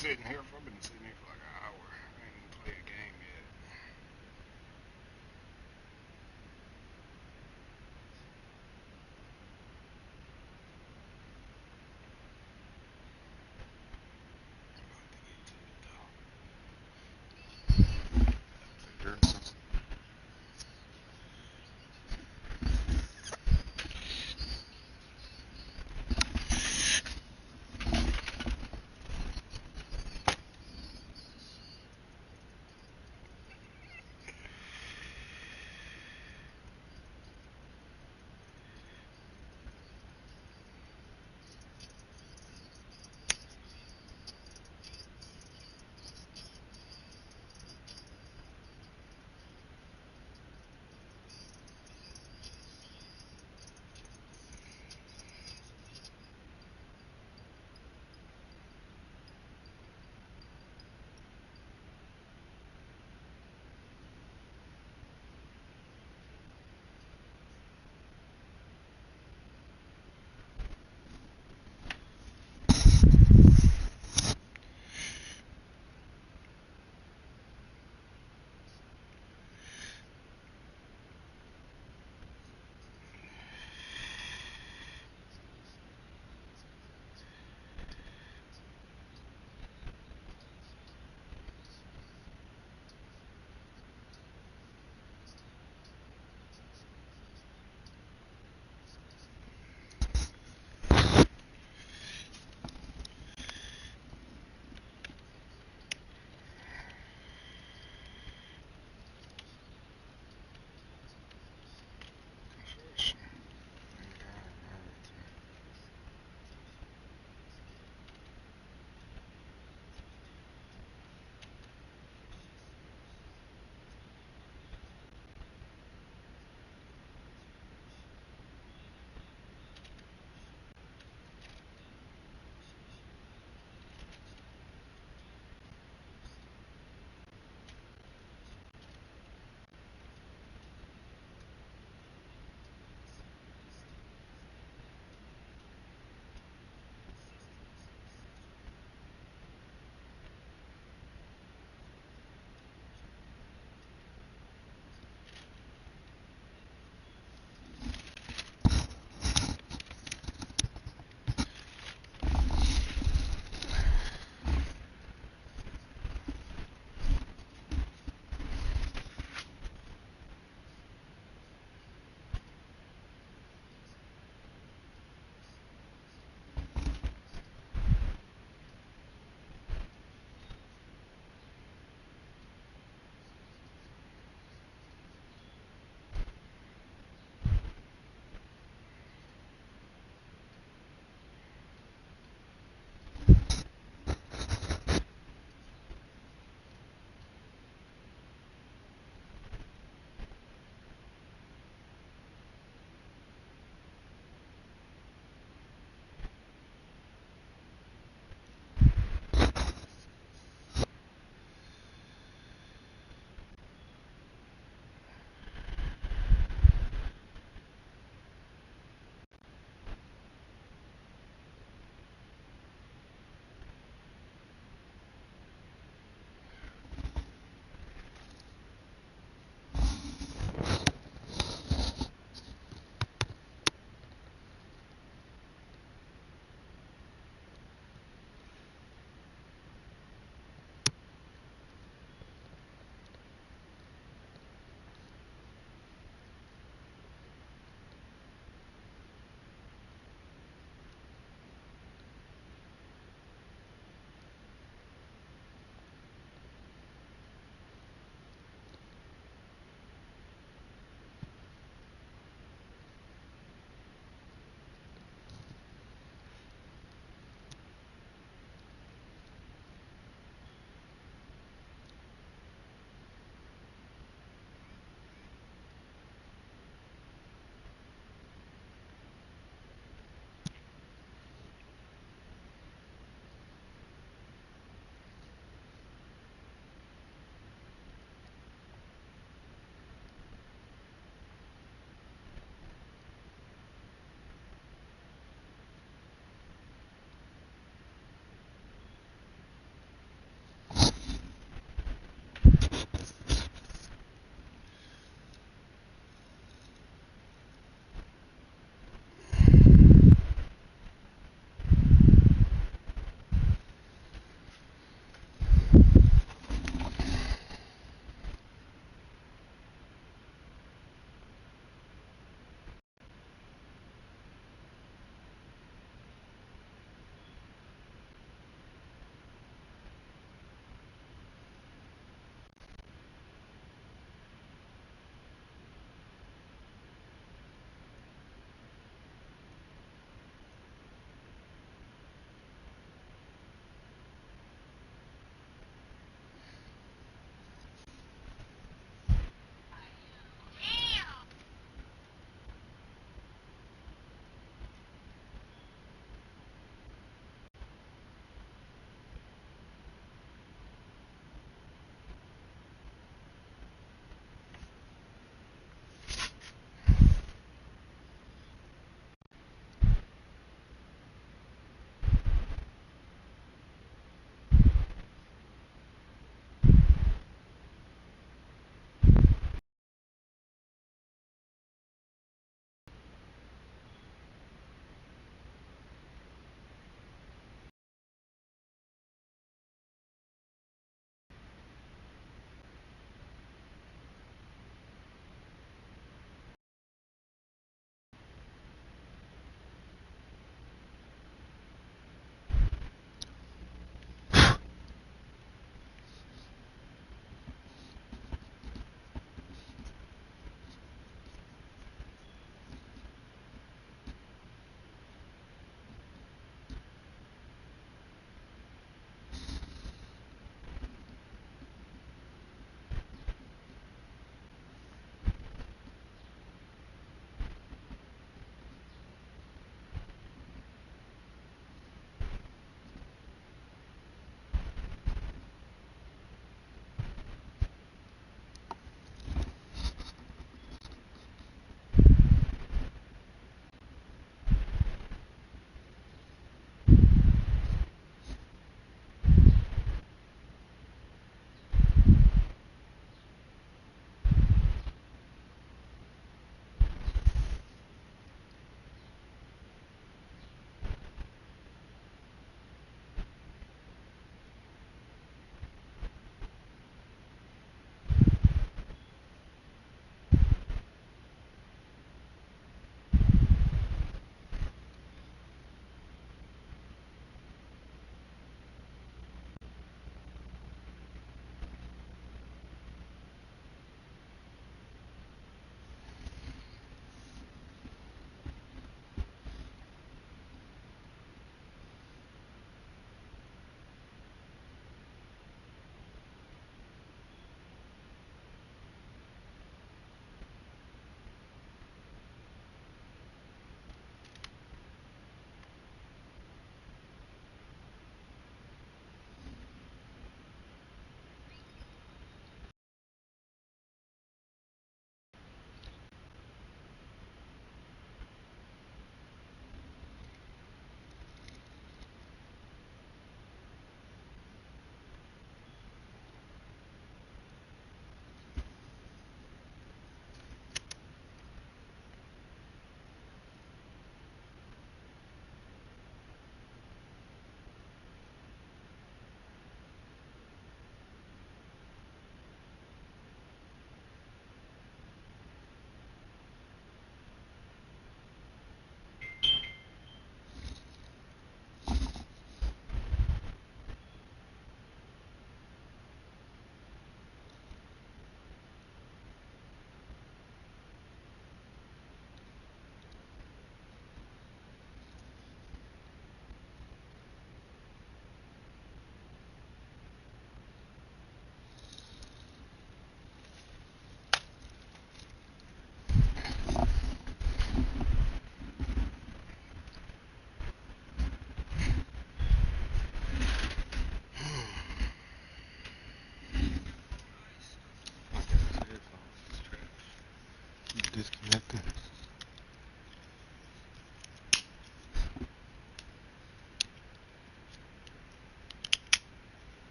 sitting here. I've been sitting here for like an hour. I ain't even played a game yet.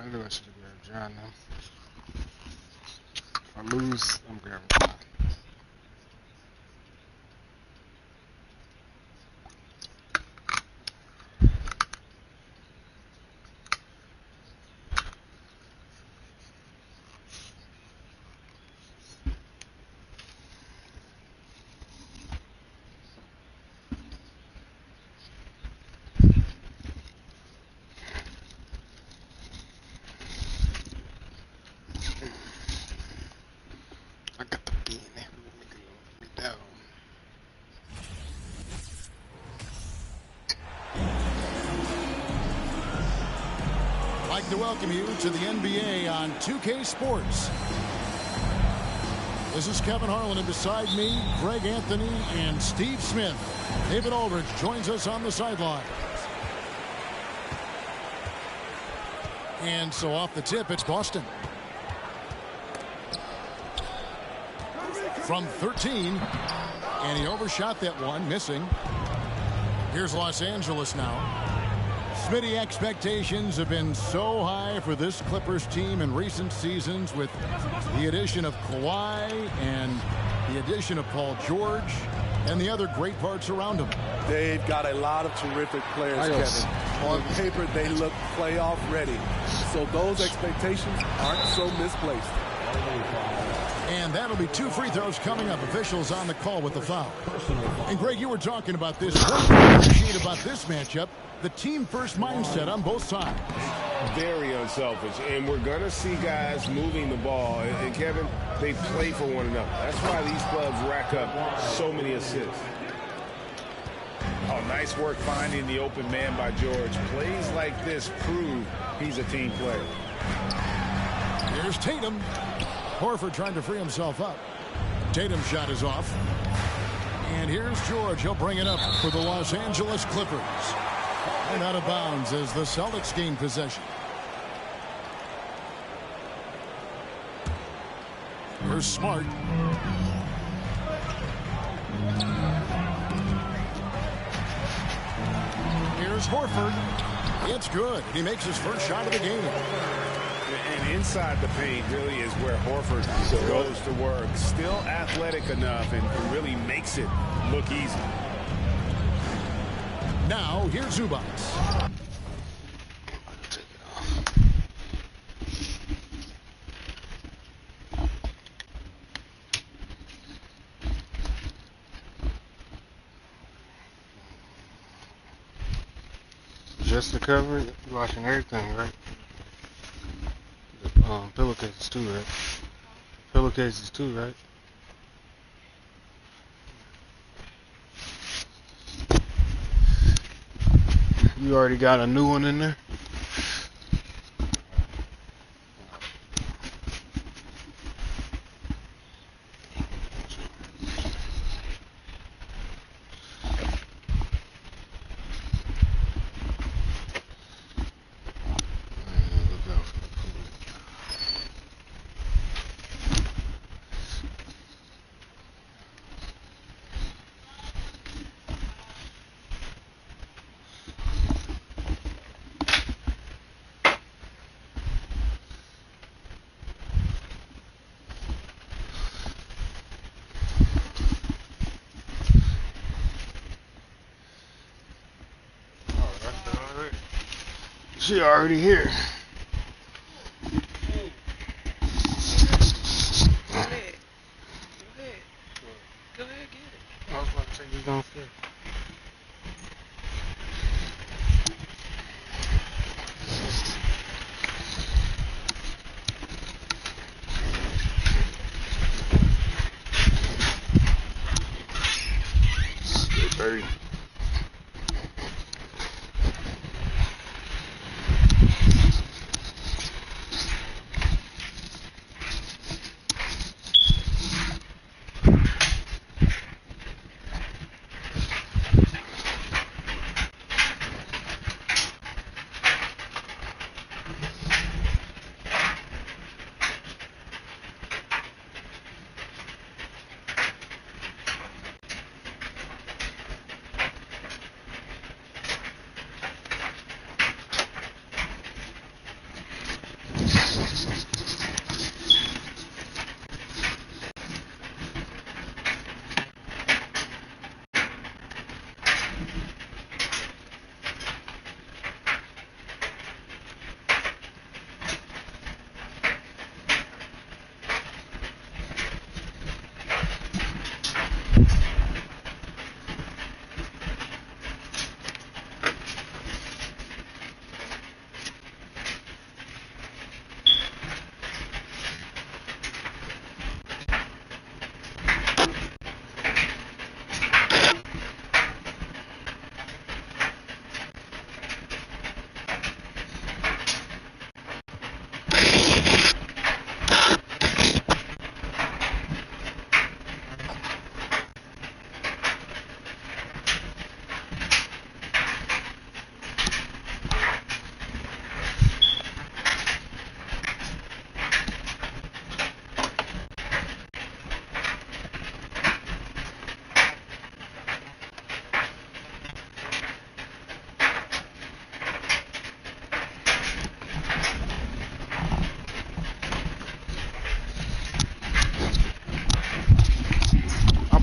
I knew I should have grabbed John now. If I lose, I'm grabbing John. I got the bean there. Make it down. I'd like to welcome you to the NBA on 2K Sports. This is Kevin Harlan, and beside me, Greg Anthony and Steve Smith. David Aldridge joins us on the sideline. And so off the tip, it's Boston. From 13, and he overshot that one, missing. Here's Los Angeles now. Smitty, expectations have been so high for this Clippers team in recent seasons with the addition of Kawhi and the addition of Paul George and the other great parts around him. They've got a lot of terrific players, Kevin. On paper, they look playoff ready. So those expectations aren't so misplaced. And that'll be 2 free throws coming up. Officials on the call with the foul. And Greg, you were talking about this. What do you appreciate about this matchup? The team-first mindset on both sides. Very unselfish. And we're going to see guys moving the ball. And Kevin, they play for one another. That's why these clubs rack up so many assists. Oh, nice work finding the open man by George. Plays like this prove he's a team player. Here's Tatum. Horford trying to free himself up. Tatum's shot is off. And here's George. He'll bring it up for the Los Angeles Clippers. And out of bounds as the Celtics gain possession. Here's Smart. Here's Horford. It's good. He makes his first shot of the game. And inside the paint really is where Horford goes to work. Still athletic enough and really makes it look easy. Now, here's Zubac. Just the cover, you're watching everything, right? The pillowcases too, right? Pillowcases too, right? You already got a new one in there? She already here. Go ahead. Go ahead, get it. I was about to say you downstairs. Very.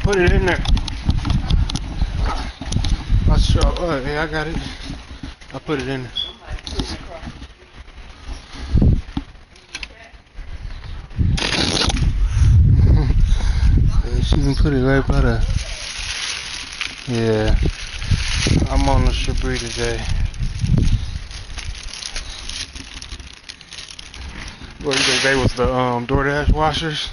put it in there. I'll show. Yeah, I got it. I put it in there. She can put it right by the. Yeah. I'm on the Shinobi today. What you think they was the DoorDash washers?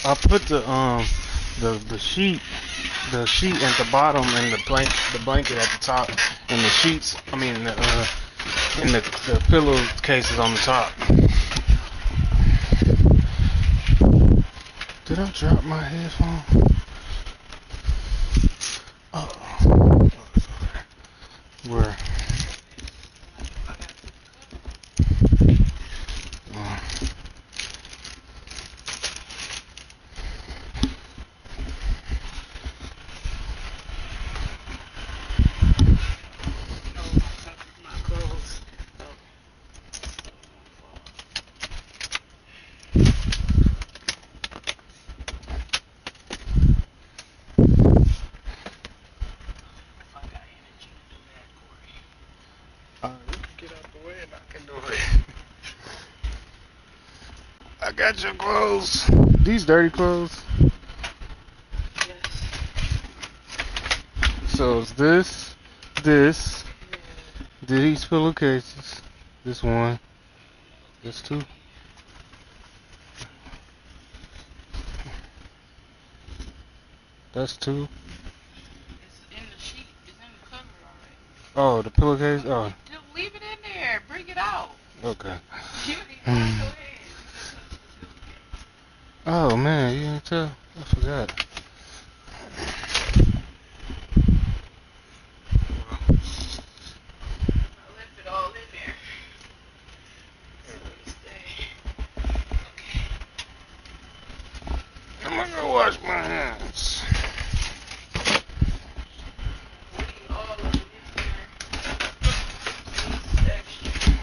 I put the sheet at the bottom and the blanket at the top and the sheets the pillow cases on the top. Did I drop my headphone? Oh. Where? Get out the way and I can do it. I got your clothes. These dirty clothes. Yes. So it's these pillowcases, this one, this two. That's two. It's in the sheet. It's in the cover already. Oh, the pillowcase. Oh. Just leave it in there. Bring it out. Okay. You need to wash your hands. Oh man, you didn't tell. I forgot. I left it all in there. So it stay. Okay. I'm gonna go wash my hands. All of it in there. Extra.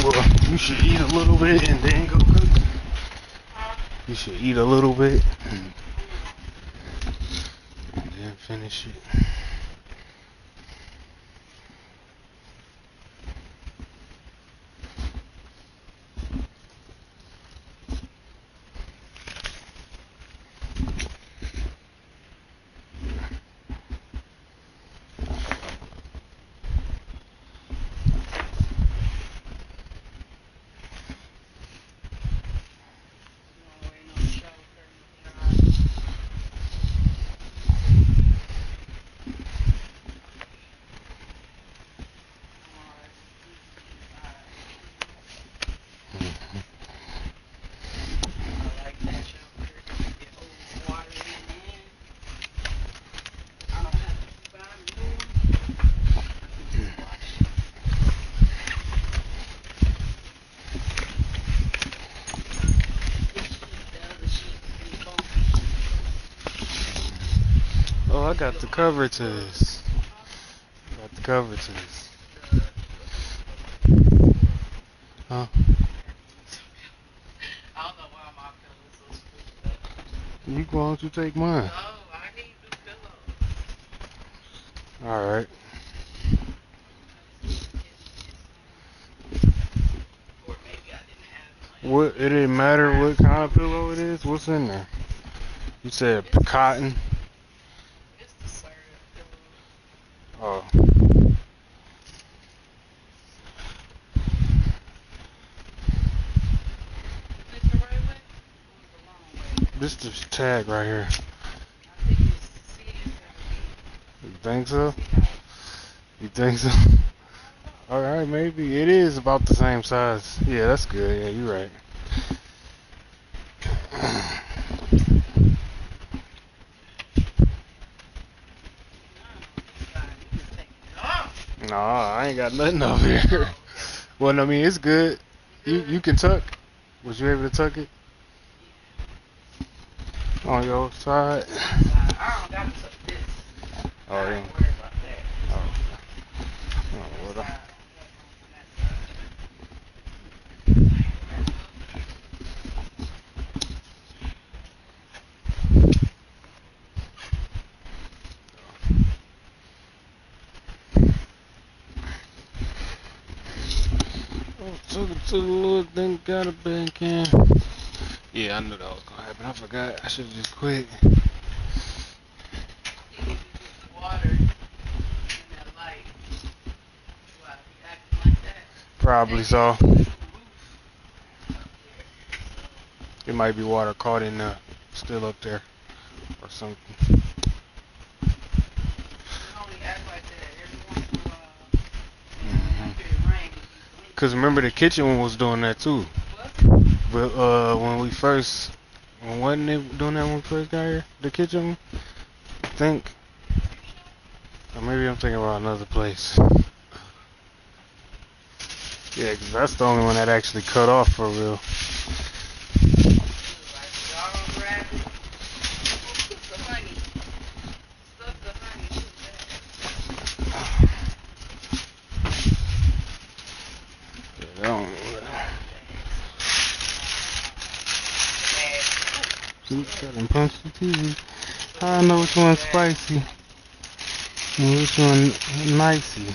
Well, you should eat a little bit and then go cook. You should eat a little bit and then finish it. Oh, I got the cover to this. Got the cover to this. Huh? I don't know why my pillow's so screwed up. You going to take mine? No, I need new pillows. Alright. Or maybe I didn't have What? It didn't matter what kind of pillow it is? What's in there? You said cotton? It's the syrup pillow. Oh. Is it the right way? Or the wrong way? This is the tag right here. I think it's C7B. You think so? You think so? Alright, maybe. It is about the same size. Yeah, that's good. Yeah, you're right. Nah, I ain't got nothing over here. Well, I mean, it's good. You can tuck. Was you able to tuck it on your side? I don't got to tuck this. Oh, I yeah. ain't worried about that. Oh, oh, well, took it to the Lord, then got a band can. Yeah, I knew that was gonna happen. I forgot. I should have just quit. Water in that light. Why, he acting like that? Probably so. It might be water caught in still up there or something. He only act like that every once in a while. After it rains, Cause remember the kitchen one was doing that too. But when we first, wasn't it doing that when we first got here? The kitchen one? I think. Or maybe I'm thinking about another place. Yeah, 'cause that's the only one that actually cut off for real. Yeah, that one. See, got them punch the TV. I know which one's spicy and which one nicey.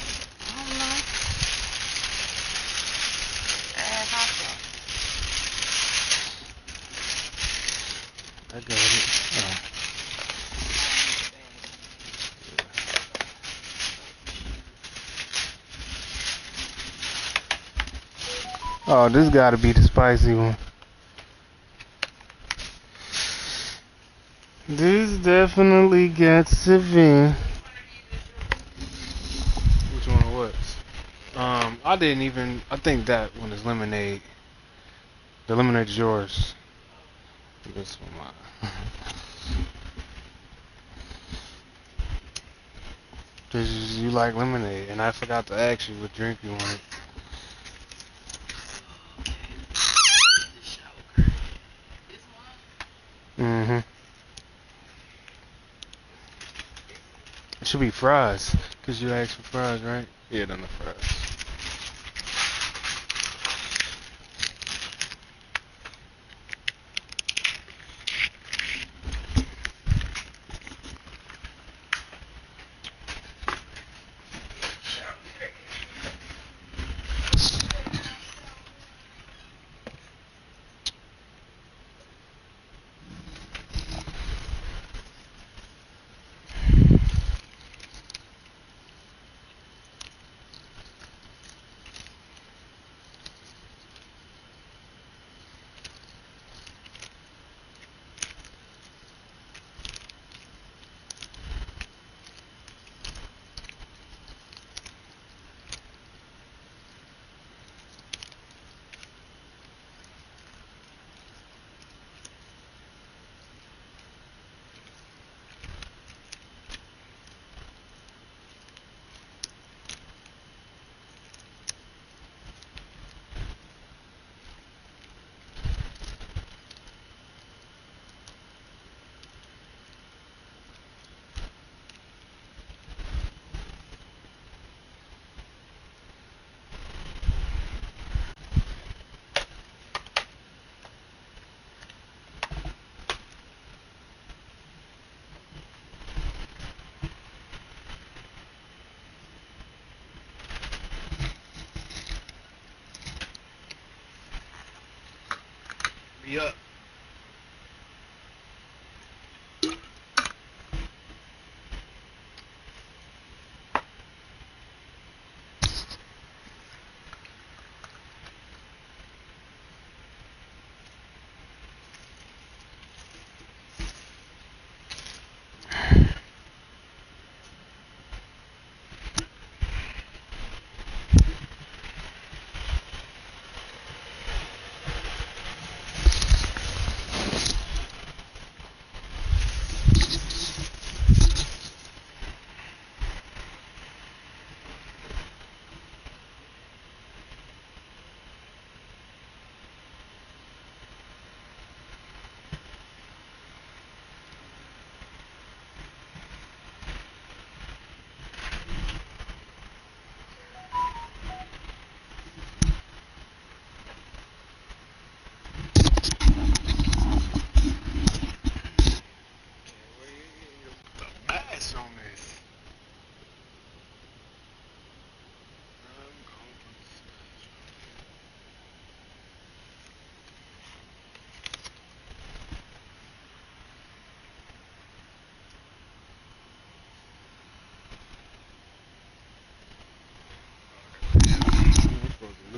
I got it. Oh, this gotta be the spicy one. This definitely got to be. Which one was? I didn't even. I think that one is lemonade. The lemonade is yours. This one mine. Cause you like lemonade, and I forgot to ask you what drink you wanted. Mm-hmm. It should be fries, cause you asked for fries, right? Yeah, done the fries. Yup.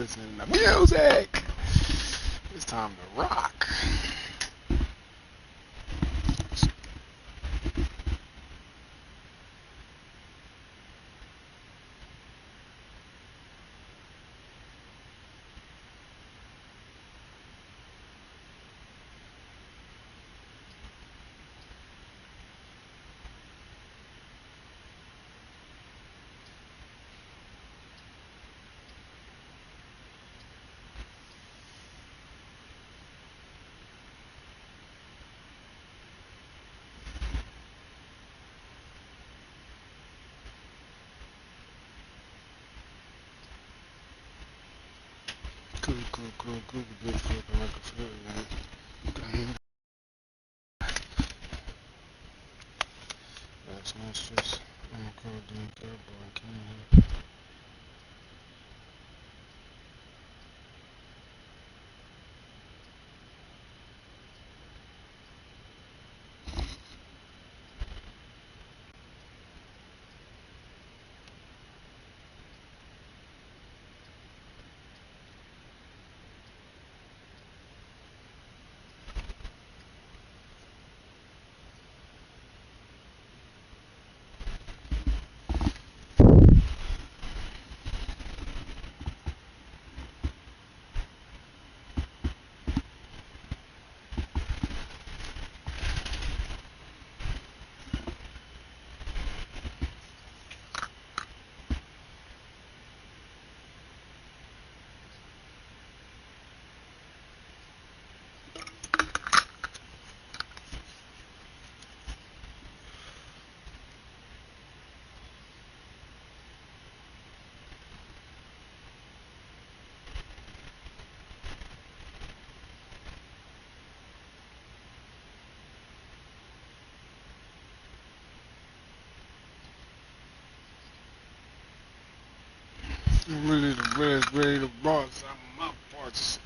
listening to music. It's time to rock. Cool, big flip, and like a flip, man. That's monstrous. I'm cool, doing terrible, I can't hear. I'm ready to boss out my parts.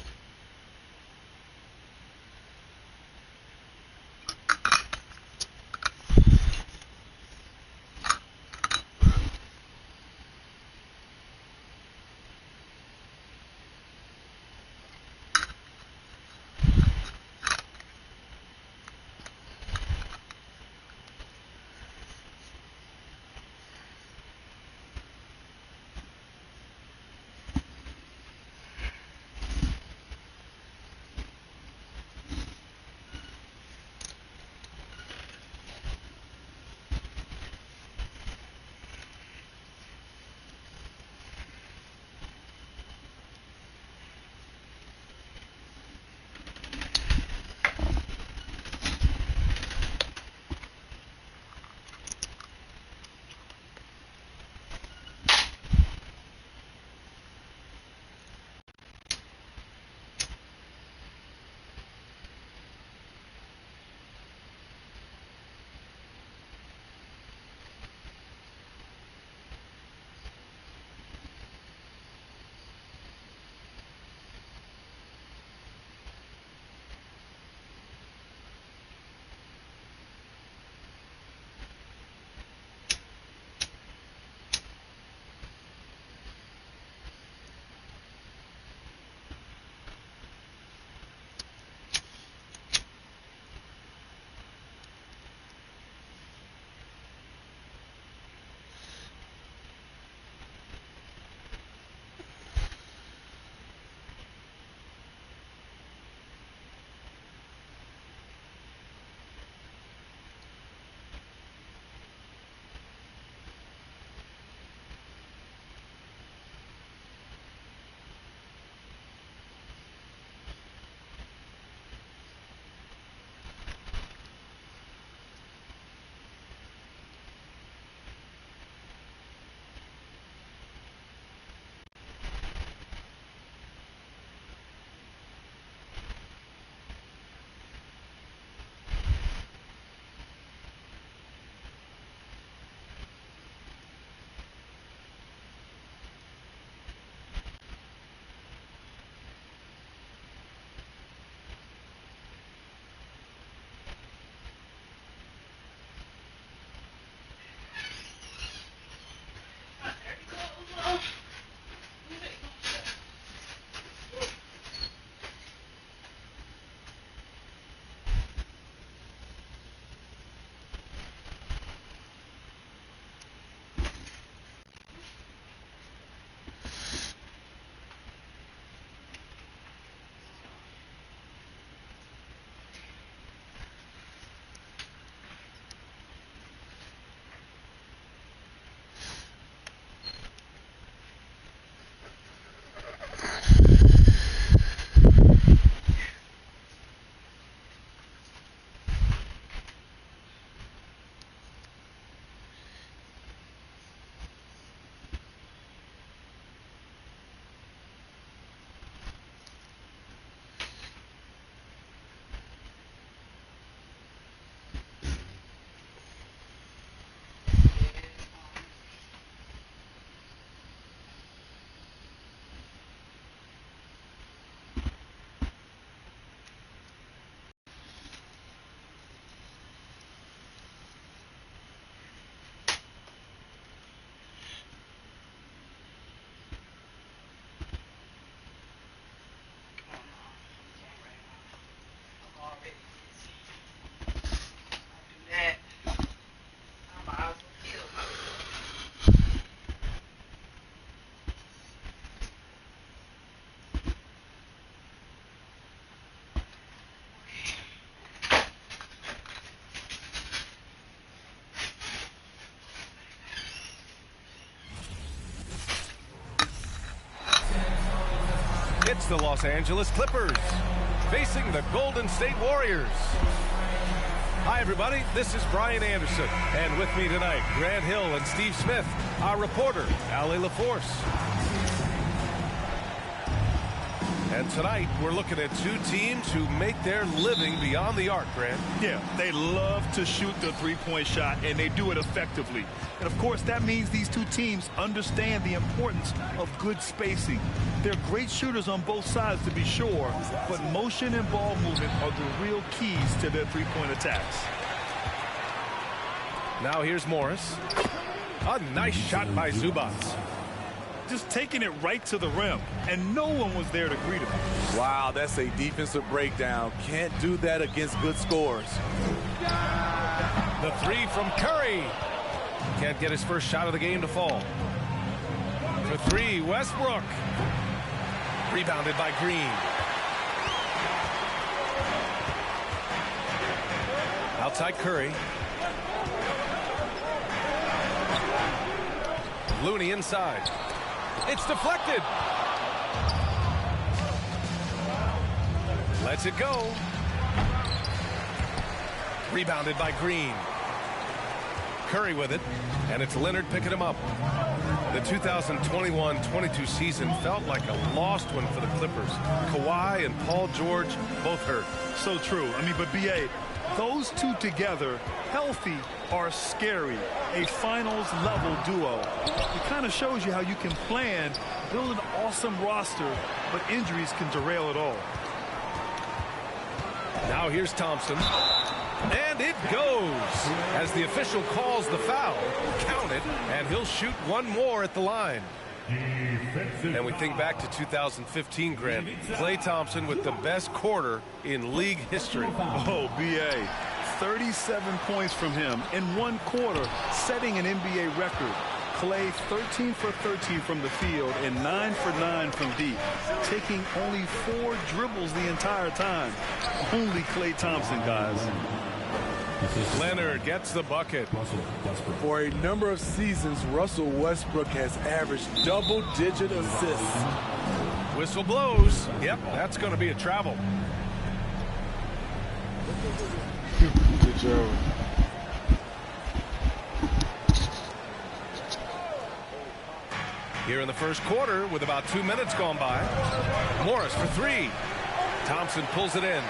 It's the Los Angeles Clippers facing the Golden State Warriors. Hi, everybody. This is Brian Anderson. And with me tonight, Grant Hill and Steve Smith, our reporter, Allie LaForce. And tonight, we're looking at two teams who make their living beyond the arc, Grant. Yeah, they love to shoot the three-point shot, and they do it effectively. And, of course, that means these two teams understand the importance of good spacing. They're great shooters on both sides, to be sure, but motion and ball movement are the real keys to their three-point attacks. Now here's Morris. A nice shot by Zubac. Just taking it right to the rim, and no one was there to greet him. Wow, that's a defensive breakdown. Can't do that against good scores. The three from Curry. Can't get his first shot of the game to fall. For three, Westbrook. Rebounded by Green. Outside Curry. Looney inside. It's deflected. Lets it go. Rebounded by Green. Curry with it, and it's Leonard picking him up. The 2021-22 season felt like a lost one for the Clippers. Kawhi and Paul George both hurt. So true. I mean, but B.A., those two together, healthy, are scary. A finals-level duo. It kind of shows you how you can plan, build an awesome roster, but injuries can derail it all. Now here's Thompson. And it goes as the official calls the foul. Count it, and he'll shoot one more at the line. And we think back to 2015, Grant. Klay Thompson with the best quarter in league history. Oh, B.A., 37 points from him in one quarter, setting an NBA record. Klay 13 for 13 from the field and 9 for 9 from deep, taking only 4 dribbles the entire time. Only Klay Thompson, guys. Leonard gets the bucket. For a number of seasons, Russell Westbrook has averaged double-digit assists. Whistle blows. Yep, that's going to be a travel. Good job. Here in the first quarter with about 2 minutes gone by. Morris for three. Thompson pulls it in.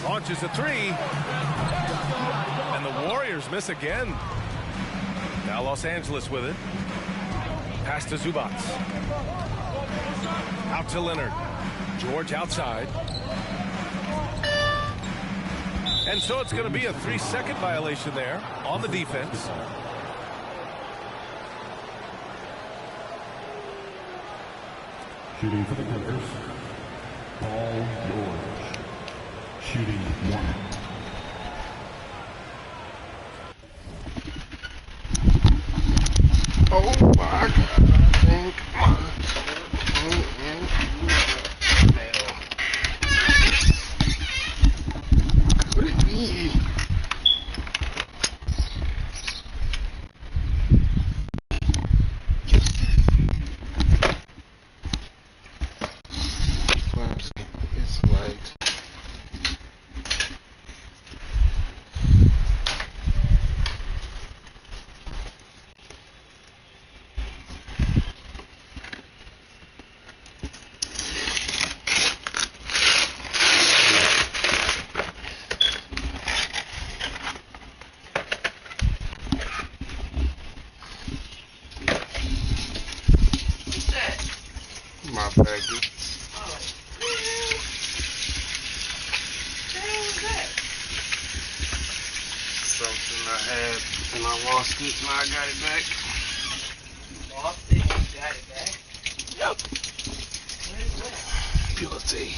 Launches a three. And the Warriors miss again. Now Los Angeles with it. Pass to Zubac. Out to Leonard. George outside. And so it's going to be a 3-second violation there on the defense. Shooting for the Clippers, Paul George. Shooting 1. Oh my God! I think could it be? It's like. My package. Something I had and I lost it and I got it back. Lost it, you got it back? Yep. Where is that? Guilty.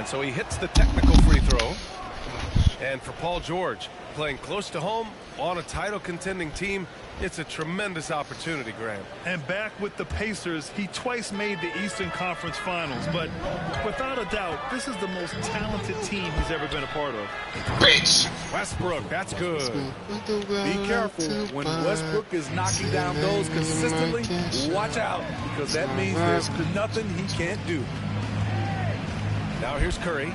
And so he hits the technical free throw. And for Paul George, playing close to home on a title contending team, it's a tremendous opportunity, Graham. And back with the Pacers, he twice made the Eastern Conference Finals. But without a doubt, this is the most talented team he's ever been a part of. Great. Westbrook, that's good. Be careful. When Westbrook is knocking down those consistently, watch out, because that means there's nothing he can't do. Now here's Curry.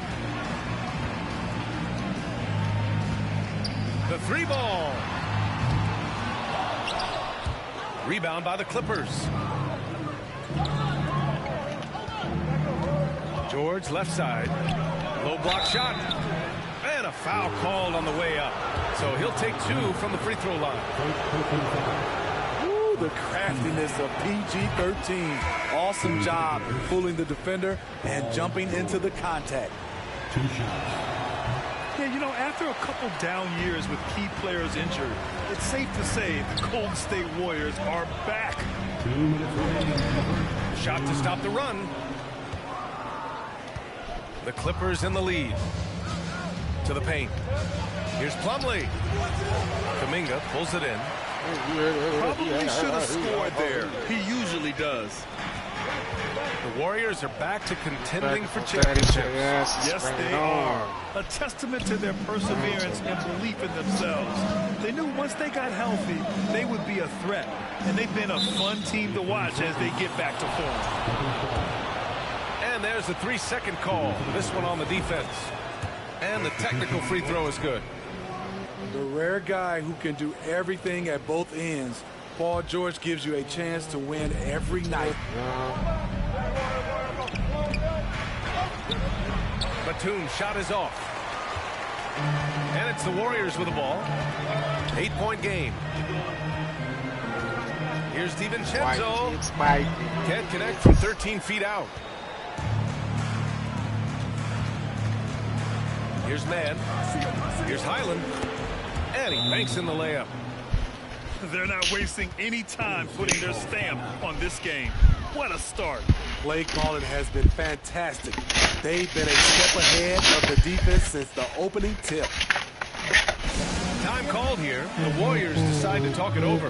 The three ball. Rebound by the Clippers. George left side. Low block shot. And a foul called on the way up. So he'll take 2 from the free throw line. Ooh, the craftiness of PG-13. Awesome job fooling the defender and jumping into the contact. 2 shots. Yeah, you know, after a couple down years with key players injured, it's safe to say the Golden State Warriors are back. 2 minutes remaining. Shot to stop the run. The Clippers in the lead. To the paint. Here's Plumlee. Kuminga pulls it in. Probably should have scored there. He usually does. The Warriors are back to contending for championships. Yes, they are. A testament to their perseverance and belief in themselves. They knew once they got healthy, they would be a threat. And they've been a fun team to watch as they get back to form. And there's the 3-second call. This one on the defense. And the technical free throw is good. The rare guy who can do everything at both ends. Paul George gives you a chance to win every night. Batum's shot is off. And it's the Warriors with the ball. 8-point game. Here's DiVincenzo. Can't connect from 13 feet out. Here's Mann. Here's Highland. And he banks in the layup. They're not wasting any time putting their stamp on this game. What a start. Play calling has been fantastic. They've been a step ahead of the defense since the opening tip. Time called here. The Warriors decide to talk it over.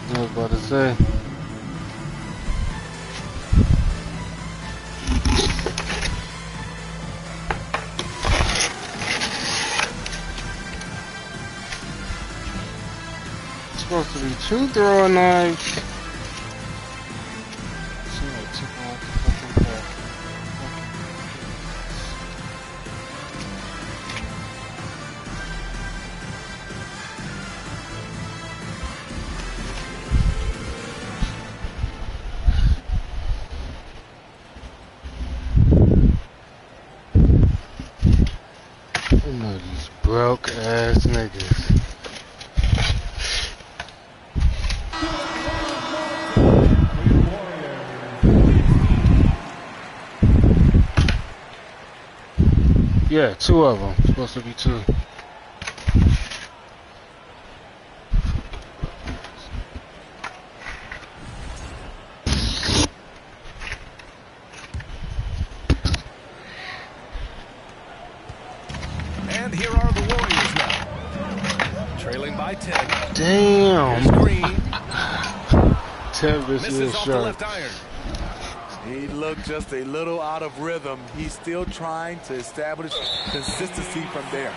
I was about to say. It's supposed to be 2 throwing knives. These broke ass niggas. Yeah, 2 of them. Supposed to be 2. And here are the Warriors now. Trailing by 10. Damn. Here's Green. Misses off the left iron. He looked just a little out of rhythm. He's still trying to establish consistency from there.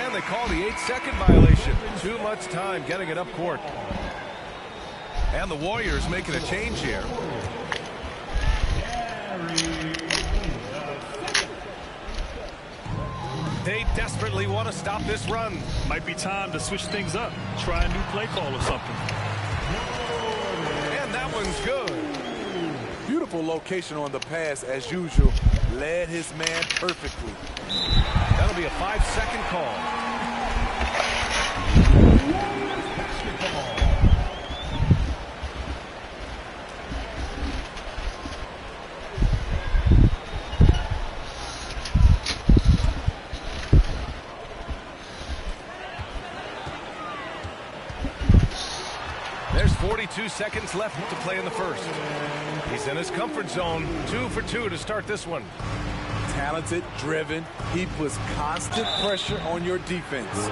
And they call the 8-second violation. Too much time getting it up court. And the Warriors making a change here. They desperately want to stop this run. Might be time to switch things up. Try a new play call or something. And that one's good. Beautiful location on the pass as usual. led his man perfectly. That'll be a 5-second call. There's 42 seconds left to play in the first. He's in his comfort zone. 2 for 2 to start this one. Talented, driven. He puts constant pressure on your defense.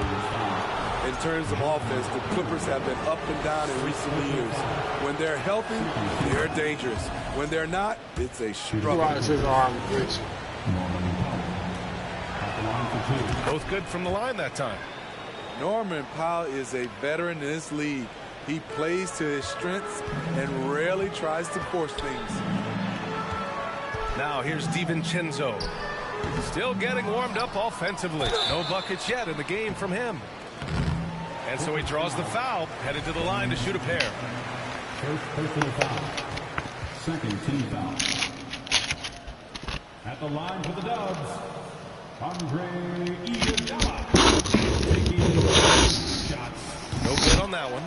In terms of offense, the Clippers have been up and down in recent years. When they're healthy, they're dangerous. When they're not, it's a struggle. Both good from the line that time. Norman Powell is a veteran in this league. He plays to his strengths and rarely tries to force things. Now here's DiVincenzo. Still getting warmed up offensively. No buckets yet in the game from him. And so he draws the foul, headed to the line to shoot a pair. First personal foul. Second team foul. At the line for the Dubs, Andre Iguodala. Taking shots. No good on that one.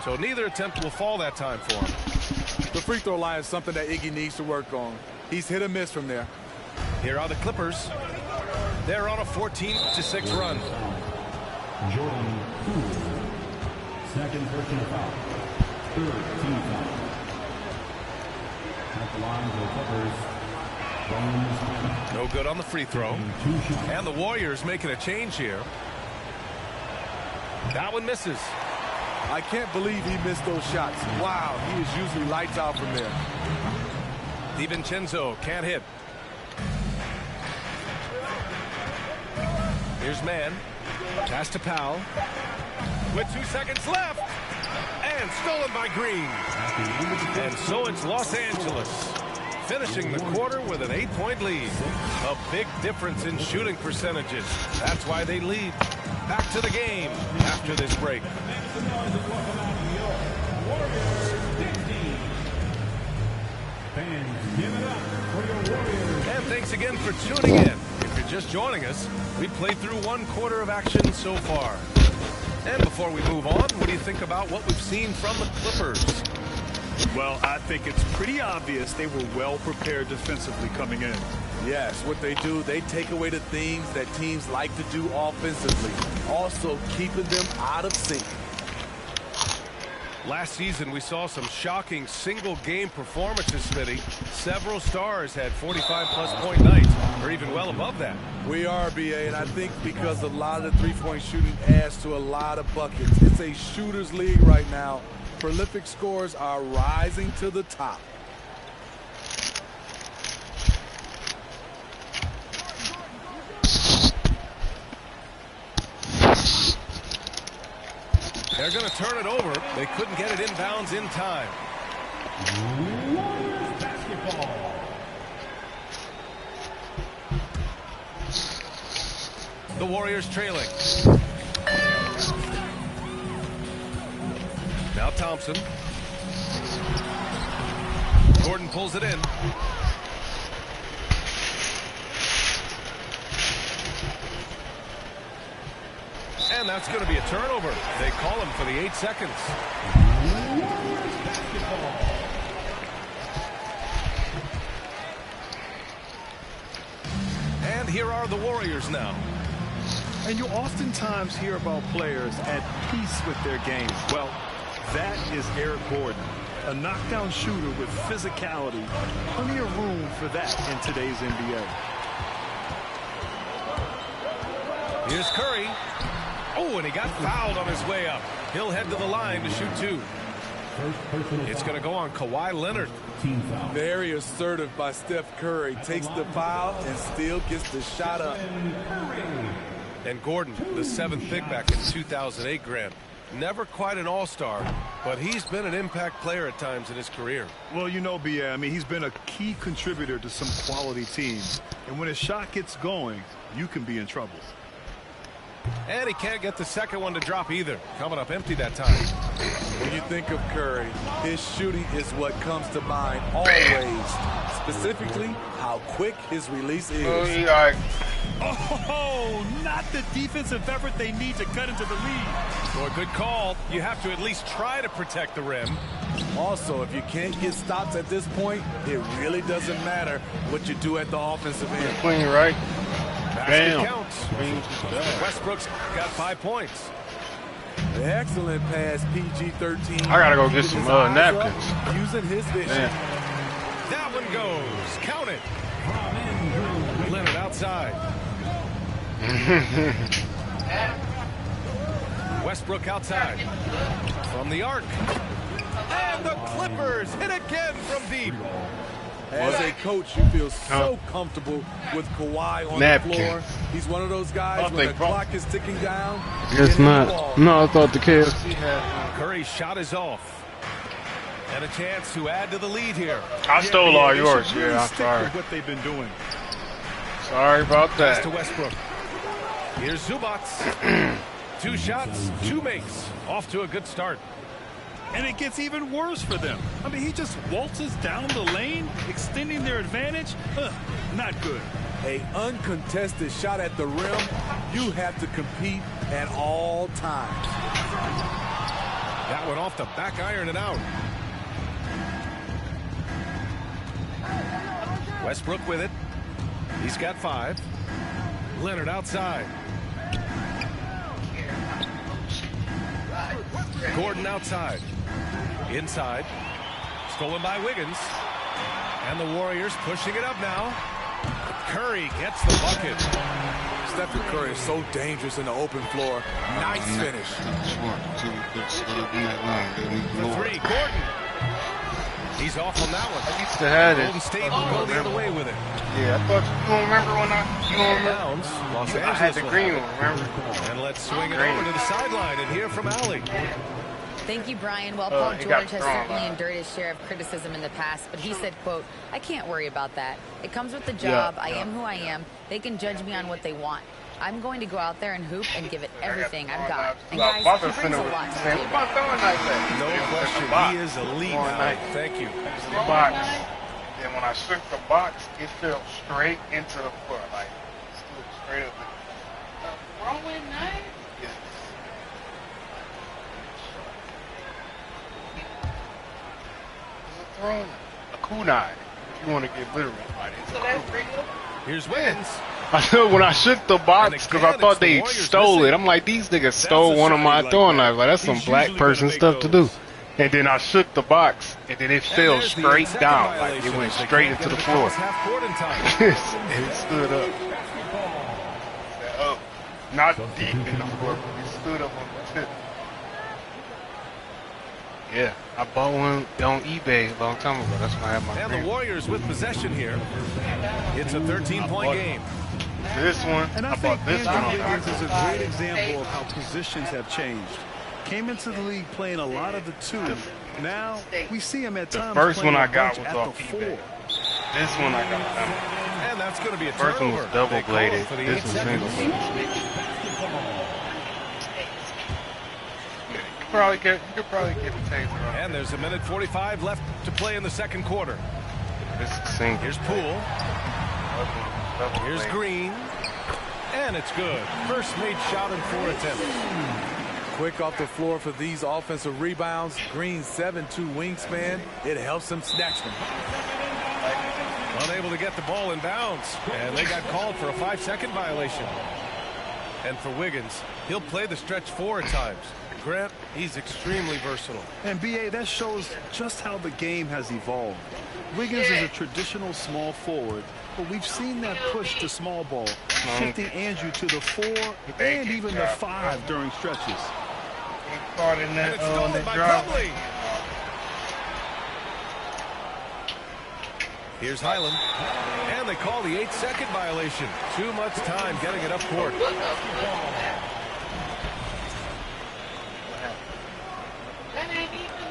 So neither attempt will fall that time for him. The free throw line is something that Iggy needs to work on. He's hit or miss from there. Here are the Clippers. They're on a 14-6 run. Jordan Poole. Second personal foul. Third team foul. At the line for the Clippers. No good on the free throw. And the Warriors making a change here. That one misses. I can't believe he missed those shots. Wow, he is usually lights out from there. DiVincenzo can't hit. Here's Mann. Pass to Powell. With 2 seconds left. And stolen by Green. And so it's Los Angeles, finishing the quarter with an 8-point lead. A big difference in shooting percentages. That's why they lead. Back to the game after this break. And thanks again for tuning in. If you're just joining us, we played through 1 quarter of action so far. And before we move on, what do you think about what we've seen from the Clippers? Well, I think it's pretty obvious they were well prepared defensively coming in. Yes, what they do, they take away the things that teams like to do offensively, also keeping them out of sync. Last season, we saw some shocking single-game performances, Smitty. Several stars had 45-plus point nights, or even well above that. We are, BA, and I think because a lot of the three-point shooting adds to a lot of buckets. It's a shooter's league right now. Prolific scorers are rising to the top. They're going to turn it over. They couldn't get it inbounds in time. Basketball. The Warriors trailing. Now Thompson. Gordon pulls it in. And that's going to be a turnover. They call him for the 8 seconds. And here are the Warriors now. And you oftentimes hear about players at peace with their game. Well, that is Eric Gordon, a knockdown shooter with physicality. Plenty of room for that in today's NBA. Here's Curry. Oh, and he got fouled on his way up. He'll head to the line to shoot 2. It's going to go on Kawhi Leonard. Very assertive by Steph Curry. Takes the foul and still gets the shot up. And Gordon, the 7th pick back in 2008 Grant. Never quite an all-star, But he's been an impact player at times in his career. Well, you know, B.A., I mean, he's been a key contributor to some quality teams. And when his shot gets going, you can be in trouble. And he can't get the second one to drop either. Coming up empty that time. When you think of Curry, his shooting is what comes to mind always. Specifically, how quick his release is. Oh, not the defensive effort they need to cut into the lead. So a good call. You have to at least try to protect the rim. Also, if you can't get stops at this point, it really doesn't matter what you do at the offensive end. Clean, right? Basket counts. Westbrook's got 5 points. Excellent pass, PG-13. I gotta go get some napkins. Using his vision. That one goes. Count it. Leonard outside. Westbrook outside. From the arc. And the Clippers hit again from deep. As a coach, you feel so comfortable with Kawhi on the floor. He's one of those guys when the clock is ticking down. It's not. No, I thought the KFC had. Curry's shot is off. And a chance to add to the lead here. I stole all yours. Yeah, I'm sorry. What they've been doing. Sorry about that. Pass to Westbrook. Here's Zubats. 2 shots, 2 makes. Off to a good start. And it gets even worse for them. I mean, he just waltzes down the lane, extending their advantage. Not good. An uncontested shot at the rim, you have to compete at all times. That one off the back iron and out. Westbrook with it. He's got 5. Leonard outside. Gordon outside. Inside. Stolen by Wiggins. And the Warriors pushing it up now. Curry gets the bucket. Stephen Curry is so dangerous in the open floor. Nice finish. For 3, Gordon. He's off on that one. I used to have it. Golden State will go the other way with it. Yeah, I thought you don't remember when you don't remember. Downs, Los Angeles I had the green one, remember? And let's swing it over to the sideline and hear from Allie. Thank you, Brian. Well, Paul George has certainly endured his share of criticism in the past, but he said, quote, "I can't worry about that. It comes with the job. I am who I am. They can judge me on what they want. I'm going to go out there and hoop and give it everything I've got." And guys, he brings a lot to the table. No question, he is elite now. Thank you. The box. And when I shook the box, it fell straight into the floor, like straight up. Rolling knife? Yes. It's a throne, a kunai. If you want to get literal about it. So that's real? Here's Wiggins. I know when I shook the box because I thought they stole it. I'm like, these niggas stole one of my throwing knives. Like, that's some black person stuff to do. And then I shook the box, and then it fell straight down. Like, it went straight into the floor. And it stood up. Up. Not deep in the floor, but it stood up on the tip. Yeah, I bought one on eBay a long time ago. That's when I had my And green. the Warriors with possession here. It's a 13-point game. This one, And I bought think this one Andrew on Wiggins is a great example of how positions have changed. Came into the league playing a lot of the 2. Now we see him at times. The first one I got playing was at off the eBay. 4. This one I got. And that's going to be a First one turnover. was double They call bladed. it for the This 8 was seconds. single. You could probably get a taser on. And there's a minute 45 left to play in the second quarter. This is single. Here's Poole. Here's Green. And it's good. First made shot in 4 attempts. Quick off the floor for these offensive rebounds. Green's 7'2" wingspan. It helps him snatch them. Unable to get the ball in bounds. And they got called for a 5-second violation. And for Wiggins, he'll play the stretch 4 at times. Grant, he's extremely versatile. And B.A., that shows just how the game has evolved. Wiggins is a traditional small forward, but we've seen that push to small ball, shifting Andrew to the 4 and even the 5 during stretches. Caught in that, And it's stolen that by drive. Plumlee. Here's Highland. And they call the 8-second violation. Too much time getting it up court. That ain't even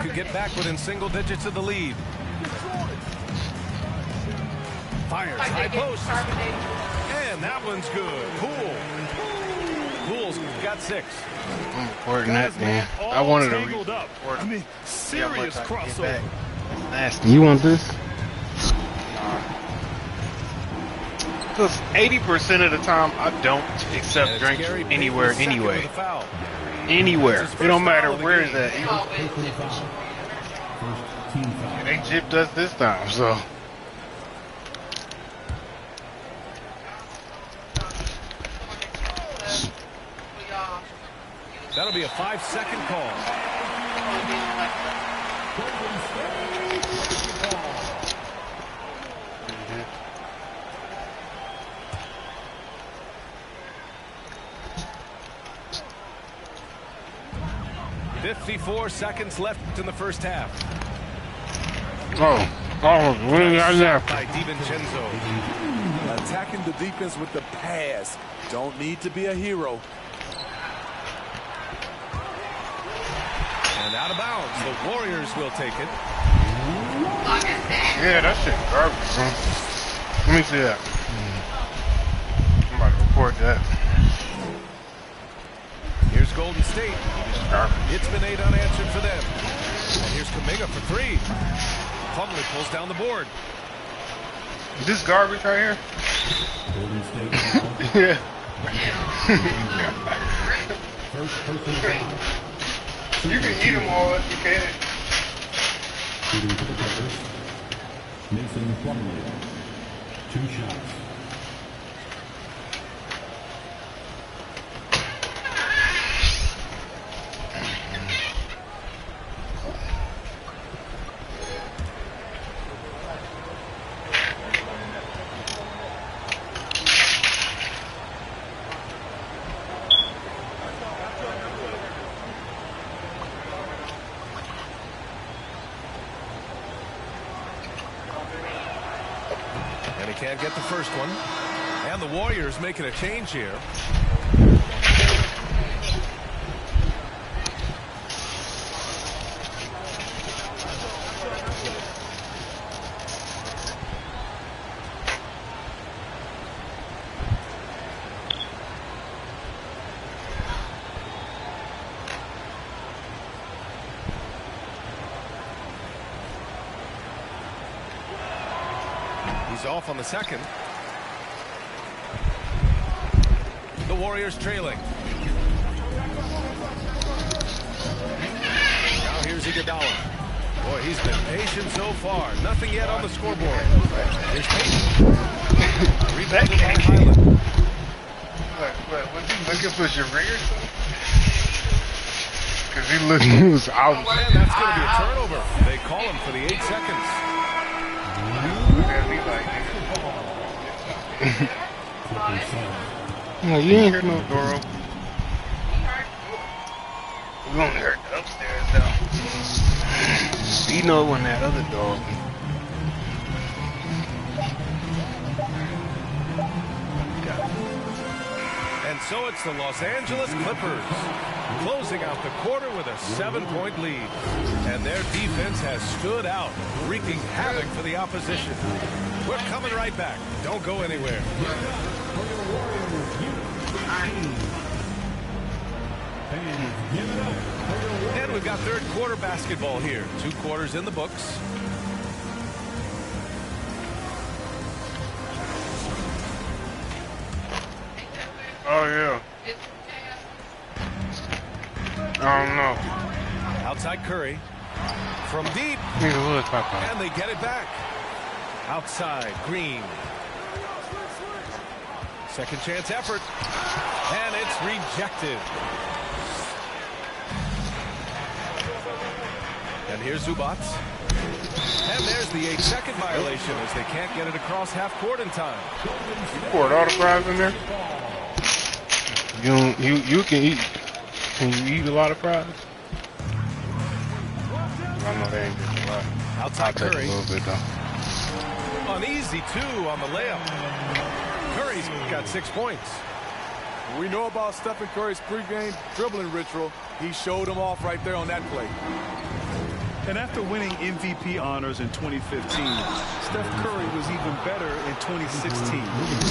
could get back within single digits of the lead. Fires, high post. And that one's good. Pool's got 6. I'm recording that, man. I wanted to read. I mean, serious crossover. Nasty. You want this? Because 80% of the time, I don't accept drinks anywhere anyway. Anywhere. It don't matter where it's at. And they gypped us this time, so. That'll be a 5-second call. 54 seconds left in the first half. Really got that. By DiVincenzo. Attacking the defense with the pass. Don't need to be a hero. And out of bounds. The Warriors will take it. Yeah, that shit garbage, son. Let me see that. I'm about to record that. Here's Golden State. It's been 8 unanswered for them. And here's Kuminga for 3. Plumlee pulls down the board. Is this garbage right here? Golden State. Yeah. First person foul. You can eat them all if you can. Shooting for the Clippers. Mason Plumlee. 2 shots. Can't get the first one. And the Warriors making a change here. He's off on the second. The Warriors trailing. Now here's Iguodala. Boy, he's been patient so far. Nothing yet on the scoreboard. Here's Payton. Rebounded by Highland. Was he looking for Sheree or something? Because he was out. And that's going to be a turnover. They call him for the 8 seconds. No, you ain't heard no door open. We only heard the upstairs though. You know when that other door open. And so it's the Los Angeles Clippers closing out the quarter with a 7-point lead. And their defense has stood out, wreaking havoc for the opposition. We're coming right back. Don't go anywhere. And we've got third quarter basketball here. 2 quarters in the books. Oh, yeah. I don't know. Outside Curry. From deep. And they get it back. Outside Green. Second chance effort. And it's rejected. And here's Zubac. And there's the 8-second violation as they can't get it across half court in time. You poured all the fries in there? You can eat. Can you eat a lot of fries? I know they ain't getting a lot. Outside I'll take Curry. a little bit though. Uneasy 2 on the layup. Curry's got 6 points. We know about Stephen Curry's pregame dribbling ritual. He showed him off right there on that play. And after winning MVP honors in 2015, Steph Curry was even better in 2016,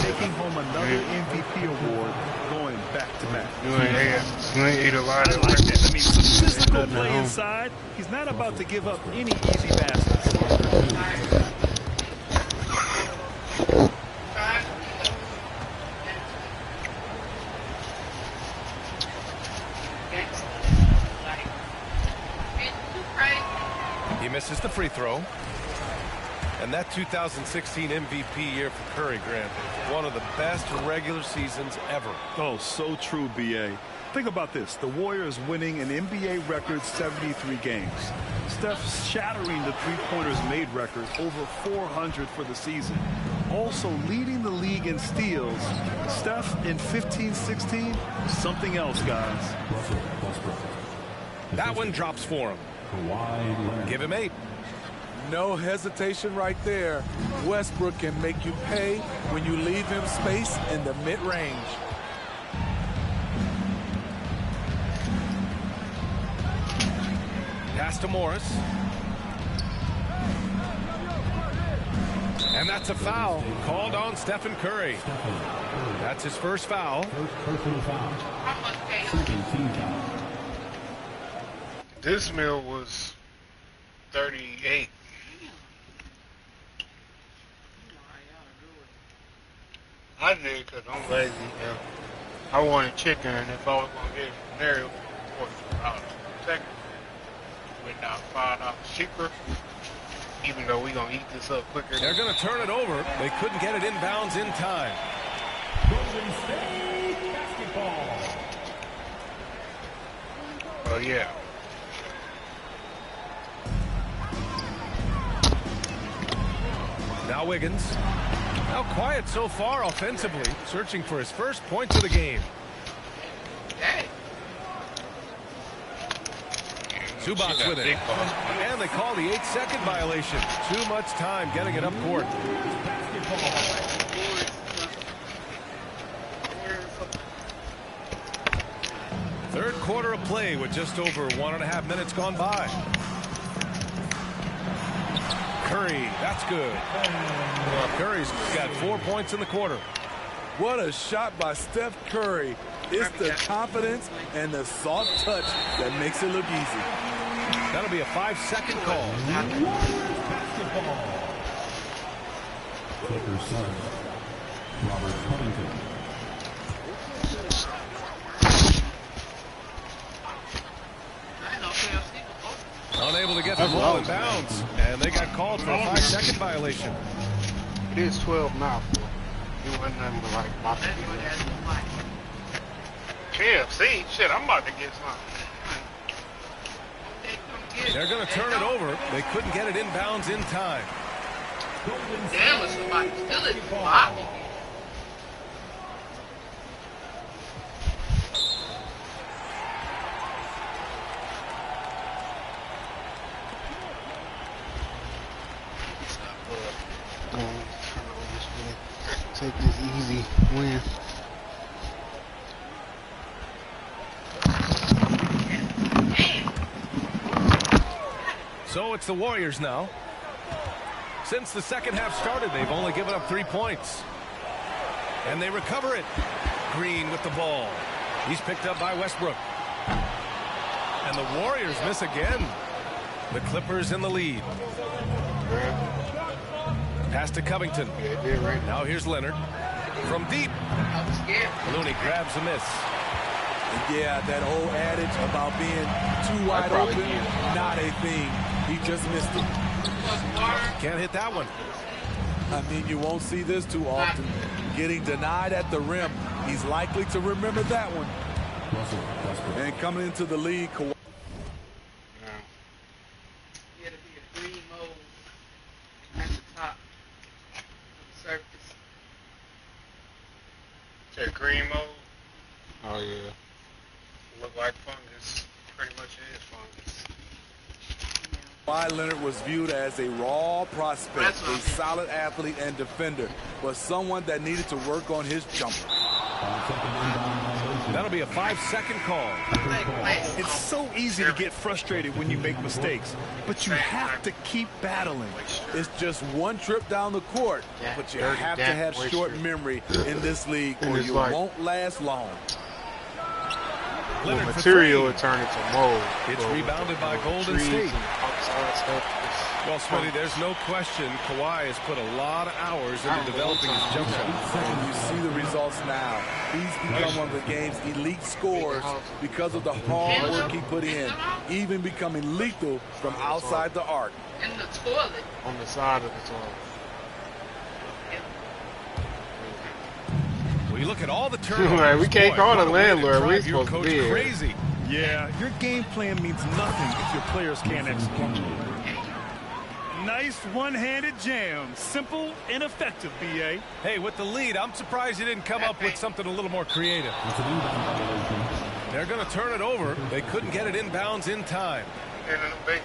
taking home another MVP award, going back-to-back. You ain't ate a lot I of like that. I mean, some physical play inside. He's not about to give up any easy baskets. He misses the free throw. And that 2016 MVP year for Curry, Grant, one of the best regular seasons ever. Oh, so true, B.A. Think about this. The Warriors winning an NBA record 73 games. Steph shattering the three-pointers made record, over 400 for the season. Also leading the league in steals. Steph in 15-16, something else, guys. That one drops for him. Give him 8. No hesitation right there. Westbrook can make you pay when you leave him space in the mid-range. Pass to Morris. And that's a foul called on Stephen Curry. That's his first foul. This meal was 38. I did because I'm lazy. Yeah. I wanted chicken, and if I was going to get it from there, it was $14. Second, went down $5 cheaper. Even though we're going to eat this up quicker. They're going to turn it over. They couldn't get it inbounds in time. Golden State basketball. Oh, yeah. Now Wiggins. Now quiet so far offensively, searching for his first points of the game. Zubac's with it. And they call the 8-second violation. Too much time getting it up court. Third quarter of play with just over 1.5 minutes gone by. Curry, that's good. Curry's got 4 points in the quarter. What a shot by Steph Curry. It's the confidence and the soft touch that makes it look easy. That'll be a 5-second call. Basketball. Clippers son, Robert Covington. Unable to get the ball in bounds, and they got called for a 5-second violation. It is 12 now. It wasn't nothing but like my KFC. Shit, I'm about to get some. They're going to turn it over. They couldn't get it inbounds in time. Damn, it's somebody still at the bottom. Take this easy win. So it's the Warriors now. Since the second half started, they've only given up 3 points. And they recover it. Green with the ball. He's picked up by Westbrook. And the Warriors miss again. The Clippers in the lead. Pass to Covington. Now here's Leonard. From deep. Looney grabs a miss. Yeah, that old adage about being too wide open, not a thing. He just missed it. Can't hit that one. I mean, you won't see this too often. Getting denied at the rim. He's likely to remember that one. And coming into the league, Kawhi. Green mode. Oh yeah. Look like fungus. Pretty much it is fungus. Kawhi Leonard was viewed as a raw prospect, a solid athlete and defender, but someone that needed to work on his jumper. That'll be a 5-second call. It's so easy to get frustrated when you make mistakes, but you have to keep battling. It's just one trip down the court, but you have to have short memory in this league or you won't last long. Well, material will turn into mold. It's rebounded by Golden State. Well, Smitty, there's no question Kawhi has put a lot of hours into developing his jump shot. And you see the results now. He's become one of the game's elite scorers because of the hard work he put in, even becoming lethal from outside the arc. In the toilet. On the side of the toilet. Well, you look at all the turnovers. Right, we can't call the landlord. We're supposed to be crazy. Yeah, your game plan means nothing if your players can't execute. Nice one-handed jam. Simple and effective, B.A. Hey, with the lead, I'm surprised you didn't come up with something a little more creative. They're going to turn it over. They couldn't get it inbounds in time.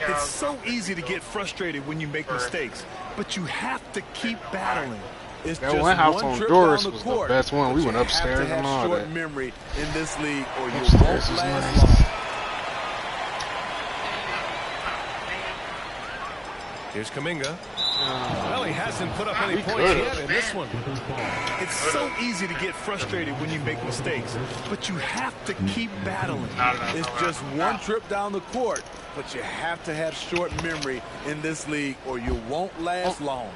It's so easy to get frustrated when you make mistakes, but you have to keep battling. It's that just one house one on trip Doris down the was court, the best one. We went upstairs and all short that. memory in this league, or you Upstairs won't is last nice. long. Here's Kuminga. Well, he hasn't put up any points yet in this one. It's so easy to get frustrated when you make mistakes, but you have to keep battling. It's just one trip down the court, but you have to have short memory in this league, or you won't last long.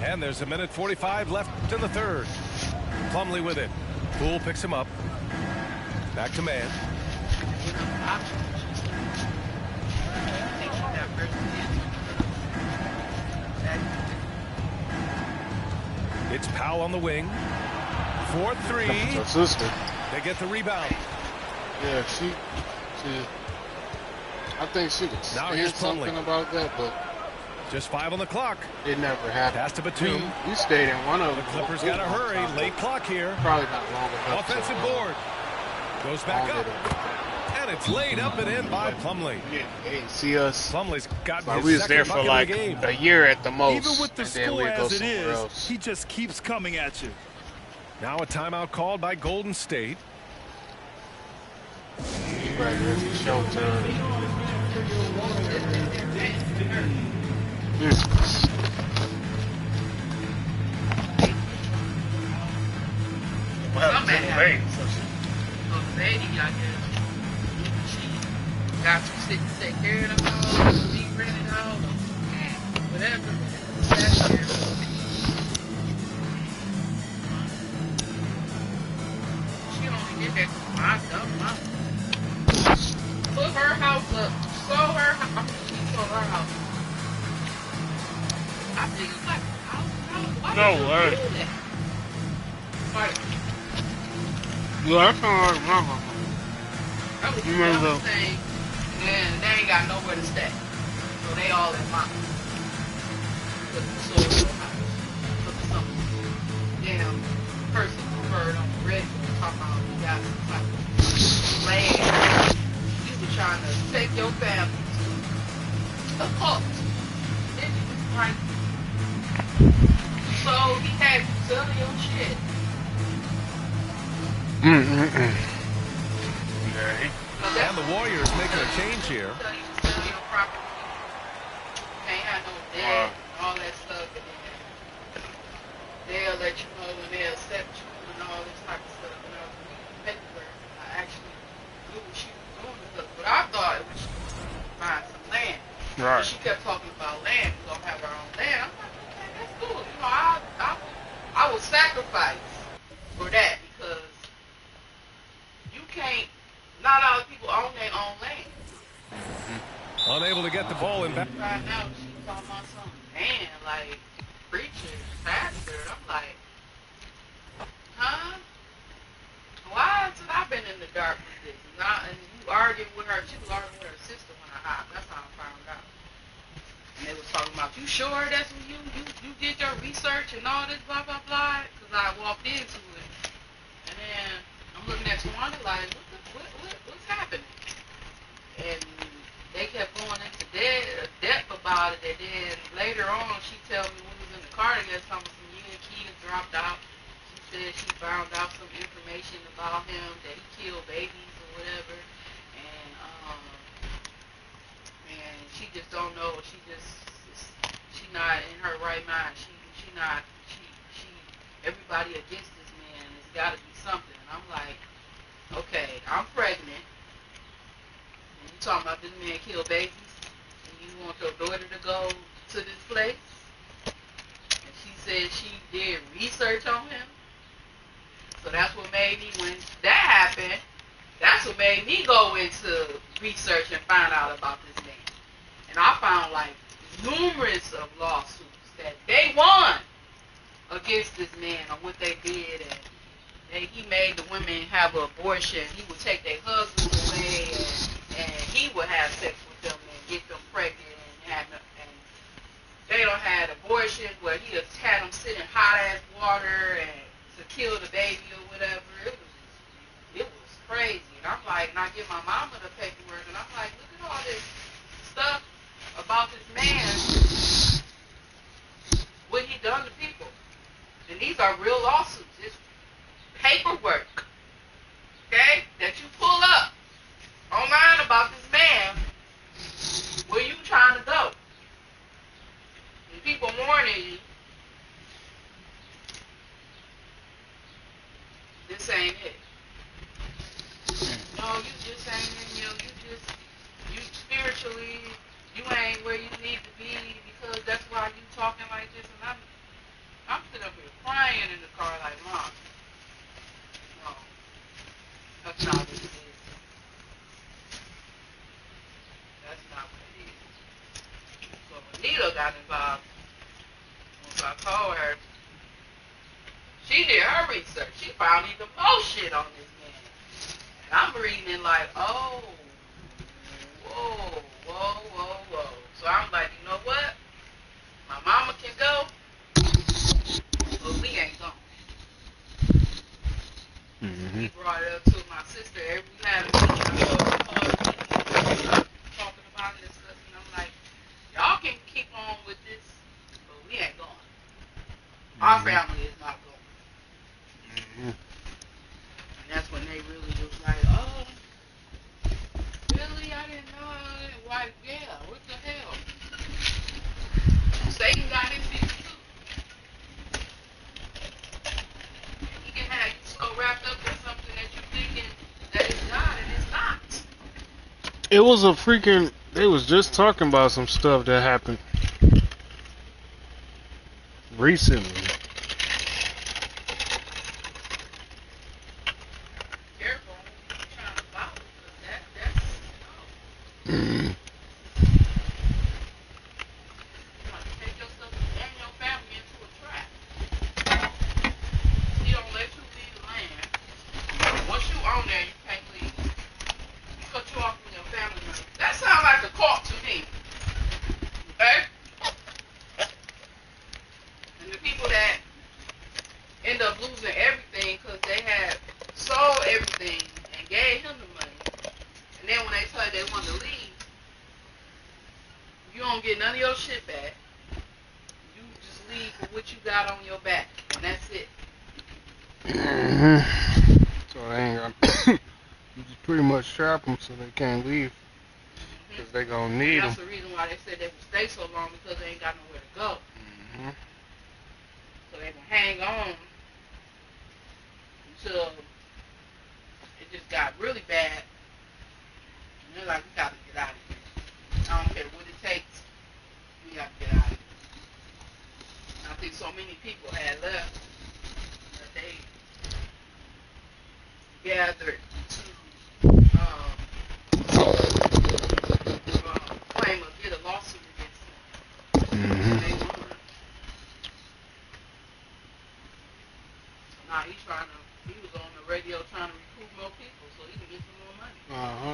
And there's 1:45 left in the third. Plumlee with it. Poole picks him up. Back to man. It's Powell on the wing. 4-3. Her sister. They get the rebound. Yeah, she I think she could Now stand here's something Plumlee. about that, but just 5 on the clock. It never happened. Pass to Batum. We stayed in one of The them. Clippers got to hurry. Late clock here. Probably not long enough. Offensive board. Goes back up. And it's laid up and in by Plumlee. Hey, see us. Plumlee's got Like his we was second there for bucket like of the game. a year at the most. Even with the and then score we'd go as it somewhere is, else. he just keeps coming at you. Now a timeout called by Golden State. Right, here's the show turn. Well, Somebody too had late. So the lady got there. She got some shit to take care of the house, be rented out, whatever. That's there. She only did that to my stuff. Put her house up. Sold her house. She sold her house. I think it's like, why No did way. you do that? Like, Yeah, that's not like my mama. that was You the remember dumbest thing. And they ain't got nowhere to stay. So they all in mama. Put the soul in the house. Put some damn person heard on the radio talking about you got some type of land. You were trying to take your family to a cult. Then you was right. So he had you sell your shit. And the Warriors making a change here. Tell you to sell your property. Can't have no debt and all that stuff. And then they'll let you know when they accept you and all this type of stuff. And I was reading paperwork. I actually knew what she was doing because what I thought it was she was buying some land. Right. And she kept talking about land. We're going to have our own land. I'm like, okay, that's cool. You know, I will sacrifice for that because you can't, not all people own their own land. Unable to get the ball in back. Right now, she talking about some man, like, preacher, pastor. I'm like, huh? Why has I been in the dark with this? And you arguing with her, she was arguing with her sister when I hopped. That's how I found out. And they was talking about, you sure that's when you did your research and all this blah, blah, blah? Because I walked into it. And then I'm looking at Tawanda like, what's happening? And they kept going into depth about it. And then later on, she told me when we was in the car together, something some you and Keita dropped out. She's said she found out some information about him that he killed babies or whatever, and she just don't know. She not in her right mind. She everybody against this man. It's got to be something. And I'm like, okay, I'm pregnant. And you talking about this man killed babies, and you want your daughter to go to this place? And she said she did research on him. So that's what made me, when that happened, that's what made me go into research and find out about this man. And I found like numerous of lawsuits that they won against this man on what they did, and he made the women have an abortion. He would take their husbands away, and he would have sex with them and get them pregnant, and they don't had abortions where he had them sit in hot ass water and to kill the baby or whatever. It was crazy. And I'm like, and I give my mama the paperwork, and I'm like, look at all this stuff about this man, what he done to people. And these are real lawsuits. It's paperwork, okay, that you pull up online about this man. Where you trying to go? And people warning you, this ain't it. No, you just ain't in you spiritually, you ain't where you need to be, because that's why you talking like this. And I'm sitting up here crying in the car like, Mom, no, that's not what it is. That's not what it is. So when Nita got involved, once I told her, she did her research. She found even more shit on this man. And I'm reading it like, oh, whoa. So I'm like, you know what? My mama can go, but we ain't going. He brought it up to my sister every time we talking about it and stuff, and I'm like, y'all can keep on with this, but we ain't going. Our family is not going. And that's when they really was like, oh, really? I didn't know. Why? Yeah, what the hell? Satan got his people too. He can have you so wrapped up in something that you thinking that it's God and it's not. It was a freaking. They was just talking about some stuff that happened recently. Careful when you're trying to follow, because that's no. You want to take yourself and your family into a trap. He don't let you leave the land. Once you own there, you can't leave. He cut you off from your family member. That sounds like a cult to me. Okay? And the people that end up losing everything because they had sold everything and gave him the money. And then when they tell you they want to leave, you don't get none of your shit back. You just leave with what you got on your back. And that's it. So they ain't gonna. You just pretty much trap them so they can't leave. Because they gonna need them. That's the reason why they said they would stay so long, because they ain't got nowhere to go. So they gonna hang on until it just got really bad. And they're like, we gotta get out of here. I don't care what it takes. We gotta get out of here. And I think so many people had left that they gathered to claim or get a lawsuit against them. And they won. So now he was on the radio trying to recruit more people so he can get some more money.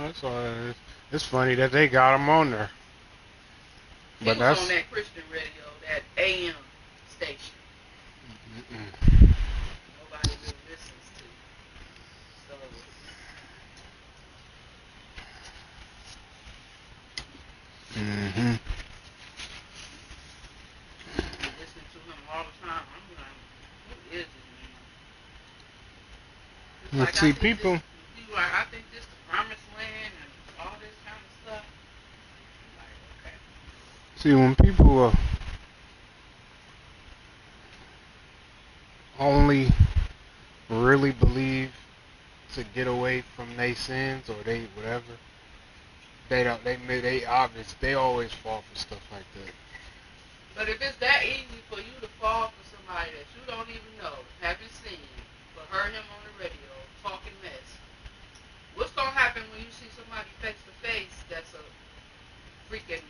That's all it is. It's funny that they got him on there. He was on that Christian radio, that AM station. Nobody really listens to. So I listen to him all the time. I'm like, who is this man? Like, see, people. I think this the promised land and all this kind of stuff. Like, okay. See, when people only really believe to get away from their sins or they whatever, they always fall for stuff like that. But if it's that easy for you to fall for somebody that you don't even know, haven't seen, but heard him on the radio talking mess, what's gonna happen when you see somebody face to face that's a freaking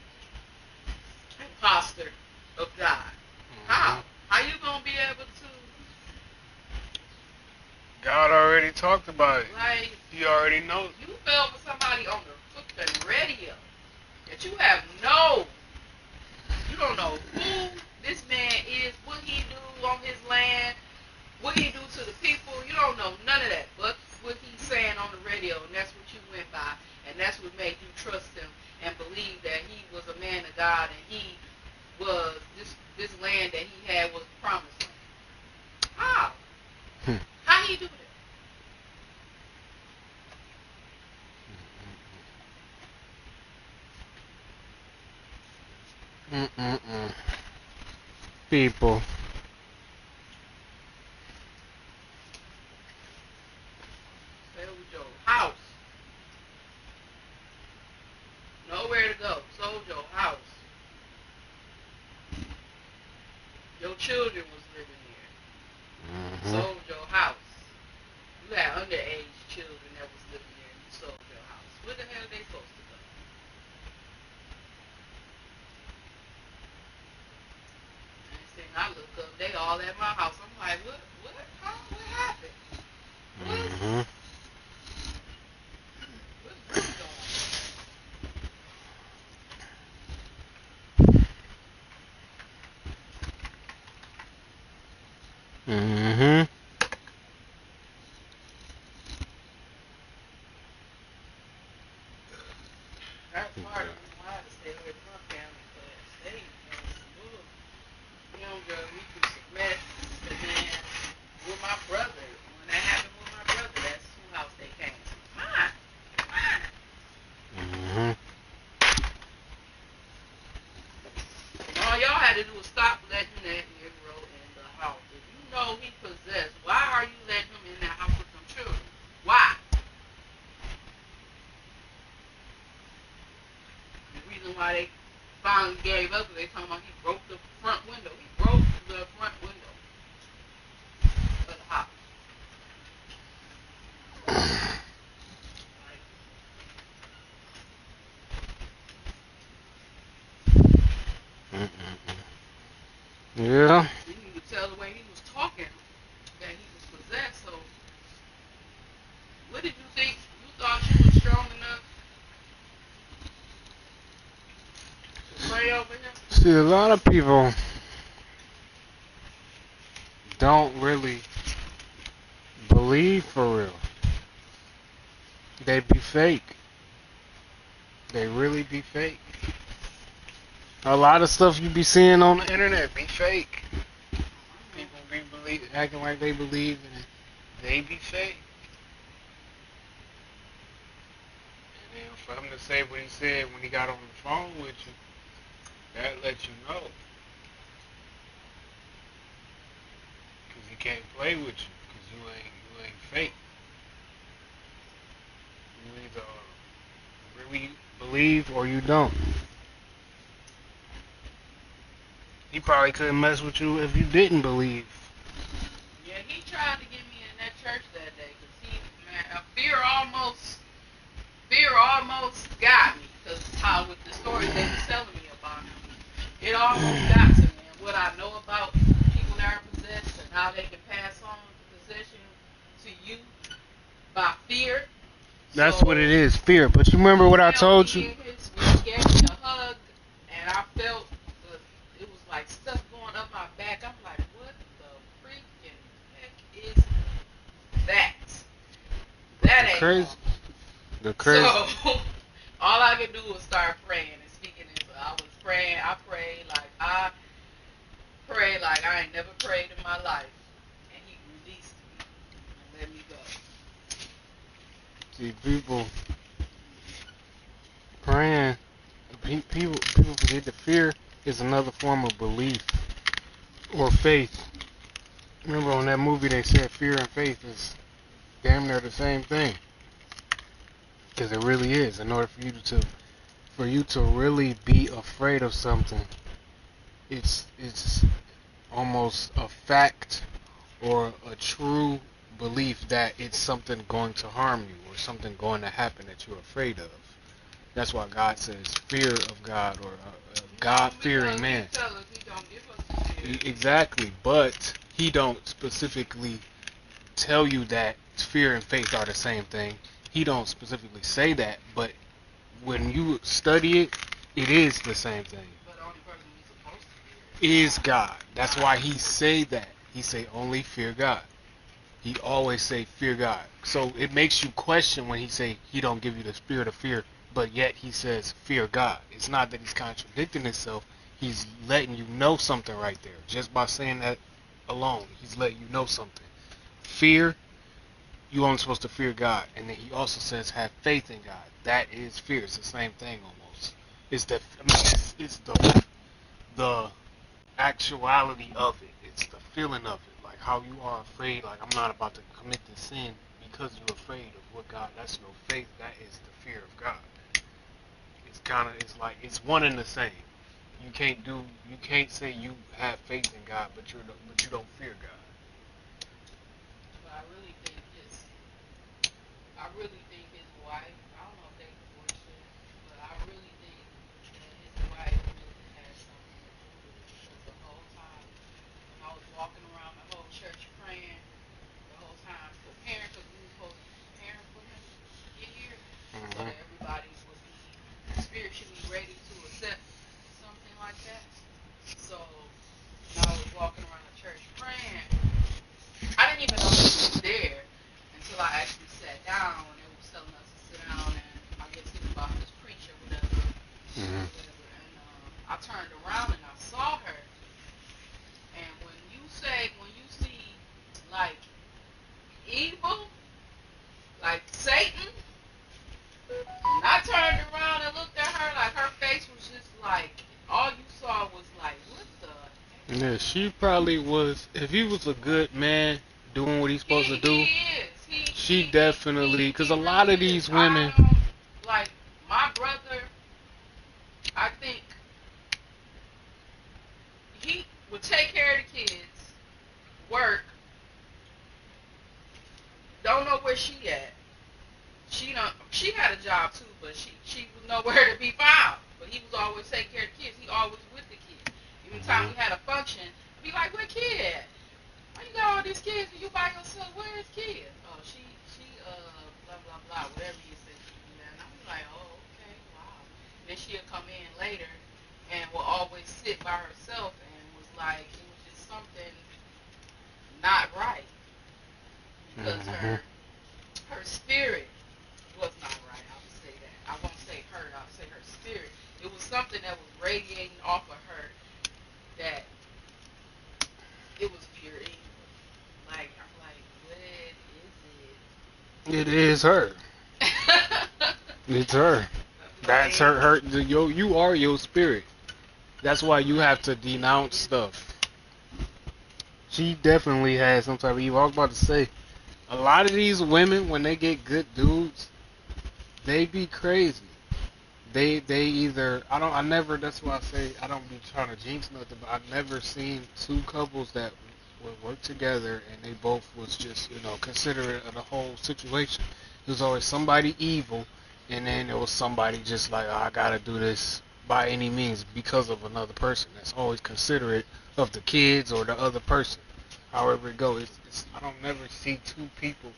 imposter of God? How? How you gonna be able to? God already talked about it. Like, He already knows. You fell for somebody on the freaking radio that you have you don't know who this man is, what he do on his land, what he do to the people. You don't know none of that, but what he's saying on the radio, and that's what you went by, and that's what made you trust him and believe that he was a man of God and he was this land that he had was promised land. How? How he do that? People. Sold your house. Nowhere to go. Sold your house. Your children was living there. Sold your house. You had underage children that was living there and you sold your house. Where the hell are they supposed to go? Next thing I look up, they all at my house. I'm like, what? Huh? What happened? What's going on? That's part of why I had to stay away from my family because they young girl, we could submit, and then with my brother, when that happened with my brother, that's who house they came to. Mine. All y'all had to do was stop letting that Negro in the house. If you know he possessed, why are you letting him in that house with them children? Why? The reason why they finally gave up is they talking about he broke the front window. He broke the front window of the house. Yeah. You could tell the way he was talking that he was possessed. So, what did you think? You thought you were strong enough to pray over him? See, a lot of people don't really believe for real. They be fake. They really be fake. A lot of stuff you be seeing on the internet be fake. People be acting like they believe in it. They be fake. And then for him to say what he said when he got on the phone with you, that lets you know. Because he can't play with you. Because you ain't fake. You either really believe or you don't. He probably couldn't mess with you if you didn't believe. Yeah, he tried to get me in that church that day. Because fear almost got me. Because how with the stories they were telling me about him, it almost got to me. And what I know about people that are possessed and how they can pass on the possession to you by fear. That's what it is, fear. But you remember what I told you? He gave me a hug, and I felt it was like stuff going up my back. I'm like, what the freaking heck is that? That ain't crazy. The crazy. So all I could do was start praying and speaking in. I was praying. I prayed like I ain't never prayed in my life, and he released me and let me go. See, people praying, people forget that fear is another form of belief or faith. Remember on that movie they said fear and faith is damn near the same thing. Because it really is. In order for you to really be afraid of something, it's almost a fact or a true belief that it's something going to harm you or something going to happen that you're afraid of. That's why God says fear of God or God-fearing man. Exactly, but he don't specifically tell you that fear and faith are the same thing. He don't specifically say that, but when you study it, it is the same thing. Is God. That's why he say that. He say only fear God. He always say fear God. So it makes you question when he say he don't give you the spirit of fear, but yet he says fear God. It's not that he's contradicting himself. He's letting you know something right there. Just by saying that alone, he's letting you know something. Fear, you only supposed to fear God. And then he also says have faith in God. That is fear. It's the same thing almost. It's the actuality of it. It's the feeling of it. Like how you are afraid, like I'm not about to commit this sin because you're afraid of what God. That's no faith. That is the fear of God. It's like it's one and the same. You can't say you have faith in God, but you don't fear God. But I really think his wife, I don't know if they divorced yet, but I really think that his wife really has something to do with it because the whole time when I was walking around the whole church praying, the whole time preparing, because we were supposed to be preparing for him to get here, so that everybody would be spiritually ready to accept something like that. So when I was walking around the church praying, I didn't even know he was there until I actually sat down and they was telling us to sit down and I guess he was about to preach or whatever. And I turned around and I saw her. And when you see like evil, like Satan, and I turned around and looked at her, like her face was just like all you saw was like, what the heck? Yeah, she probably was. If he was a good man doing what he's supposed to do, she definitely. Because a lot of these women, like my brother, I think he would take care of the kids, work. Don't know where she at. She had a job too, but she was nowhere to be found. But he was always taking care of the kids. He always with the kids. Even time we had a function, be like, where kid at? Why you got all these kids and you by yourself? Where is kid? Oh, she blah blah blah, whatever you said she do that. And I'm like, oh, okay, wow. And then she'll come in later and will always sit by herself and was like, it was just something not right because her spirit was not right. I would say that. I won't say her. I'll say her spirit. It was something that was radiating off of her that it was pure evil. Like I'm like, what is it is her. It's her. That's her. You are your spirit. That's why you have to denounce stuff. She definitely has some type of evil. I was about to say, a lot of these women, when they get good dudes, they be crazy. They either I never. That's why I say I don't be trying to jinx nothing, but I've never seen two couples that would work together and they both was just considerate of the whole situation. There was always somebody evil, and then there was somebody just like, oh, I gotta do this by any means because of another person that's always considerate of the kids or the other person. However it goes, I don't never see two people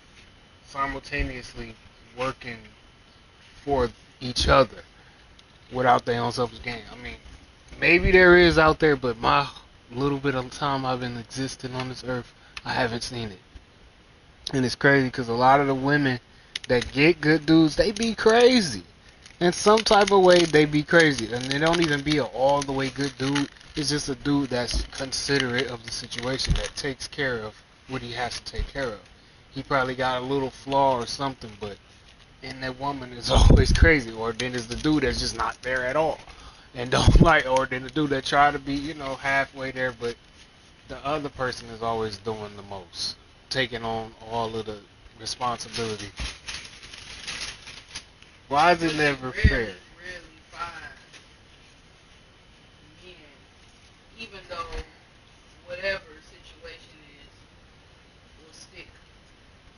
simultaneously working for each other without their own selfish gain. I mean, maybe there is out there, but my little bit of time I've been existing on this earth, I haven't seen it. And it's crazy because a lot of the women that get good dudes, they be crazy. In some type of way, they be crazy. And they don't even be an all the way good dude. It's just a dude that's considerate of the situation, that takes care of what he has to take care of. He probably got a little flaw or something, but and that woman is always crazy, or then it's the dude that's just not there at all, and don't like, or then the dude that try to be, halfway there, but the other person is always doing the most, taking on all of the responsibility. Why is it never fair? Really fine. Men, even though whatever situation is, will stick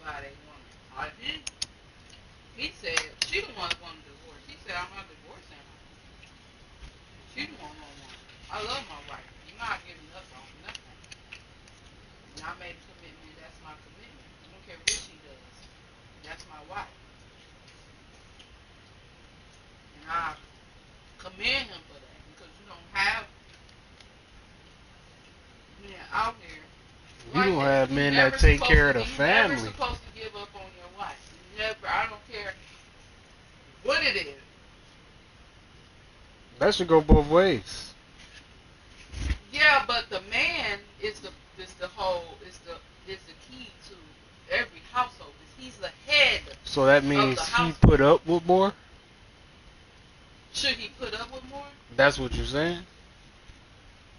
by their woman. He said she the one that wanted a divorce. He said I'm not divorcing her. She don't want no one. I love my wife. I'm not giving up on nothing. And I made a commitment. That's my commitment. I don't care what she does. That's my wife. And I commend him for that because you don't have men out here. You don't have men that take care of the family. You're never supposed to give up on your wife. You never. I don't care what it is. That should go both ways. Yeah, but the man is the key to every household. He's the head. So that means he put up with more? Should he put up with more? That's what you're saying?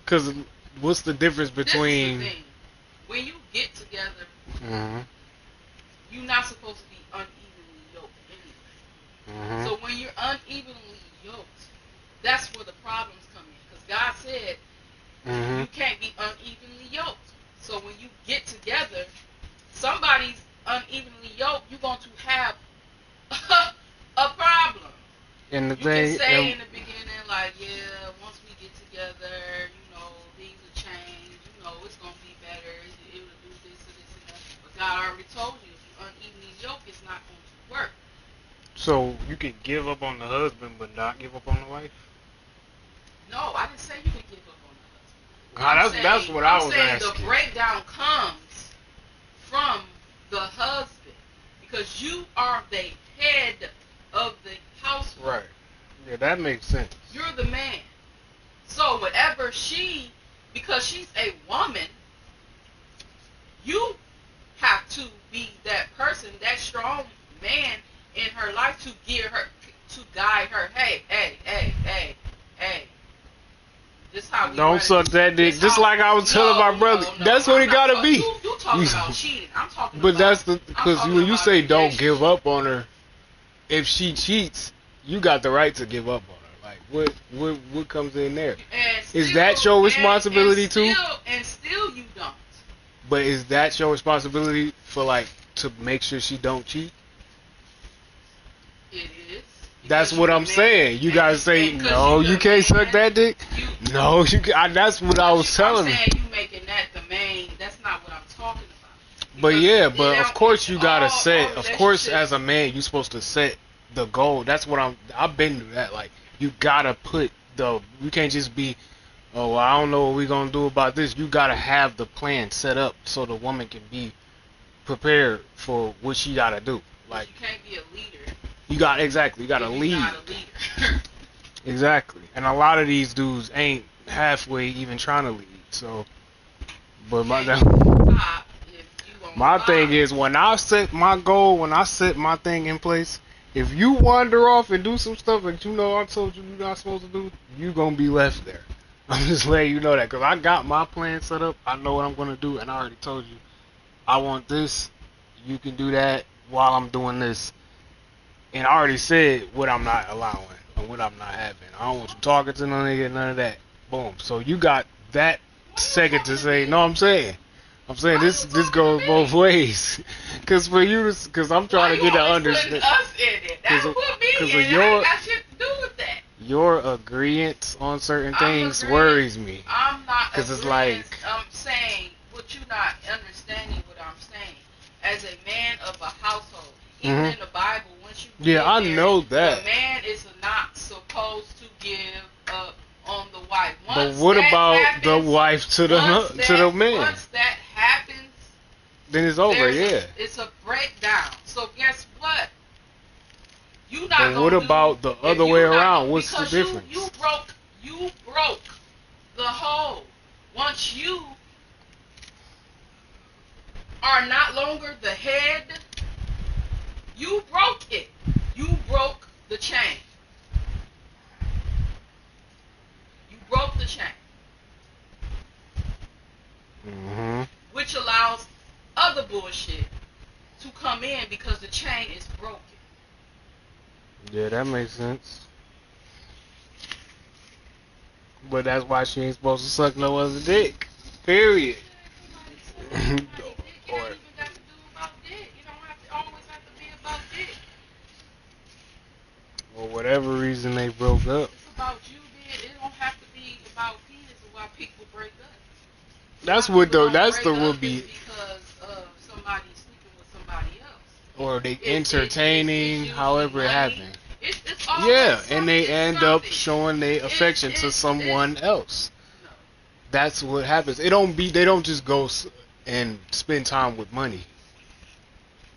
Because what's the difference between... This is the thing. When you get together, mm-hmm. you're not supposed to be unevenly yoked anyway. Mm-hmm. So when you're unevenly yoked, that's where the problems come in. Because God said mm-hmm. you can't be unevenly yoked. So when you get together, somebody's unevenly yoked, you're going to have a problem. And the you thing, can say in the beginning, like, yeah, once we get together, things will change. It's going to be better. It will do this and this and that. But God already told you, if you're unevenly yoked, it's not going to work. So you can give up on the husband, but not give up on the wife? No, I didn't say you can give up on the husband. That's what I was asking. The breakdown comes from the husband because you are the head of the household. Right. Yeah, that makes sense. You're the man. So whatever because she's a woman, you have to be that person, that strong man in her life to guide her. Hey. This how we don't suck that dick. Just like I was telling my brother. No, that's what it gotta be. You talking about cheating. I'm talking but about... that's because when you say don't give up on her, if she cheats, you got the right to give up on her. Like, what comes in there? Is that your responsibility too? And still you don't. But is that your responsibility to make sure she don't cheat? It is. That's what I'm saying. You gotta say, no, you can't suck that dick. No, you. That's what I was telling you. I'm saying you making that the main. That's not what I'm talking about. But yeah, but of course you gotta set. Of course, as a man, you're supposed to set the goal. That's what I've been through that. Like, you gotta put you can't just be, oh, well, I don't know what we're gonna do about this. You gotta have the plan set up so the woman can be prepared for what she gotta do. Like, you can't be a leader. You gotta lead. Not a leader. Exactly. And a lot of these dudes ain't halfway even trying to lead. So, but my thing is, when I set my goal, when I set my thing in place, if you wander off and do some stuff that I told you you're not supposed to do, you gonna be left there. I'm just letting you know that, because I got my plan set up. I know what I'm gonna do, and I already told you I want this. You can do that while I'm doing this. And I already said what I'm not allowing and what I'm not having. I don't want you talking to no nigga, none of that. Boom. So you got that second to say, no, I'm saying this goes both ways. Because for you, because I'm trying to get to understand. Because of your agreement on certain things worries me. I'm not. Because it's like. I'm saying what you're not understanding what I'm saying. As a man of a household, even in the Bible, once you I know that. The man is not supposed to give up on the wife. But what about the wife to the man? Once that happens, then it's over. It's a breakdown. So guess what? You not. But what about the other way around? What's the difference? You broke the whole. Once you are not longer the head, you broke it. broke the chain. You broke the chain. Mm-hmm. Which allows other bullshit to come in because the chain is broken. Yeah, that makes sense. But that's why she ain't supposed to suck no other dick. Period. For whatever reason they broke up. It's about you being. It don't have to be about penis or why people break up. That's what though. That's the would be. Because somebody sleeping with somebody else. Or they entertaining, however it happened. It's yeah, and they end up showing their affection to someone else. No. That's what happens. It don't be. They don't just go and spend time with money.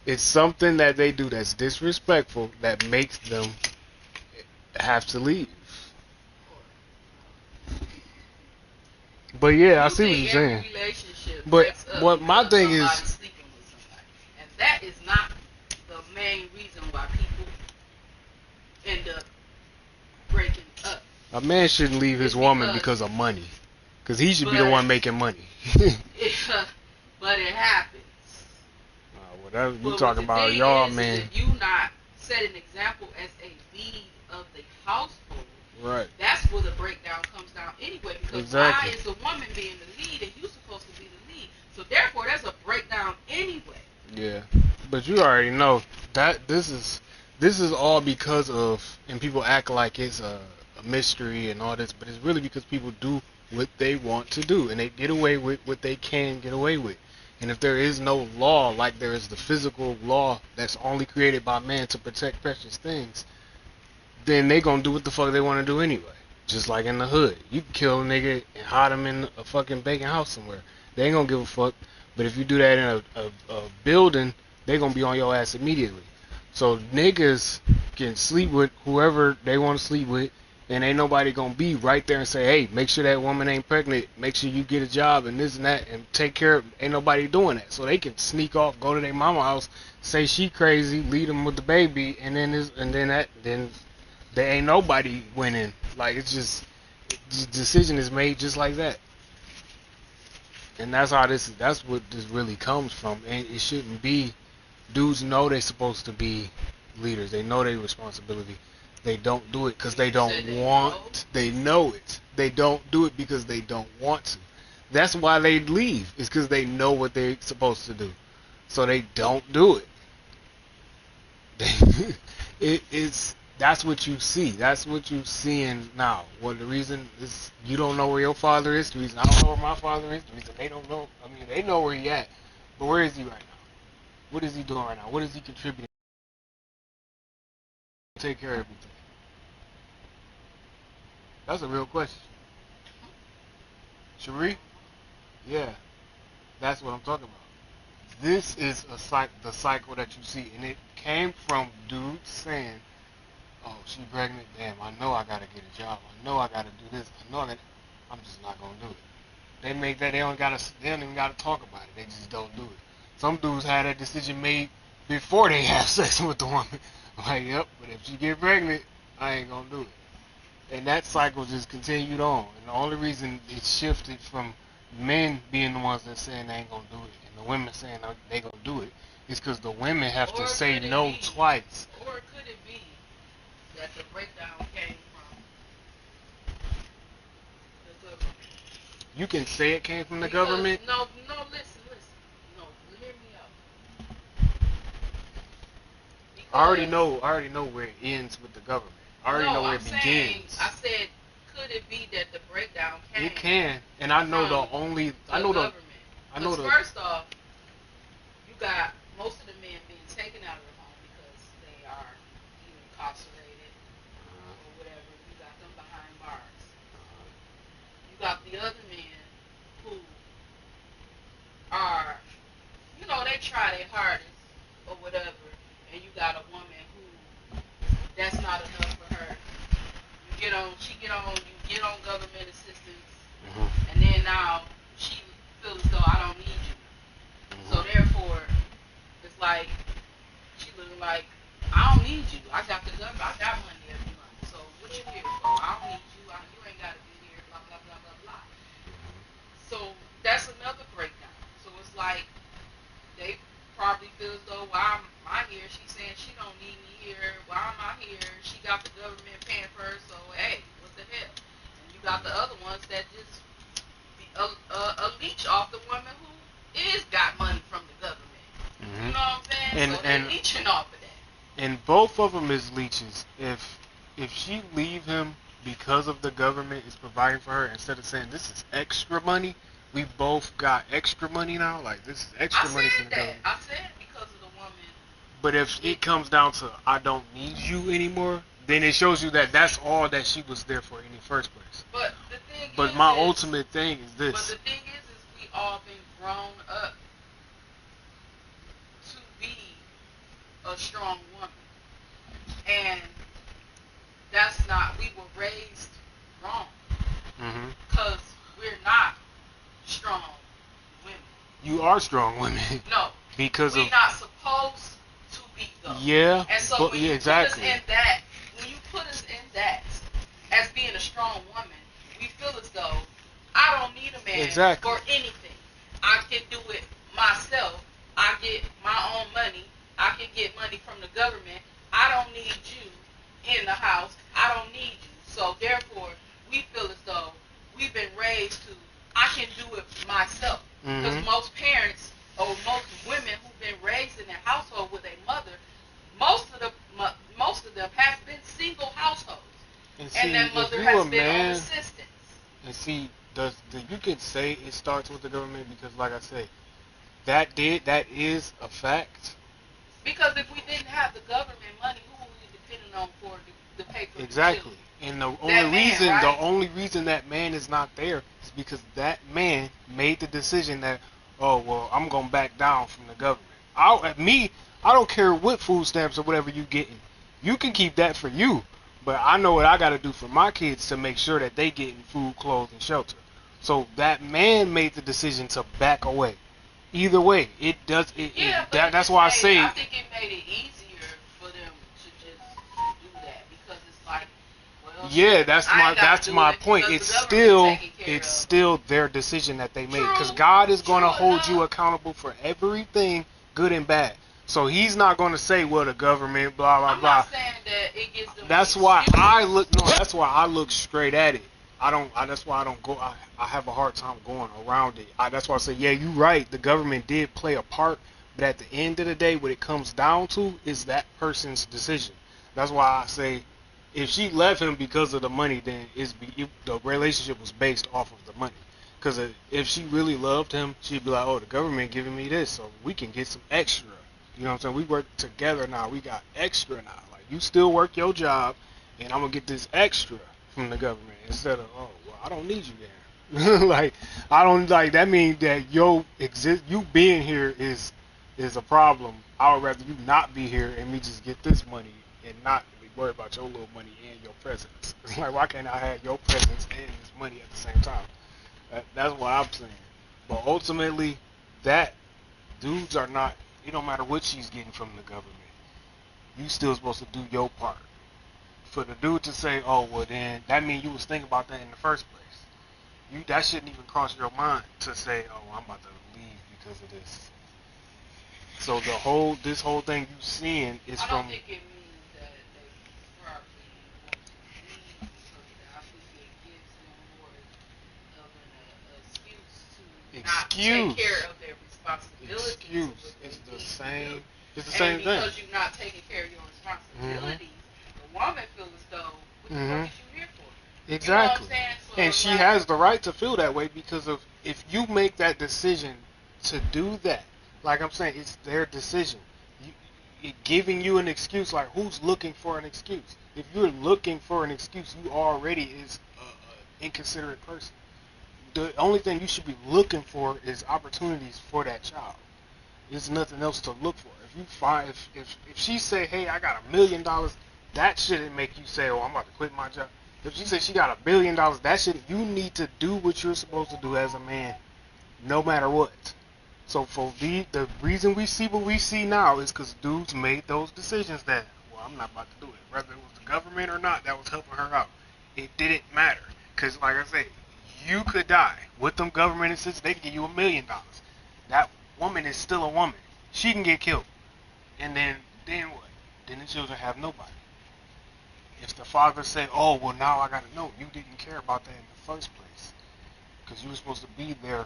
It's something that they do that's disrespectful that makes them have to leave. But yeah, I see what you're saying. But what my thing is, and that is not the main reason why people end up breaking up. A man shouldn't leave his woman because of money, because he should be the one making money. But it happens. We talking about y'all, man. If you not set an example as a lead of the household, right? That's where the breakdown comes down anyway. Because why is the woman being the lead and you supposed to be the lead? So therefore, there's a breakdown anyway. Yeah, but you already know that this is all because of, and people act like it's a mystery and all this, but it's really because people do what they want to do and they get away with what they can get away with. And if there is no law, like there is the physical law that's only created by man to protect precious things, then they gonna do what the fuck they want to do anyway. Just like in the hood, you can kill a nigga and hide him in a fucking vacant house somewhere. They ain't gonna give a fuck. But if you do that in a building, they gonna be on your ass immediately. So niggas can sleep with whoever they want to sleep with, and ain't nobody gonna be right there and say, hey, make sure that woman ain't pregnant, make sure you get a job and this and that, and take care of. Ain't nobody doing that. So they can sneak off, go to their mama house, say she crazy, leave them with the baby, and then there ain't nobody winning. Like, it's just, the decision is made just like that. And that's what this really comes from. And it shouldn't be. Dudes know they're supposed to be leaders. They know their responsibility. They don't do it because they don't want. They know it. They don't do it because they don't want to. That's why they leave. It's because they know what they're supposed to do. So they don't do it. That's what you see. That's what you're seeing now. Well, the reason is you don't know where your father is. The reason I don't know where my father is. The reason they don't know. I mean, they know where he at. But where is he right now? What is he doing right now? What is he contributing? Take care of everything. That's a real question. Cherie? Yeah. That's what I'm talking about. This is the cycle that you see. And it came from dudes saying, oh, she pregnant? Damn, I know I gotta get a job. I know I gotta do this. I'm just not gonna do it. They make that, they don't even gotta talk about it. They just don't do it. Some dudes had that decision made before they have sex with the woman. Like, yep, but if she get pregnant, I ain't gonna do it. And that cycle just continued on. And the only reason it shifted from men being the ones that saying they ain't gonna do it and the women saying they gonna do it is because the women have to say no twice. Or could it be that the breakdown came from the government? You can say it came from the government? No, listen. No, hear me out. I already know where it ends with the government. I already know where it begins. I said, could it be that the breakdown came? It can, and I know government. First off, you got most of the men being taken out of the home because they are either incarcerated or whatever. You got them behind bars. You got the other men who are, they try their hardest or whatever, and you got a woman who that's not enough for her. You get on government assistance, and then now she feels as though I don't need you. So therefore, it's like she looking like I don't need need you. I got the government. I got money every month. So what you here for? I don't need you. You ain't got to be here. Blah, blah, blah, blah, blah. So that's another breakdown. So it's like they probably feel as though, why am I here? She's saying she don't need me here. Why am I here? She got the government paying for her. So, hey, what the hell? And you got the other ones that just be a leech off the woman who is got money from the government. You know what I'm saying? So they're leeching off of that. And both of them is leeches. If she leave him because of the government is providing for her, instead of saying this is extra money, we both got extra money now. Like, this is extra money from the government. I said because of the woman. But if it comes down to I don't need you anymore, then it shows you that that's all that she was there for in the first place. But the thing but is, my ultimate thing is this. But the thing is we all been grown up to be a strong woman. And that's not, we were raised wrong. Because we're not strong women. You are strong women. No. Because we're not supposed to be though. Yeah. And so when you exactly. put us in that, when you put us in that as being a strong woman, we feel as though I don't need a man for anything. I can do it myself. I get my own money. I can get money from the government. I don't need you in the house. I don't need you. So therefore, we feel as though we've been raised to, I can do it myself. Because most parents or most women who've been raised in a household with a mother, most of them has been single households. And that mother has been on assistance. And see, you can say it starts with the government because, like I say, that is a fact. Because if we didn't have the government money, who were we depending on to pay for exactly? And the only reason that man is not there is because that man made the decision that, oh well, I'm gonna back down from the government. I don't care what food stamps or whatever you getting. You can keep that for you, but I know what I got to do for my kids to make sure that they getting food, clothes, and shelter. So that man made the decision to back away. Either way, it does. That's why I say. I think it made it easier for them to just do that because it's like, well. Yeah, that's my point. It's still their decision that they made because God is going to hold you accountable for everything, good and bad. So He's not going to say, well, the government, blah blah blah. I'm not saying that it gives them. That's why I look. No, that's why I look straight at it. That's why I don't go. I have a hard time going around it. That's why I say, yeah, you're right. The government did play a part, but at the end of the day, what it comes down to is that person's decision. That's why I say, if she left him because of the money, then the relationship was based off of the money. Because if she really loved him, she'd be like, oh, the government giving me this, so we can get some extra. You know what I'm saying? We work together now. We got extra now. Like, you still work your job, and I'm gonna get this extra from the government instead of, oh well, I don't need you there. Like, I don't like that means that you being here is a problem. I would rather you not be here and me just get this money and not be worried about your little money and your presence. It's like, why can't I have your presence and this money at the same time? That's what I'm saying. But ultimately, that dudes are not. It don't matter what she's getting from the government. You still supposed to do your part. For the dude to say, oh, well then, that means you was thinking about that in the first place. That shouldn't even cross your mind to say, oh, I'm about to leave because of this. So this whole thing you seeing is from... I don't think it means that they probably want to leave because of that. I think it gives them more of an excuse to not take care of their responsibilities. It's the same thing. Because you're not taking care of your responsibilities, the woman feels as though, what the fuck is you here for? Exactly. You know what I'm saying? So and she has the right to feel that way because of if you make that decision to do that, like I'm saying, it's their decision. Giving you an excuse, like who's looking for an excuse? If you're looking for an excuse, you already is an inconsiderate person. The only thing you should be looking for is opportunities for that child. There's nothing else to look for. If you find if she say, hey, I got $1 million, that shouldn't make you say, oh, I'm about to quit my job. If she says she got $1 billion, you need to do what you're supposed to do as a man, no matter what. So for the reason we see what we see now is because dudes made those decisions that, well, I'm not about to do it. Whether it was the government or not that was helping her out, it didn't matter. Because, like I said, you could die. With them government assistance, they can give you $1 million. That woman is still a woman. She can get killed. And then what? Then the children have nobody. If the father said, oh, well, now I got to know, you didn't care about that in the first place. Because you were supposed to be there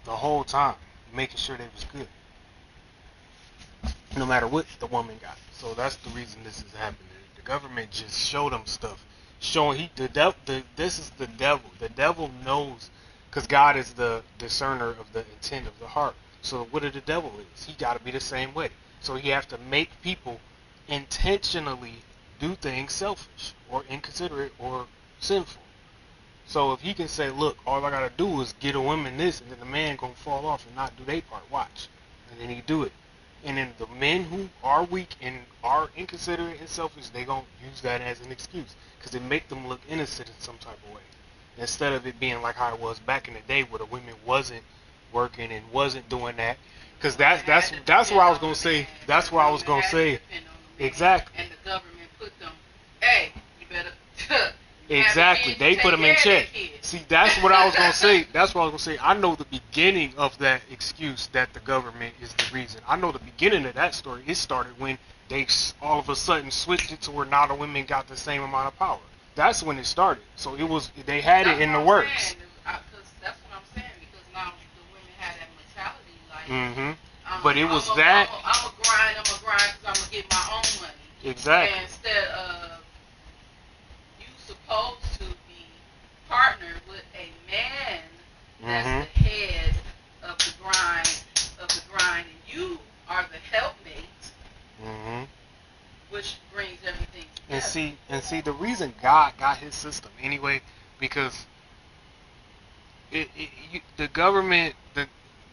the whole time, making sure they was good. No matter what the woman got. So that's the reason this is happening. The government just showed them stuff. Showing this is the devil. The devil knows, because God is the discerner of the intent of the heart. So what the devil is, he got to be the same way. So he has to make people intentionally do things selfish or inconsiderate or sinful. So if he can say, look, all I got to do is get a woman this, and then the man going to fall off and not do their part, watch. And then he do it. And then the men who are weak and are inconsiderate and selfish, they going to use that as an excuse. Because it make them look innocent in some type of way. Instead of it being like how it was back in the day where the women wasn't working and wasn't doing that. Because that's what I was going to say. That's what I was going to say. Exactly. And the government put them, hey, you better... Exactly. They put them in check. See, that's what I was going to say. That's what I was going to say. I know the beginning of that excuse that the government is the reason. I know the beginning of that story. It started when they all of a sudden switched it to where now the women got the same amount of power. That's when it started. So it was, they had it in the works. That's what I'm saying, because now the women had that mentality, like, but it was that. I'm going to grind because I'm going to get my own money. Exactly. And instead of supposed to be partnered with a man that's the head of the grind, and you are the helpmate, which brings everything together. And see, the reason God got his system anyway, because the government,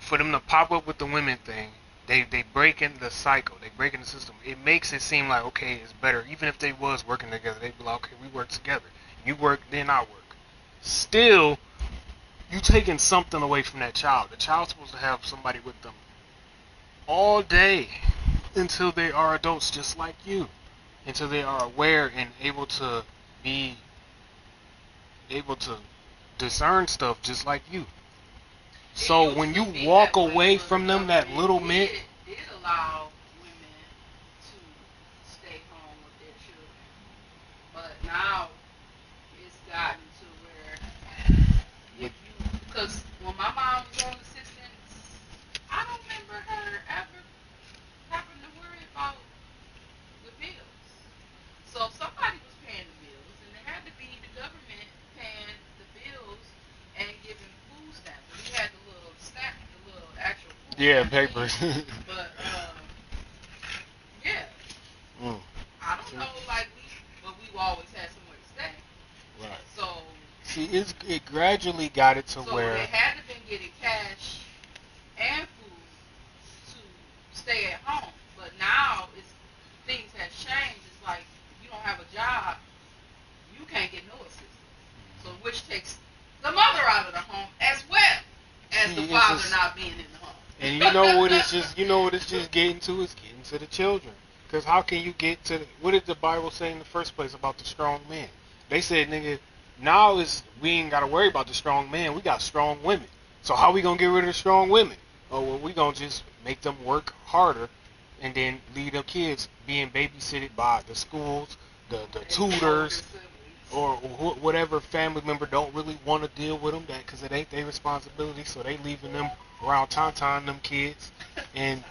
for them to pop up with the women thing, they break in the cycle, they break in the system. It makes it seem like, okay, it's better. Even if they was working together, they'd be like, okay, we work together. You work, then I work. Still, you taking something away from that child. The child's supposed to have somebody with them all day until they are adults just like you. Until they are aware and able to be able to discern stuff just like you. So when you walk away from them, that little bit, did allow women to stay home with their children, but now it's gotten to where because when my mom was on assistance, I don't remember her ever having to worry about the bills. So somebody was paying the bills, and it had to be the government paying the bills and giving food stamps. And we had the little stamp, the little actual food stamps. papers. But yeah, I don't know, but we've always had somewhere to stay. Right. So see, it gradually got it to where they had to been getting cash and food to stay at home. But now things have changed. It's like you don't have a job, you can't get no assistance. So which takes the mother out of the home as well as the father not being in the home. And you know what it's just getting to? It's getting to the children. Because how can you get to what did the Bible say in the first place about the strong man? They said, nigga, now we ain't got to worry about the strong man. We got strong women. So how we going to get rid of the strong women? Oh, well, we going to just make them work harder and then leave their kids being babysitted by the schools, the tutors, or whatever family member don't really want to deal with them because it ain't their responsibility. So they leaving them around Tauntaun, them kids. And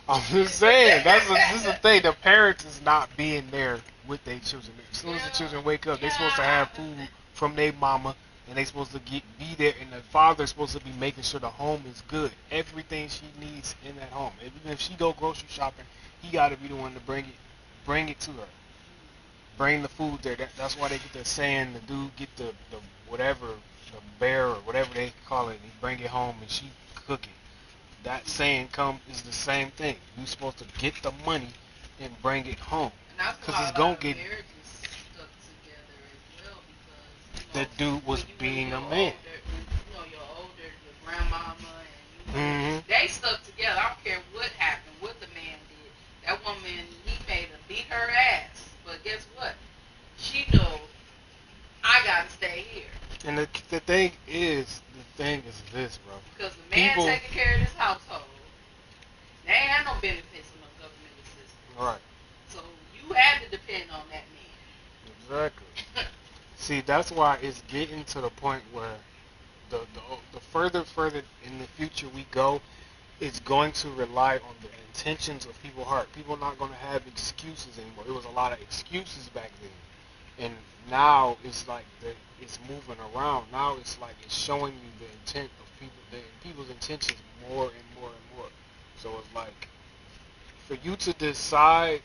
I'm just saying, this is the thing. The parents is not being there with their children. As soon as the children wake up, they're supposed to have food from their mama, and they're supposed to be there, and the father's supposed to be making sure the home is good. Everything she needs in that home. Even if she go grocery shopping, he got to be the one to bring it to her. Bring the food there. That's why they get that saying, the dude get the whatever, the bear or whatever they call it, and he bring it home and she cook it. That saying is the same thing. You're supposed to get the money and bring it home. Because it's going to get... The dude was being a man. Your grandmama, and they stuck together. I don't care what happened, what the man did. That woman her ass. But guess what? She know I gotta stay here. And the thing is this, bro. Because the man taking care of this household, they ain't had no benefits in no government assistance. Right. So you had to depend on that man. Exactly. See, that's why it's getting to the point where the further in the future we go, it's going to rely on the intentions of people's heart. People are not going to have excuses anymore. There was a lot of excuses back then, and now it's like it's moving around. Now it's like it's showing you the intent of people's intentions more and more and more. So it's like for you to decide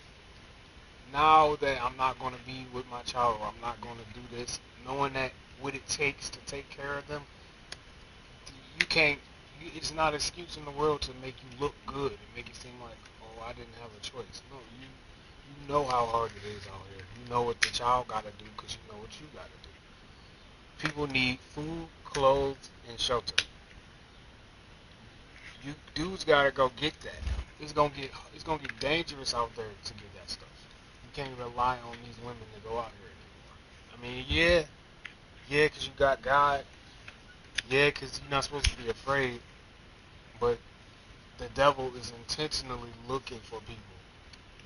now that I'm not going to be with my child or I'm not going to do this, knowing that what it takes to take care of them, you can't. It's not an excuse in the world to make you look good and make it seem like, oh, I didn't have a choice. No, you know how hard it is out here. You know what the child got to do because you know what you got to do. People need food, clothes, and shelter. You dudes got to go get that. It's gonna get dangerous out there to get that stuff. You can't rely on these women to go out here anymore. I mean, yeah, because you got God. Yeah, because you're not supposed to be afraid. But the devil is intentionally looking for people.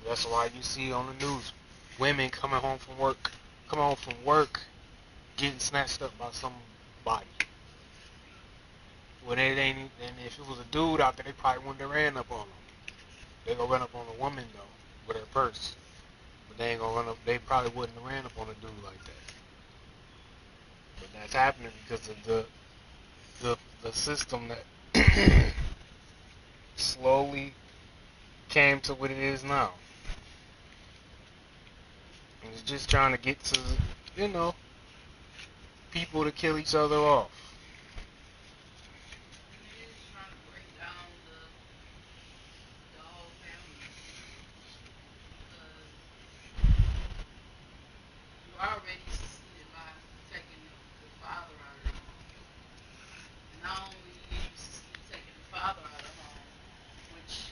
That's why you see on the news women coming home from work, getting snatched up by somebody. Well, they ain't. And if it was a dude out there, they probably wouldn't have ran up on him. They gonna run up on a woman though with her purse, but they ain't gonna run up. They probably wouldn't have ran up on a dude like that. But that's happening because of the system that slowly came to what it is now. And it's just trying to get to, people to kill each other off. Already succeeded by taking the father out of the home. Not only you succeed taking the father out of the home, which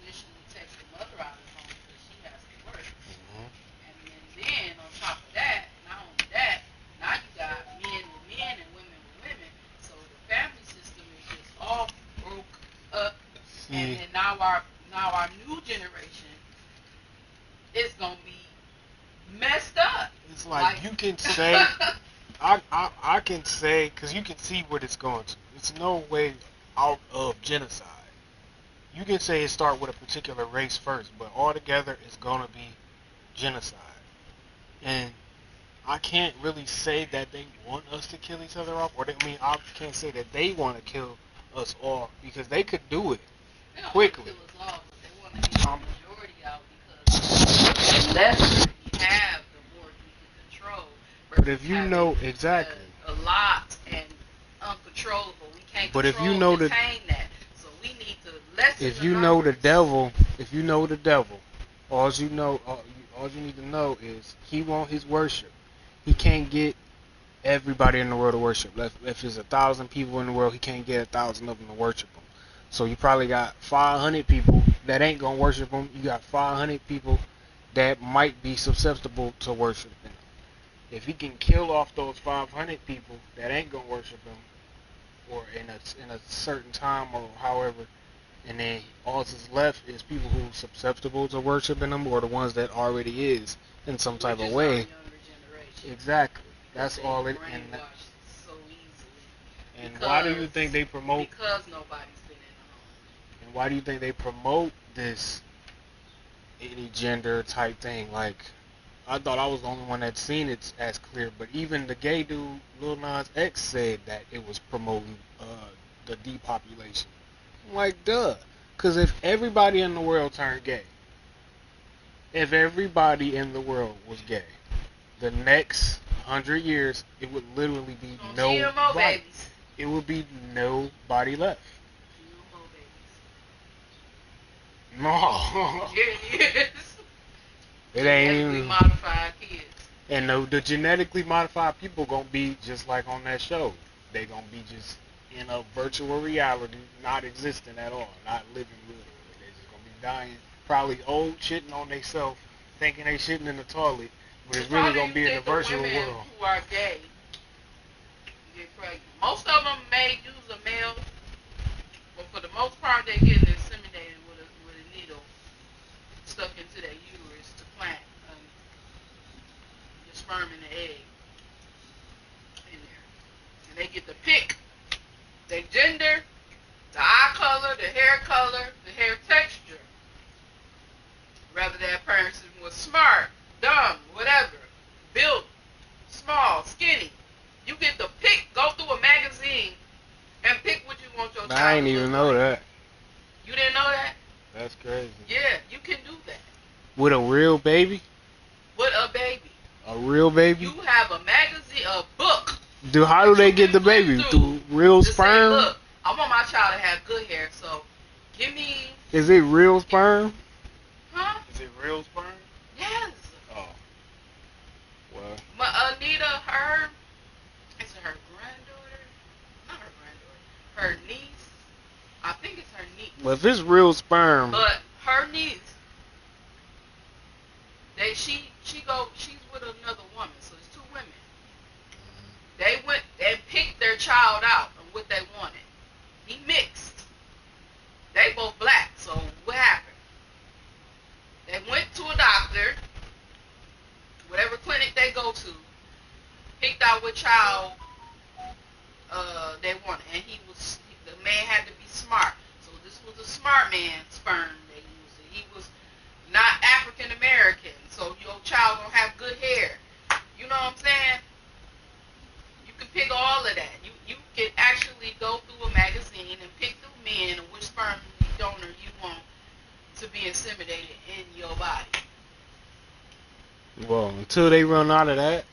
initially takes the mother out of the home because she has to work. Mm-hmm. And then on top of that, not only that, now you got men with men and women with women. So the family system is just all broke up. And then now our new generation is gonna be messed up. It's like you can say, I can say, because you can see what it's going to. It's no way out of genocide. You can say it start with a particular race first, but altogether it's going to be genocide. And I can't really say that they want us to kill each other off, I can't say that they want to kill us off because they could do it quickly. They don't want to kill us off, but they want to get the majority out because the less we have, the more we can control. But if you know exactly a lot and uncontrollable, we can't but control, if you know contain that. So we need to lessen if you know the devil, all you need to know is he want his worship. He can't get everybody in the world to worship. If there's 1,000 people in the world, he can't get 1,000 of them to worship him. So you probably got 500 people that ain't gonna worship him. You got 500 people that might be susceptible to worship him. If he can kill off those 500 people that ain't gonna worship him, or in a certain time or however, and then all that's left is people who are susceptible to worshiping him, or the ones that already is in some type of way. Exactly. That's all it. So easily. And why do you think they promote? Because nobody's been in the home. And why do you think they promote this any gender type thing? Like, I thought I was the only one that seen it as clear, but even the gay dude, Lil Nas X, said that it was promoting the depopulation. I'm like, duh. Because if everybody in the world turned gay, if everybody in the world was gay, the next 100 years, it would literally be nobody. It would be nobody left. No. It is. It ain't even modified kids. And the genetically modified people gonna be just like on that show. They gonna be just in a virtual reality, not existing at all, not living literally. They just gonna be dying, probably old, shitting on themselves, thinking they shitting in the toilet, but it's really gonna be in the virtual world. Who are gay get pregnant. Most of them may use a male, but for the most part, they're getting inseminated with a needle stuck into their uterus to plant the sperm and the egg in there. And they get to pick their gender, the eye color, the hair texture. Whether that person was smart, dumb, whatever, built, small, skinny. You get to pick, go through a magazine and pick what you want your child to I ain't even know that. You didn't know that? That's crazy. Yeah, you can do that. With a real baby? With a baby. A real baby? You have a magazine, a book. How do they get the baby? Through real sperm? Say, look, I want my child to have good hair, so give me... Is it real sperm? Huh? Is it real sperm? Yes. Oh. Well. Anita, is it her granddaughter? Not her granddaughter. Her niece. I think it's her niece. Well, if it's real sperm. But her niece, she's with another woman, so it's two women. They went and picked their child out of what they wanted. He mixed. They both black, so what happened? They went to a doctor, whatever clinic they go to, picked out what child they wanted, and the man had to be smart. So this was a smart man sperm they used. He was not African American, so your child gonna have good hair. You know what I'm saying? You can pick all of that. You can actually go through a magazine and pick through men and which sperm donor you want to be inseminated in your body. Well, until they run out of that,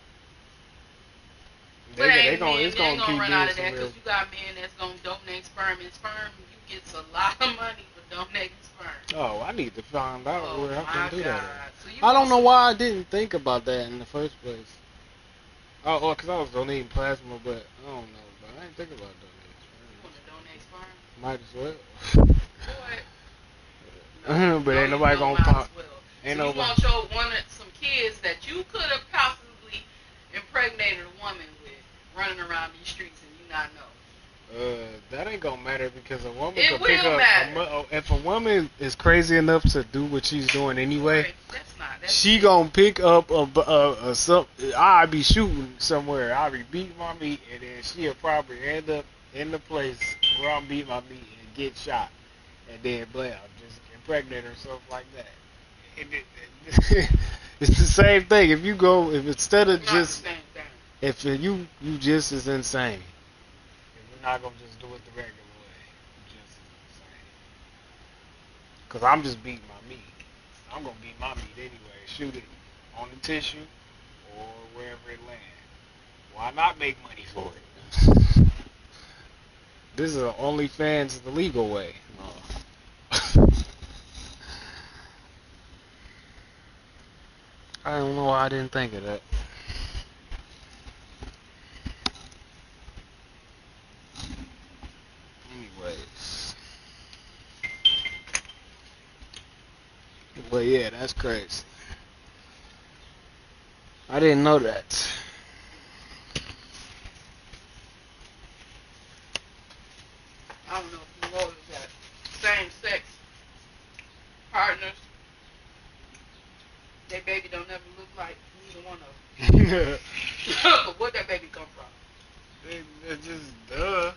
it's gonna keep run out of that because you got men that's gonna donate sperm, and sperm you get a lot of money for donating sperm. Oh, I need to find out where I can do that. So I don't know why I didn't think about that in the first place. Oh, because I was donating plasma, but I don't know. But I didn't think about donating sperm. You want to donate sperm? Might as well. But ain't nobody gonna pop. Ain't so you want some kids that you could have possibly impregnated a woman with running around these streets and you not know. That ain't gonna matter because a woman can pick up. If a woman is crazy enough to do what she's doing anyway, that's she gonna pick up I'll be shooting somewhere. I'll be beating my meat, and then she'll probably end up in the place where I'm beating my meat and get shot, and then blam, just impregnate herself like that. It's the same thing. If instead of just, if you just as insane. If you're not gonna just do it the regular way, just as insane. Cause I'm just beating my meat. I'm gonna beat my meat anyway. Shoot it on the tissue or wherever it lands. Why not make money for it? This is OnlyFans the legal way. I don't know why I didn't think of that. Anyways. But yeah, that's crazy. I didn't know that. I don't know if you noticed that same-sex partners, their baby don't ever look like neither one of them. But where'd that baby come from? It's just duh.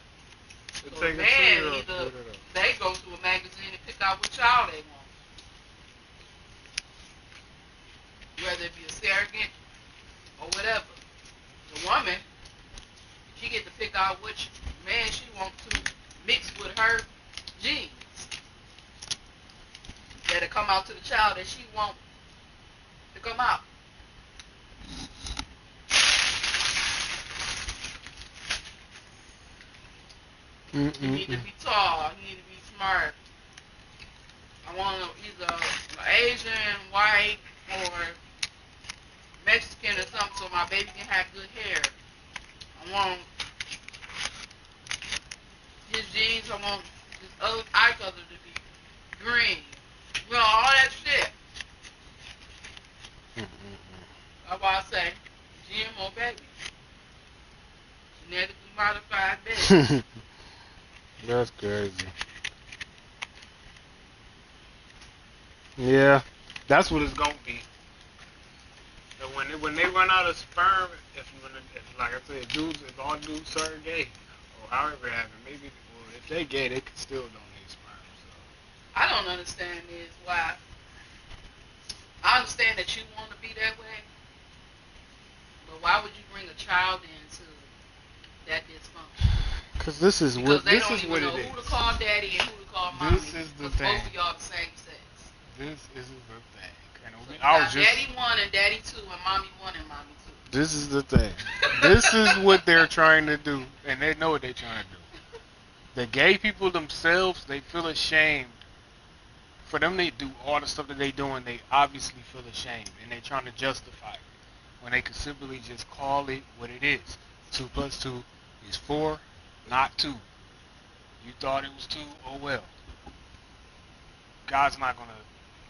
So man, either they go to a magazine and pick out what child they want. Whether it be a surrogate or whatever. The woman, she get to pick out which man she wants to mix with her genes that'll come out to the child that she wants to come out. You need to be tall. You need to be smart. I want either Asian, white, or Mexican or something so my baby can have good hair. I want his jeans, I want his other eye color to be green. You know, all that shit. That's why I say GMO baby. Genetically modified baby. That's crazy. Yeah, that's what it's gonna be. So when they run out of sperm, if like I said, if all dudes are gay, or however it happened, maybe well, if they gay, they can still donate sperm. I don't understand is why. I understand that you want to be that way, but why would you bring a child into that dysfunction? Cause this is Because what they this don't is even what know it who is. to call daddy and who to call mommy. This is the Because thing. both of y'all the same sex. This is the thing. And So I was just. daddy 1 and daddy 2 and mommy 1 and mommy 2. This is the thing. This is what they're trying to do, and they know what they're trying to do. The gay people themselves, they feel ashamed. For them to do all the stuff that they doing, they obviously feel ashamed, and they're trying to justify it when they could simply just call it what it is. 2 plus 2 is 4, not 2. You thought it was 2, oh well. God's not gonna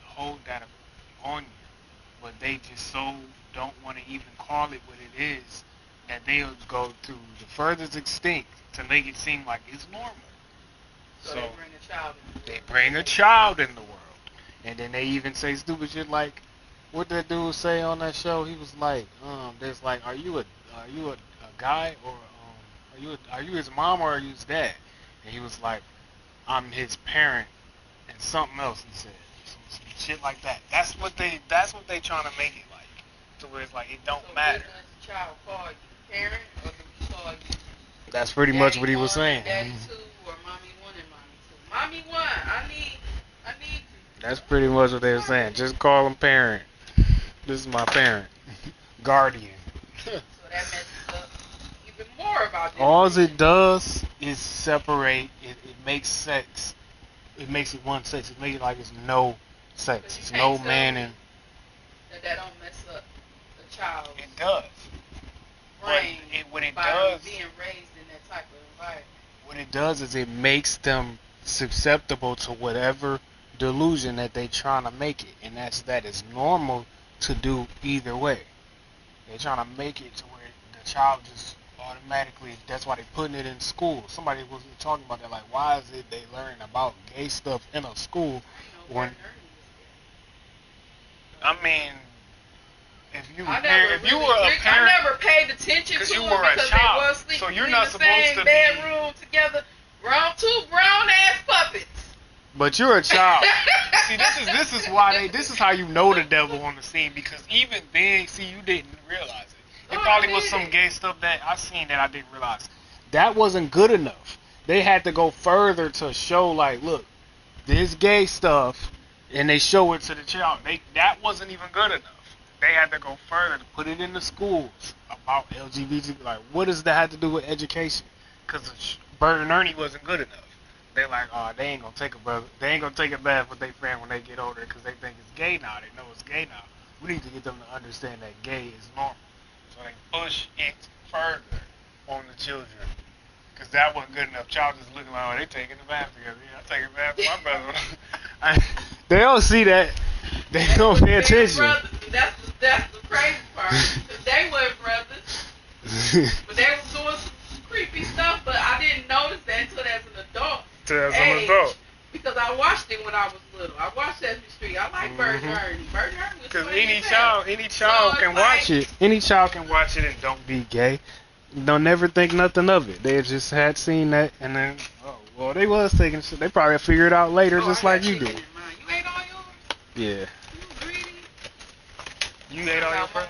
hold that on you, but they just so don't want to even call it what it is that they'll go to the furthest extent to make it seem like it's normal. So they bring a child in the world. They bring a child in the world. And then they even say stupid shit like, what that dude say on that show? He was like, there's like, are you a guy, or are you his mom or are you his dad? And he was like, I'm his parent, and something else he said, some shit like that. That's what they trying to make it like, to where it's like it don't matter. What does the child call you, parent, or do we call you? That's pretty much what he was saying. Daddy 2 or mommy 1 and mommy 2. Mommy 1, I need you. That's pretty much what they were saying. Just call him parent. This is my parent, guardian. So that messes up even more about this. All it does is separate. It makes sex. It makes it one sex. It makes it like it's no sex. It's no man and. That don't mess up the child. It does. Brain. What it by does. Being raised in that type of environment. What it does is it makes them susceptible to whatever delusion that they trying to make it, and that is normal to do either way. They're trying to make it to where the child just automatically. That's why they're putting it in school. Somebody was talking about that, like, why is it they learn about gay stuff in a school when? I mean, if you were a parent, I never paid attention to you it were a because child, they were sleeping so you're in not the supposed same to bedroom together. Two grown ass puppets. But you're a child. See, this is why this is how you know the devil on the scene, because even then, you didn't realize it. It probably was some gay stuff that I seen that I didn't realize. That wasn't good enough. They had to go further to show, like, look, this gay stuff, and they show it to the child. That wasn't even good enough. They had to go further to put it in the schools about LGBT. Like, what does that have to do with education? Because Bert and Ernie wasn't good enough. They're like, oh, they ain't gonna take a bath with their friend when they get older because they think it's gay now. They know it's gay now. We need to get them to understand that gay is normal. So they push it further on the children. Because that wasn't good enough. Child just looking like, oh, they taking a bath together. Yeah, I take a bath with my brother. They don't see that. They don't pay attention. That's the crazy part. Because they were brothers. But they was doing some creepy stuff, but I didn't notice that until as an adult. Because I watched it when I was little. I watched Sesame Street. I like Bert and Ernie. Bert and Ernie was because funny any child can watch it. Any child can watch it and don't be gay. Don't never think nothing of it. They just had seen that and then, oh, well, they was taking shit. They probably figured it out later, just like you did. You ate all yours? Yeah. You greedy? You ate all your friends?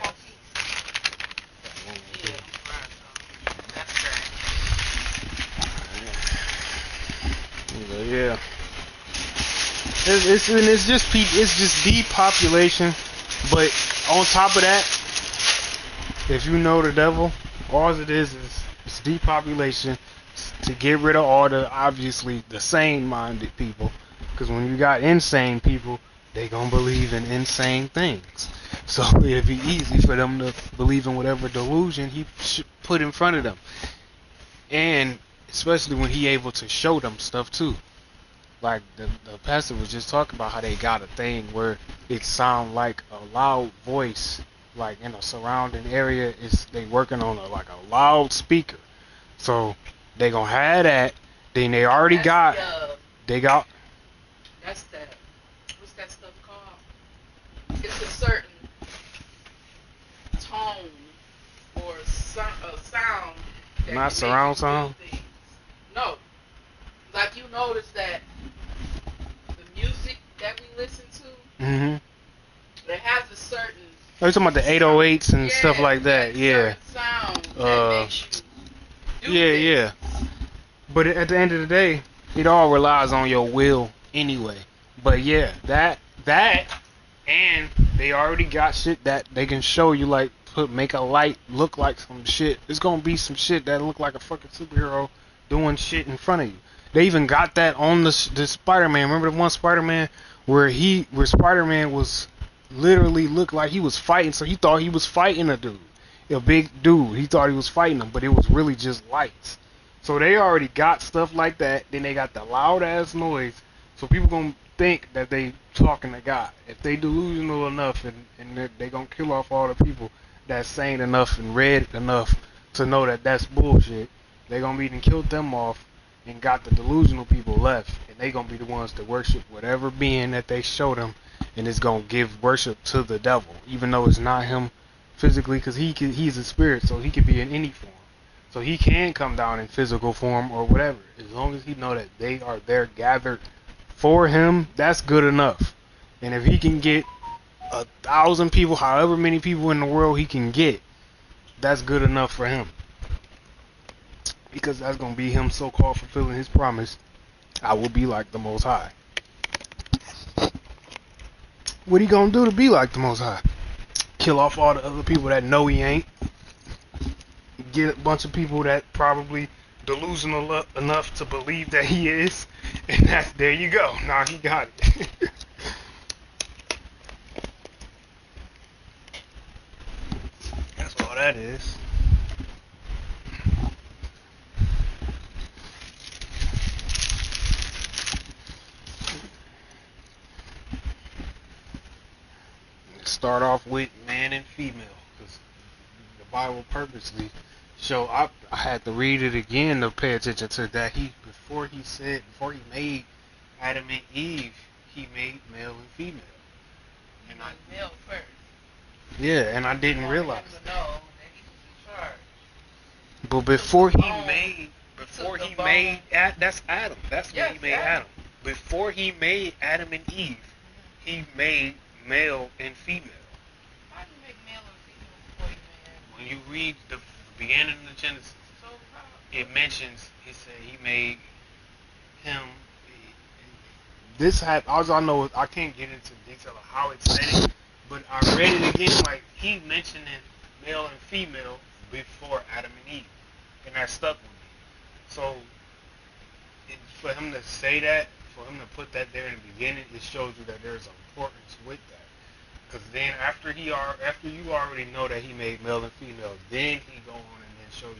Yeah. It's just depopulation, but on top of that, if you know the devil, all it is it's depopulation to get rid of all obviously the sane-minded people, because when you got insane people, they gonna believe in insane things. So it'd be easy for them to believe in whatever delusion he put in front of them, and especially when he able to show them stuff too. Like the pastor was just talking about how they got a thing where it sound like a loud voice like in a surrounding area, they working on like a loudspeaker. So they gonna have that. Then they already got. They got. That's that. What's that stuff called? It's a certain tone or sound. That Not surround sound. No, like you notice that the music that we listen to, it has a certain. Oh, you talking about the 808s and stuff like that? Yeah. Sound that makes you yeah. But at the end of the day, it all relies on your will anyway. But yeah, that and they already got shit that they can show you, like make a light look like some shit. It's gonna be some shit that look like a fucking superhero doing shit in front of you. They even got that on the Spider-Man. Remember the one Spider-Man where Spider-Man was literally looked like he was fighting, so he thought he was fighting a big dude. He thought he was fighting him, but it was really just lights. So they already got stuff like that. Then they got the loud ass noise, so people gonna think that they talking to God. If they delusional enough, and they gonna kill off all the people that's sane enough and read enough to know that that's bullshit, they gonna be and killed them off and got the delusional people left, and they gonna be the ones that worship whatever being that they show them, and it's gonna give worship to the devil, even though it's not him physically, because he's a spirit, so he could be in any form. So he can come down in physical form or whatever, as long as he know that they are there gathered for him. That's good enough. And if he can get 1,000 people, however many people in the world he can get, that's good enough for him. Because that's gonna be him so-called fulfilling his promise. I will be like the Most High. What he gonna do to be like the Most High? Kill off all the other people that know he ain't. Get a bunch of people that probably delusional enough to believe that he is, and there you go. Now he got it. That's all that is. Start off with man and female, because the Bible purposely show. I had to read it again to pay attention to that. Before he made Adam and Eve, he made male and female. And male first. Yeah, and I didn't realize. To know that he was in charge. But before he made that's Adam. That's when he made Adam. Before he made Adam and Eve, he made male and female. How do you make male and female before you made Adam? When you read the beginning of the Genesis, it mentions, he said he made him. This had, all I know is, I can't get into detail of how it said it, but I read it again, like he mentioning male and female before Adam and Eve, and that stuck with me. So for him to say that, for him to put that there in the beginning, it shows you that there's importance with that. Because then after you already know that he made male and female, then he go on and then show you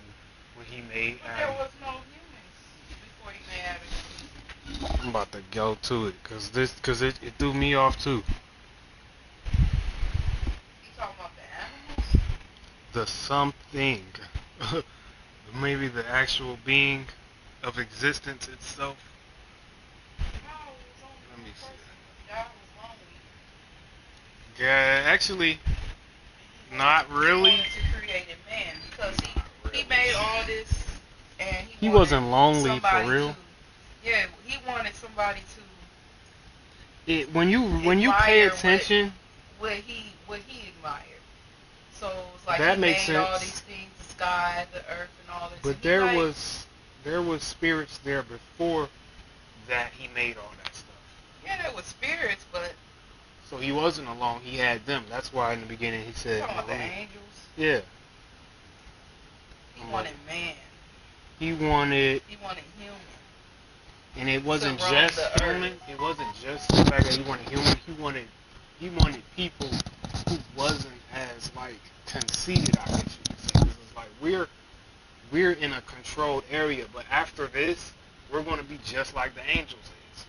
when he made Adam. There was no humans before he made Adam. I'm about to go to it, because it threw me off too. You talking about the animals? The something. Maybe the actual being of existence itself. Let me see. Yeah, actually, not really. He wanted to create a man because he made all this, and he wasn't lonely for real. Yeah, he wanted somebody to. When you pay attention, what he admired. So it's like that he makes made sense. all these things, the sky, the earth, and all this. But there was spirits there before that he made all that stuff. Yeah, there was spirits, but. So he wasn't alone. He had them. That's why in the beginning he said. Talking about the angels. Yeah. He wanted man. He wanted human. And it wasn't just human. It wasn't just the fact that he wanted human. He wanted people who wasn't as like conceited, I guess you could say. Because it's like we're in a controlled area, but after this, we're going to be just like the angels is.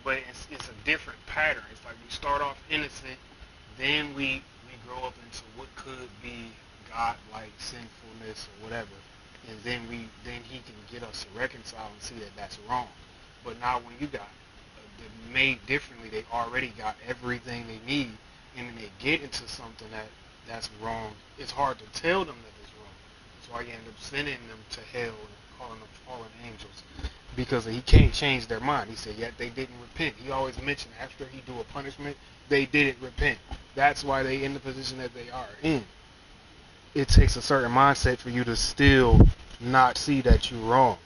But it's a different pattern. It's like we start off innocent, then we we grow up into what could be God-like sinfulness or whatever, and then he can get us to reconcile and see that that's wrong. But now when you got made differently, they already got everything they need, and then they get into something that's wrong. It's hard to tell them that it's wrong. That's why you end up sending them to hell and calling them fallen angels, because he can't change their mind. He said, yet they didn't repent. He always mentioned after he do a punishment, they didn't repent. That's why they in the position that they are in. It takes a certain mindset for you to still not see that you're wrong.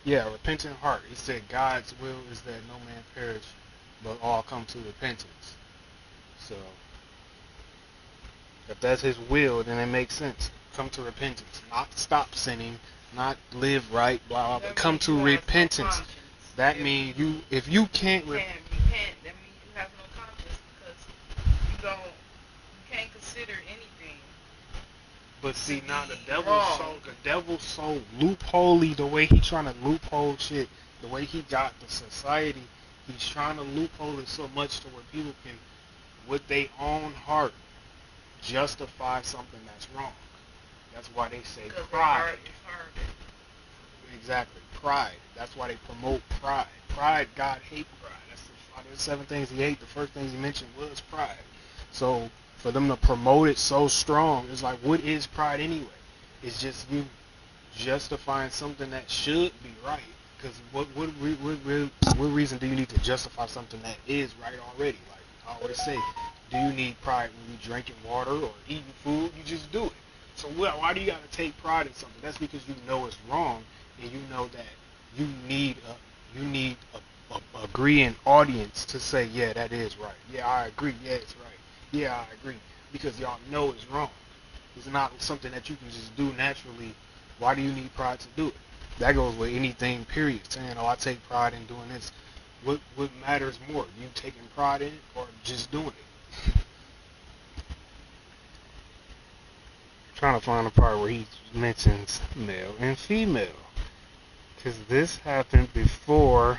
Yeah, repentant heart. He said God's will is that no man perish, but all come to repentance. So, if that's his will, then it makes sense. Come to repentance. Not stop sinning, not live right, blah, blah, but come to repentance. That means if you can't repent, that means you have no conscience, because you can't consider anything. But see, now the devil's so loopholey, the way he trying to loophole shit, the way he got the society, he's trying to loophole it so much to where people can, with their own heart, justify something that's wrong. That's why they say pride. Exactly, pride. That's why they promote pride. Pride, God hates pride. That's the 7 things he hates. The first things he mentioned was pride. So for them to promote it so strong, it's like, what is pride anyway? It's just you justifying something that should be right. Because what reason do you need to justify something that is right already? Like I always say, do you need pride when you're drinking water or eating food? You just do it. So why do you got to take pride in something? That's because you know it's wrong, and you know that you need a agreeing audience to say, yeah, that is right. Yeah, I agree. Yeah, it's right. Yeah, I agree. Because y'all know it's wrong. It's not something that you can just do naturally. Why do you need pride to do it? That goes with anything, period. Saying, oh, I take pride in doing this. What matters more? You taking pride in it or just doing it? Trying to find a part where he mentions male and female. Because this happened before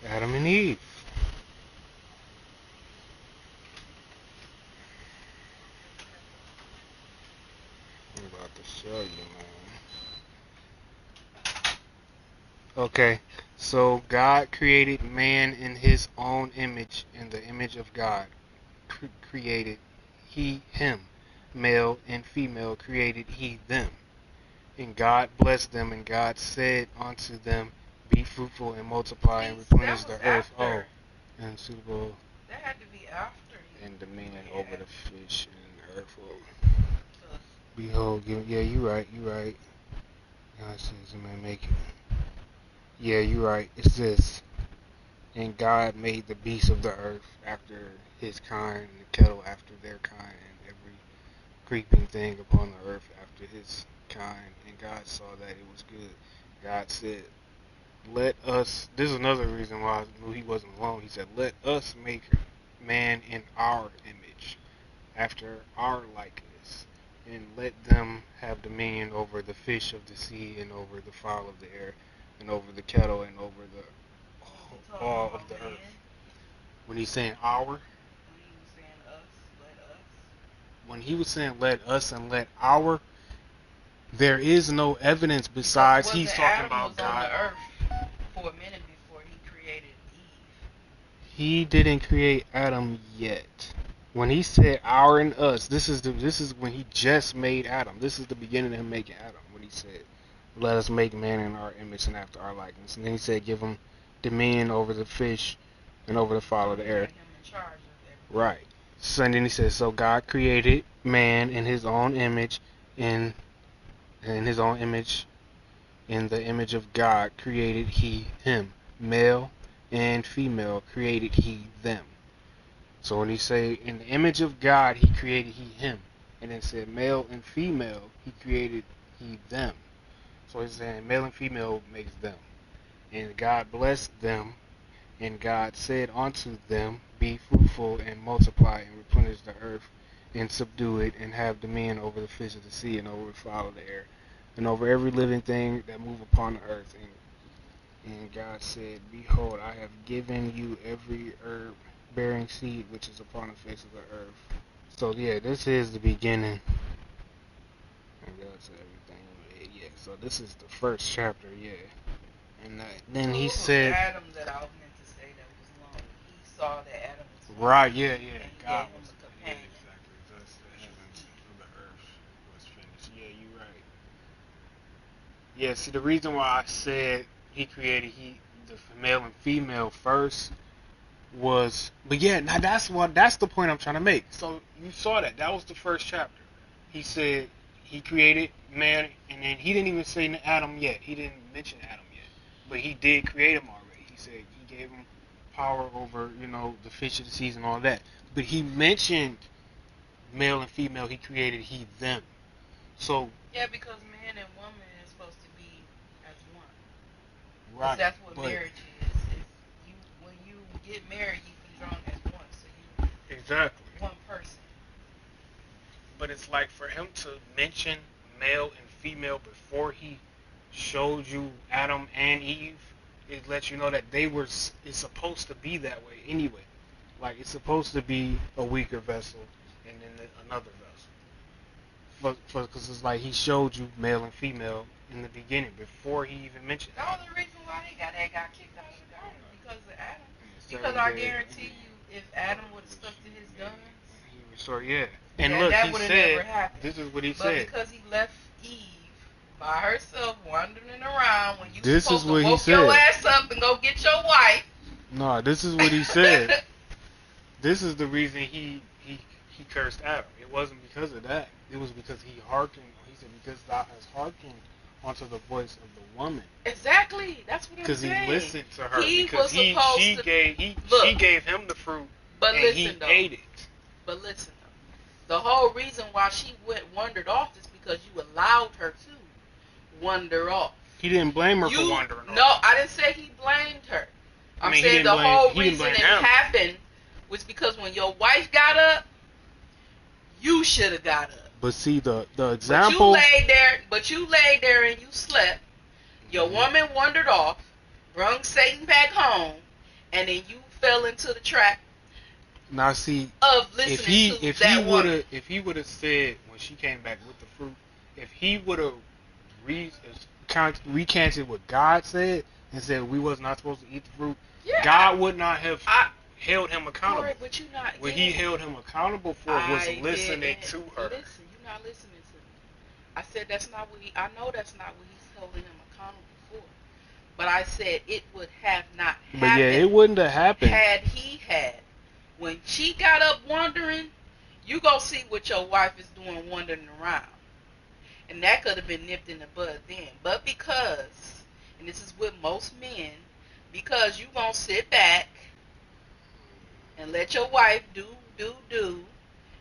Adam and Eve. I'm about to show you, man. Okay, so God created man in his own image. In the image of God created he him. Male and female created he them. And God blessed them, and God said unto them, be fruitful and multiply and replenish the earth. Oh, and suitable. That had to be after. And dominion over the fish and the earth. Oh. Behold, yeah, you right. God says, man, make it. Yeah, you right. It's this. And God made the beasts of the earth after his kind, and the cattle after their kind, and every creeping thing upon the earth after his kind. And God saw that it was good. God said, let us, this is another reason why I knew he wasn't alone. He said, let us make man in our image, after our likeness, and let them have dominion over the fish of the sea, and over the fowl of the air, and over the cattle, and over all of the earth. When he's saying our, when he was saying let us and let our, there is no evidence besides he's talking about God. On the earth for a minute before he created Eve. He didn't create Adam yet. When he said our and us, this is when he just made Adam. This is the beginning of him making Adam. When he said, let us make man in our image and after our likeness. And then he said, give him dominion over the fish and over the fowl of the air. Right. So and then he says, so God created man in his own image, in his own image, in the image of God created he him. Male and female created he them. So when he say in the image of God he created he him, and then said male and female he created he them. So he's saying male and female makes them. And God blessed them, and God said unto them, be fruitful and multiply and replenish the earth and subdue it and have dominion over the fish of the sea and over the fowl of the air and over every living thing that move upon the earth. And And God said, Behold, I have given you every herb bearing seed which is upon the face of the earth. So yeah, this is the beginning. And God said everything. Yeah, so this is the first chapter, yeah. And then he said, Adam that I meant to say that was long. He saw that Adam was long. right, yeah. God was a companion. Yeah, exactly. Thus the heavens and the earth was finished. Yeah, you're right. Yeah, see, the reason why I said he created the male and female first was, but yeah, now that's the point I'm trying to make. So you saw that was the first chapter. He said he created man, and then he didn't even say Adam yet. He didn't mention Adam yet, but he did create him already. He said he gave him power over, the fish of the seas and all that. But he mentioned male and female. He created them. So yeah, because man and woman is supposed to be as one. right, that's what marriage is. When you get married, you conjoin as one. So you exactly one person. But it's like for him to mention male and female before he showed you Adam and Eve, it lets you know that it's supposed to be that way anyway. Like it's supposed to be a weaker vessel and then another vessel. Because it's like he showed you male and female in the beginning before he even mentioned The only reason why they got kicked out of the garden because of Adam. Because I guarantee you, if Adam would have stuck to his guns, yeah. And look, that he would have said, never happened. this is what he said. But because he left Eve by herself wandering around when you this supposed is what to he woke said. your ass up and go get your wife. No, this is what he said. This is the reason he cursed Adam. It wasn't because of that. It was because he hearkened. He said, because thou hast hearkened unto the voice of the woman. Exactly. That's what I'm saying. Because he listened to her. He because was supposed she to. gave him the fruit, but and listen, he ate it. But listen, though. The whole reason why she wandered off is because you allowed her to wander off. He didn't blame her for wandering off. No, I didn't say he blamed her. I'm saying the whole reason it happened was because when your wife got up, you should have got up. But see, the example. But you laid there and you slept. Your woman wandered off, brung Satan back home, and then you fell into the trap. Now see, of listening if he would have said when she came back with the fruit, if he would have recanted what God said and said we was not supposed to eat the fruit, God would not have held him accountable. Right, but what he held him accountable for was listening to her. Listen, you're not listening to me. I said that's not what I know that's not what he's holding him accountable for. But I said it would have not happened. But yeah, it wouldn't have happened. Had he had. When she got up wandering, you go see what your wife is doing wandering around. And that could have been nipped in the bud then. But because, and this is with most men, because you gonna sit back and let your wife do,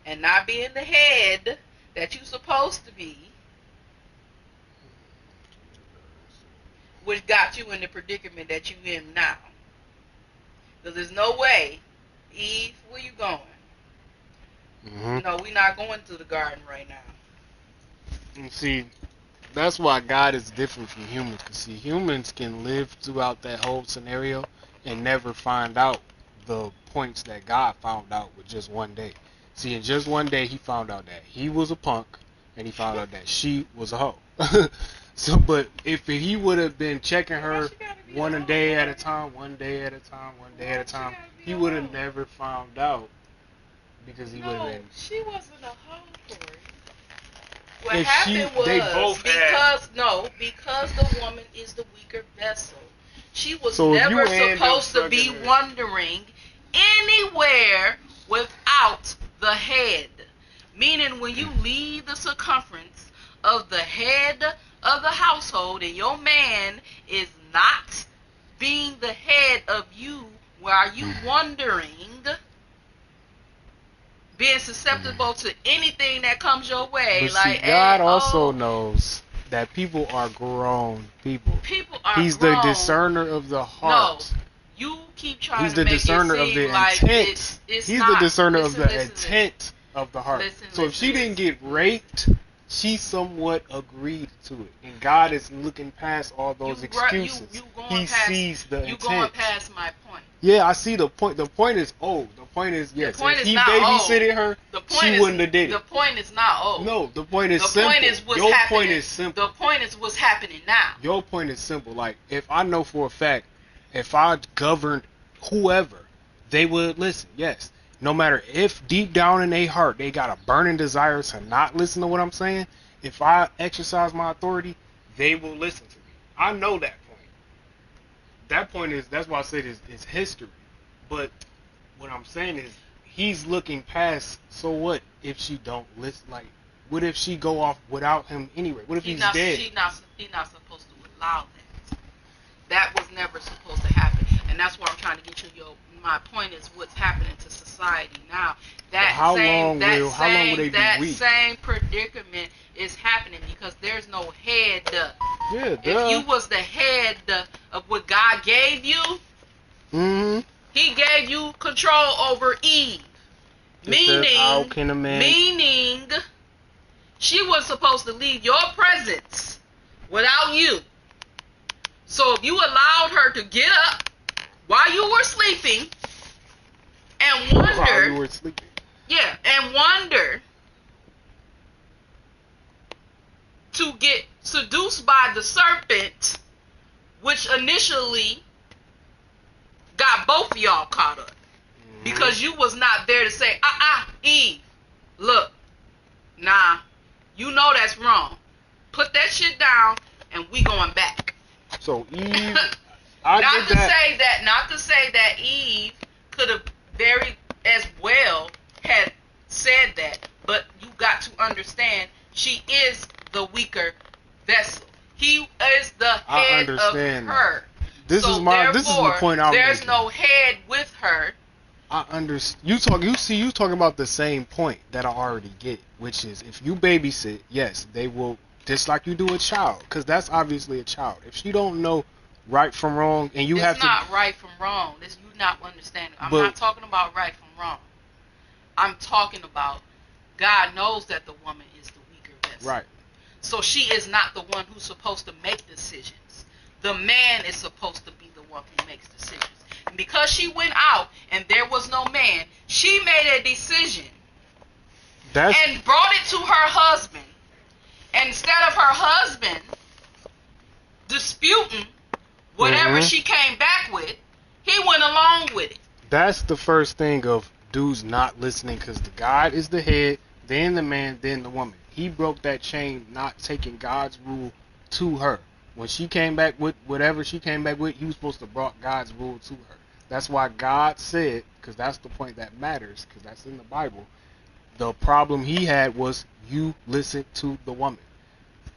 and not be in the head that you supposed to be, which got you in the predicament that you in now. Because there's no way, Eve, where you going? Mm-hmm. No, we're not going to the garden right now. And see, that's why God is different from humans. Because see, humans can live throughout that whole scenario and never find out the points that God found out with just one day. See, in just one day, he found out that he was a punk, and he found out that she was a hoe. So, but if he would have been checking her one day at a time, he would have never found out because he would have been. She wasn't a hoe, Corey. What happened was because the woman is the weaker vessel. She was never supposed to be wandering anywhere without the head. Meaning when you leave the circumference of the head of the household and your man is not being the head of you, while you wandering, being susceptible to anything that comes your way. But see, God also knows that people are grown people. He's the discerner of the heart. No, you keep trying He's to the make discerner it of the seem like intent. it's He's not. the discerner Listen, of the intent of the heart. So if she didn't get raped, she somewhat agreed to it, and God is looking past all those excuses. He sees the intent. You going past my point. Yeah, I see the point. The point is old. The point is, yes, if he babysitted her, she wouldn't have did it. The point is not old. No, the point is simple. The point is what's Your happening. point is simple. The point is what's happening now. Your point is simple. Like, if I know for a fact, if I governed whoever, they would listen. Yes. No matter if deep down in their heart they got a burning desire to not listen to what I'm saying, if I exercise my authority, they will listen to me. I know that point. That point is, that's why I said it's history. But what I'm saying is, he's looking past, so what if she don't listen? Like, what if she go off without him anyway? What if he's dead? He's not supposed to allow that. That was never supposed to happen. And that's what I'm trying to get you. My point is what's happening to society now. That same predicament is happening because there's no head. Yeah, if you was the head of what God gave you, He gave you control over Eve. Meaning, she was supposed to leave your presence without you. So if you allowed her to get up while you were sleeping and wonder, and wonder to get seduced by the serpent, which initially got both of y'all caught up. Because you was not there to say, Eve, look, nah, you know that's wrong. Put that shit down and we going back. So Eve, not to say that Eve could have very as well had said that, but you got to understand she is the weaker vessel. He is the head of her. This is the point I'm making. There's no head with her. I understand. You talking about the same point that I already get, which is if you babysit, yes, they will, just like you do a child, because that's obviously a child. If she don't know right from wrong, and you have to, it's not right from wrong. This you not understanding. I'm not talking about right from wrong. I'm talking about God knows that the woman is the weaker vessel. Right. So she is not the one who's supposed to make decisions. The man is supposed to be the one who makes decisions. And because she went out and there was no man, she made a decision and brought it to her husband. And instead of her husband disputing whatever she came back with, he went along with it. That's the first thing of dudes not listening, because the God is the head, then the man, then the woman. He broke that chain, not taking God's rule to her. When she came back with whatever she came back with, he was supposed to brought God's rule to her. That's why God said, because that's the point that matters, because that's in the Bible, the problem he had was you listened to the woman.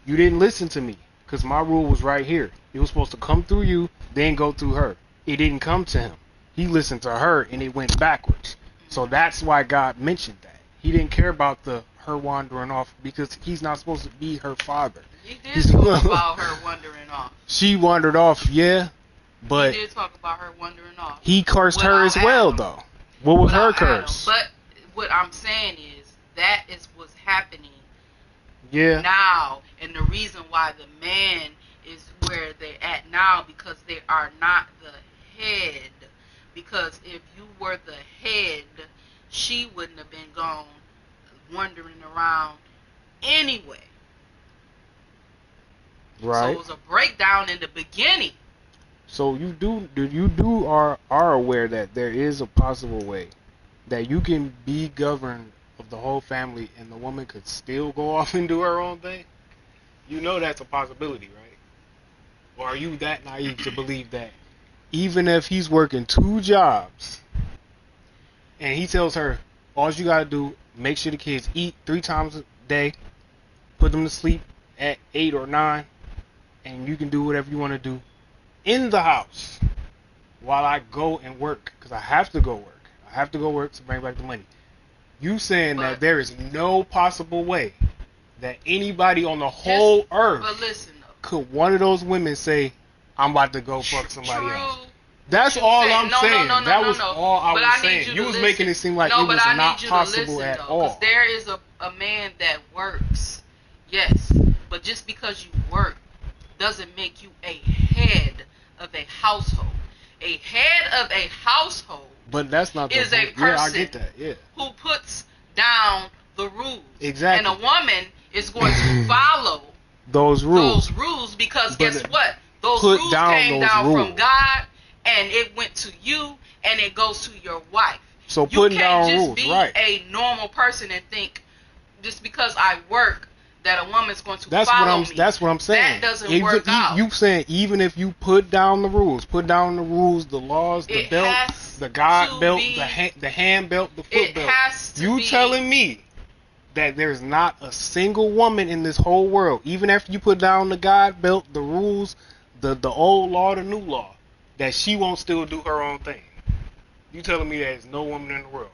You didn't listen to me, because my rule was right here. It was supposed to come through you, then go through her. It didn't come to him. He listened to her, and it went backwards. So that's why God mentioned that. He didn't care about her wandering off, because he's not supposed to be her father. He did talk about her wandering off. She wandered off, yeah, but he did talk about her wandering off. He cursed her as well, though. What was her curse? But what I'm saying is that is what's happening now, and the reason why the man is where they're at now, because they are not the head. Because if you were the head, she wouldn't have been gone wandering around anyway. Right. So it was a breakdown in the beginning. So you are aware that there is a possible way that you can be governed of the whole family and the woman could still go off and do her own thing? You know that's a possibility, right? Or are you that naive to believe that even if he's working 2 jobs and he tells her, all you gotta do, make sure the kids eat 3 times a day, put them to sleep at 8 or 9, and you can do whatever you want to do in the house while I go and work, because I have to go work. I have to go work to bring back the money. You saying that there is no possible way that anybody on the whole earth could one of those women say, I'm about to go fuck somebody else? That's all I'm saying. That was all I was saying. You was making it seem like it was not possible at all. There is a man that works. Yes, but just because you work doesn't make you a head of a household. A head of a household But that's not the is a person yeah, I get that. Yeah. who puts down the rules. Exactly. And a woman is going to follow those rules. Because But guess what? Those rules came down rules. from God, and it went to you, and it goes to your wife. So putting down rules, You can't just be right? a normal person and think just because I work that a woman's going to That's follow what I'm. me. That's what I'm saying. That doesn't work out. You saying even if you put down the rules, the laws, the belt, the God belt, the hand belt, the foot belt. You telling me that there's not a single woman in this whole world, even after you put down the God belt, the rules, the old law, the new law, that she won't still do her own thing? You telling me there's no woman in the world?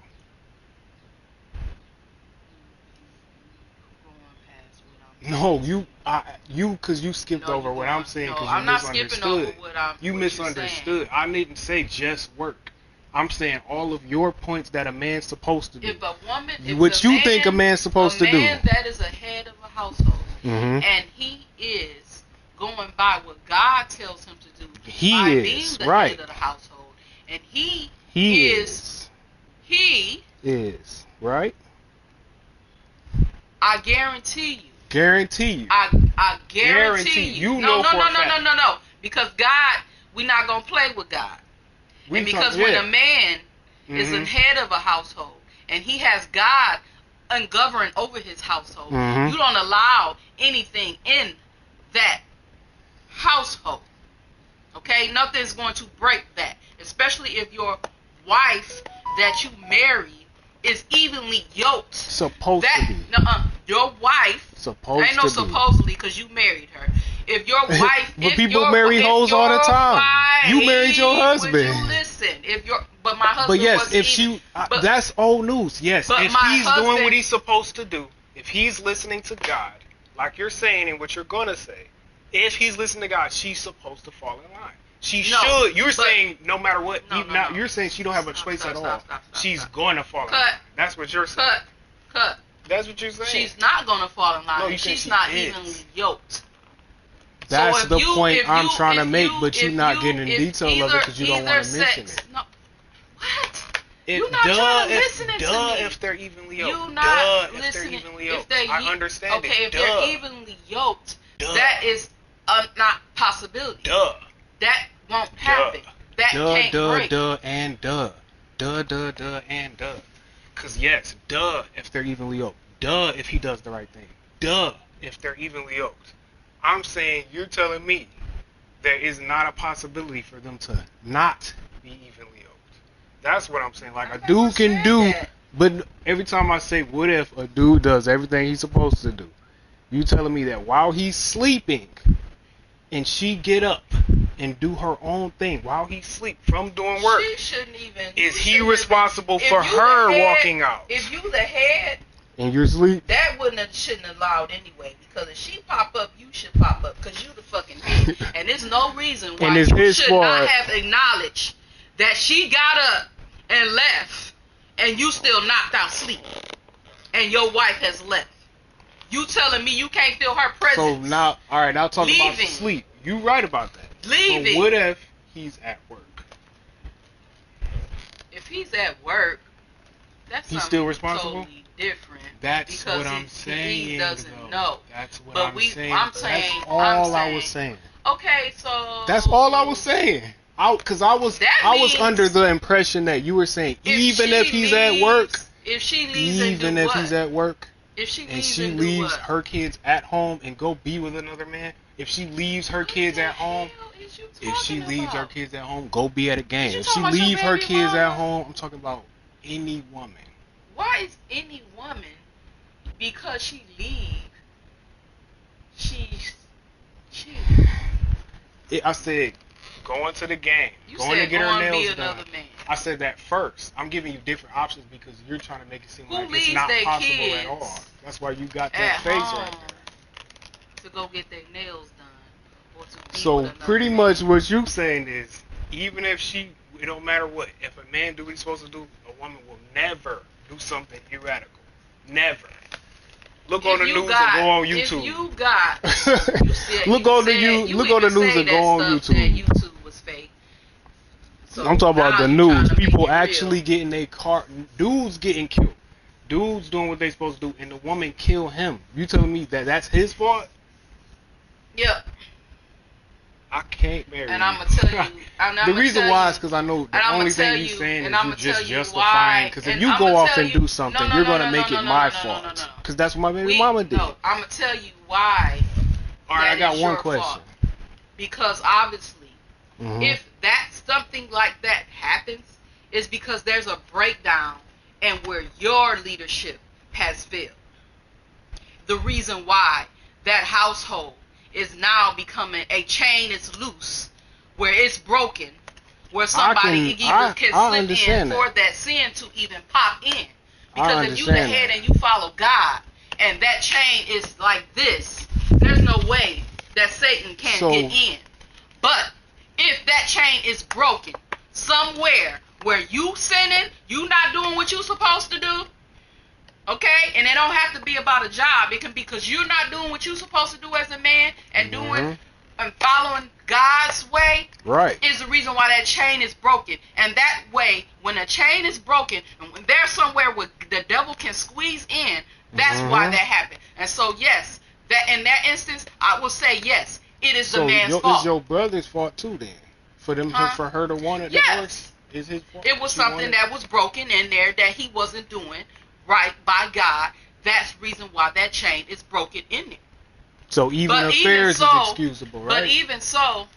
No, because you skipped over what I'm saying because you misunderstood. You misunderstood. I didn't say just work. I'm saying all of your points that a man's supposed to do. If a woman, what you think a man's supposed to do. A man that is a head of a household, and he is going by what God tells him to do. He by is being the right. head of the household, and he is right. I guarantee you. I guarantee you. No. Because God, we're not gonna play with God. When a man is a head of a household and he has God ungoverned over his household, you don't allow anything in that household. Okay, nothing's going to break that. Especially if your wife that you married is evenly yoked. Supposed to be. Your wife. Ain't no supposedly because you married her. If your wife, but people marry hoes all the time. You married your husband. Would you listen? But my husband. But yes, that's old news. Yes, if he's doing what he's supposed to do, if he's listening to God, like you're saying and what you're gonna say, if he's listening to God, she's supposed to fall in line. She should. You're saying no matter what. You're saying she don't have a choice at all. She's going to fall in line. That's what you're saying. Cut. That's what you're saying. She's not going to fall in line. No, she's not evenly yoked. That's the point I'm trying to make, but you're not getting in detail of it because you don't want to mention it. No. What? You're not trying to listen to me. If they're evenly yoked. You're not listening. I understand it. Okay, if they're evenly yoked, that is not possibility. That won't happen. That can't break. Because yes, if they're evenly yoked. If he does the right thing. If they're evenly yoked. I'm saying you're telling me there is not a possibility for them to not be evenly yoked. That's what I'm saying. Like a dude can do, but every time I say what if a dude does everything he's supposed to do, you telling me that while he's sleeping and she get up and do her own thing while he's asleep from doing work, she shouldn't even. Is he responsible for her walking out? If you the head. And you're asleep? That shouldn't have allowed anyway. Because if she pop up, you should pop up. Because you the fucking head. And there's no reason why you should not have acknowledged that she got up and left. And you still knocked out sleep. And your wife has left. You telling me you can't feel her presence. So now, alright, now talking about sleep. You right about that. Leaving. But what if he's at work? If he's at work, he's still responsible? Totally different. That's what I'm saying. He doesn't know. That's what I'm saying. That's all I was saying. Okay, so that's all I was saying. Because I was under the impression that you were saying even if he's at work. If she leaves, even if he's at work. If she leaves, and she leaves her kids at home and go be with another man. If she leaves her kids at home. If she leaves her kids at home, go be at a game. If she leaves her kids at home, I'm talking about any woman. Why is any woman, because she leave, she's cheating? I said, going to the game. Going to get her nails done. I said that first. I'm giving you different options because you're trying to make it seem like it's not possible at all. That's why you got that face right there. To go get their nails done. Or to be so pretty much what you're saying is, even if it don't matter what, if a man do what he's supposed to do, a woman will never do something irradical. Never. Look on the news and go on YouTube. If you got, you said, look on the news and go on YouTube. That YouTube was fake. So I'm talking about the news. People actually real. getting their car. Dudes getting killed. Dudes doing what they supposed to do, and the woman kill him. You telling me that that's his fault? Yep. I can't marry and you. I'm gonna tell you. The reason why is because I know the only thing you're saying is you just justifying. Because if you go off and do something, you're gonna make it my fault. Because that's what my baby mama did. No, I'm gonna tell you why. All right, I got one question. Because obviously, if that something like that happens, is because there's a breakdown and where your leadership has failed. The reason why that household is now becoming a chain is loose, where it's broken, where somebody can slip in for that sin to even pop in. Because if you the head and you follow God, and that chain is like this, there's no way that Satan can get in. But if that chain is broken somewhere where you sinning, you not doing what you supposed to do, okay? And it don't have to be about a job. It can be because you're not doing what you're supposed to do as a man and doing and following God's way. Right. Is the reason why that chain is broken. And that way, when a chain is broken, and when there's somewhere where the devil can squeeze in, that's why that happened. And so, yes, that in that instance, I will say yes, it is the man's fault. It's your brother's fault too, then, for her to want a divorce. Is his fault? It was something that was broken in there that he wasn't doing right by God. That's the reason why that chain is broken in there. So even affairs is excusable, right? But even so,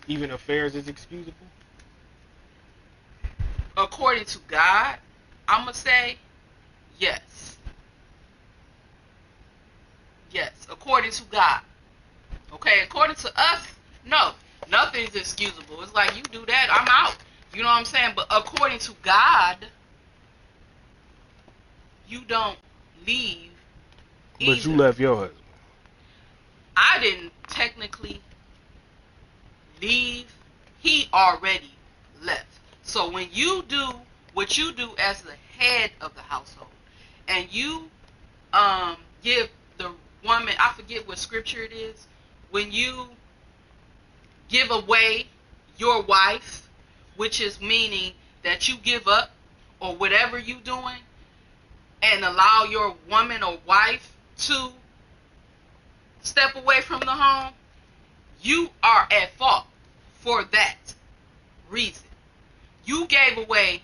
Even affairs is excusable? According to God, I'm going to say yes. Yes, according to God. Okay, according to us, no. Nothing's excusable. It's like, you do that, I'm out. You know what I'm saying? But according to God, you don't leave either. But you left your husband. I didn't technically leave. He already left. So when you do what you do as the head of the household, and you give the woman, I forget what scripture it is, when you give away your wife, which is meaning that you give up or whatever you doing, and allow your woman or wife to step away from the home, you are at fault for that reason. You gave away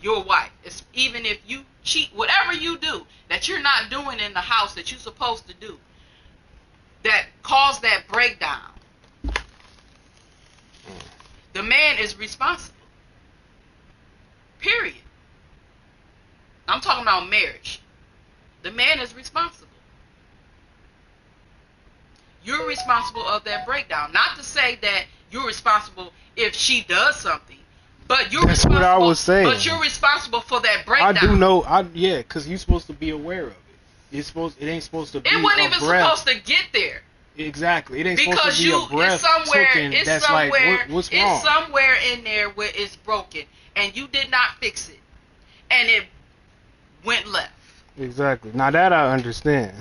your wife. It's, even if you cheat, whatever you do that you're not doing in the house that you're supposed to do, that caused that breakdown, the man is responsible. Period. I'm talking about marriage. The man is responsible. You're responsible of that breakdown. Not to say that you're responsible if she does something, but you're That's responsible. What I was saying. But you're responsible for that breakdown. I do know. Because you're supposed to be aware of it. It ain't supposed to be. It wasn't even supposed to get there. Exactly. It ain't supposed to be a breath taken. That's like, what's wrong? It's somewhere in there where it's broken, and you did not fix it, and it went left. Exactly. Now that I understand.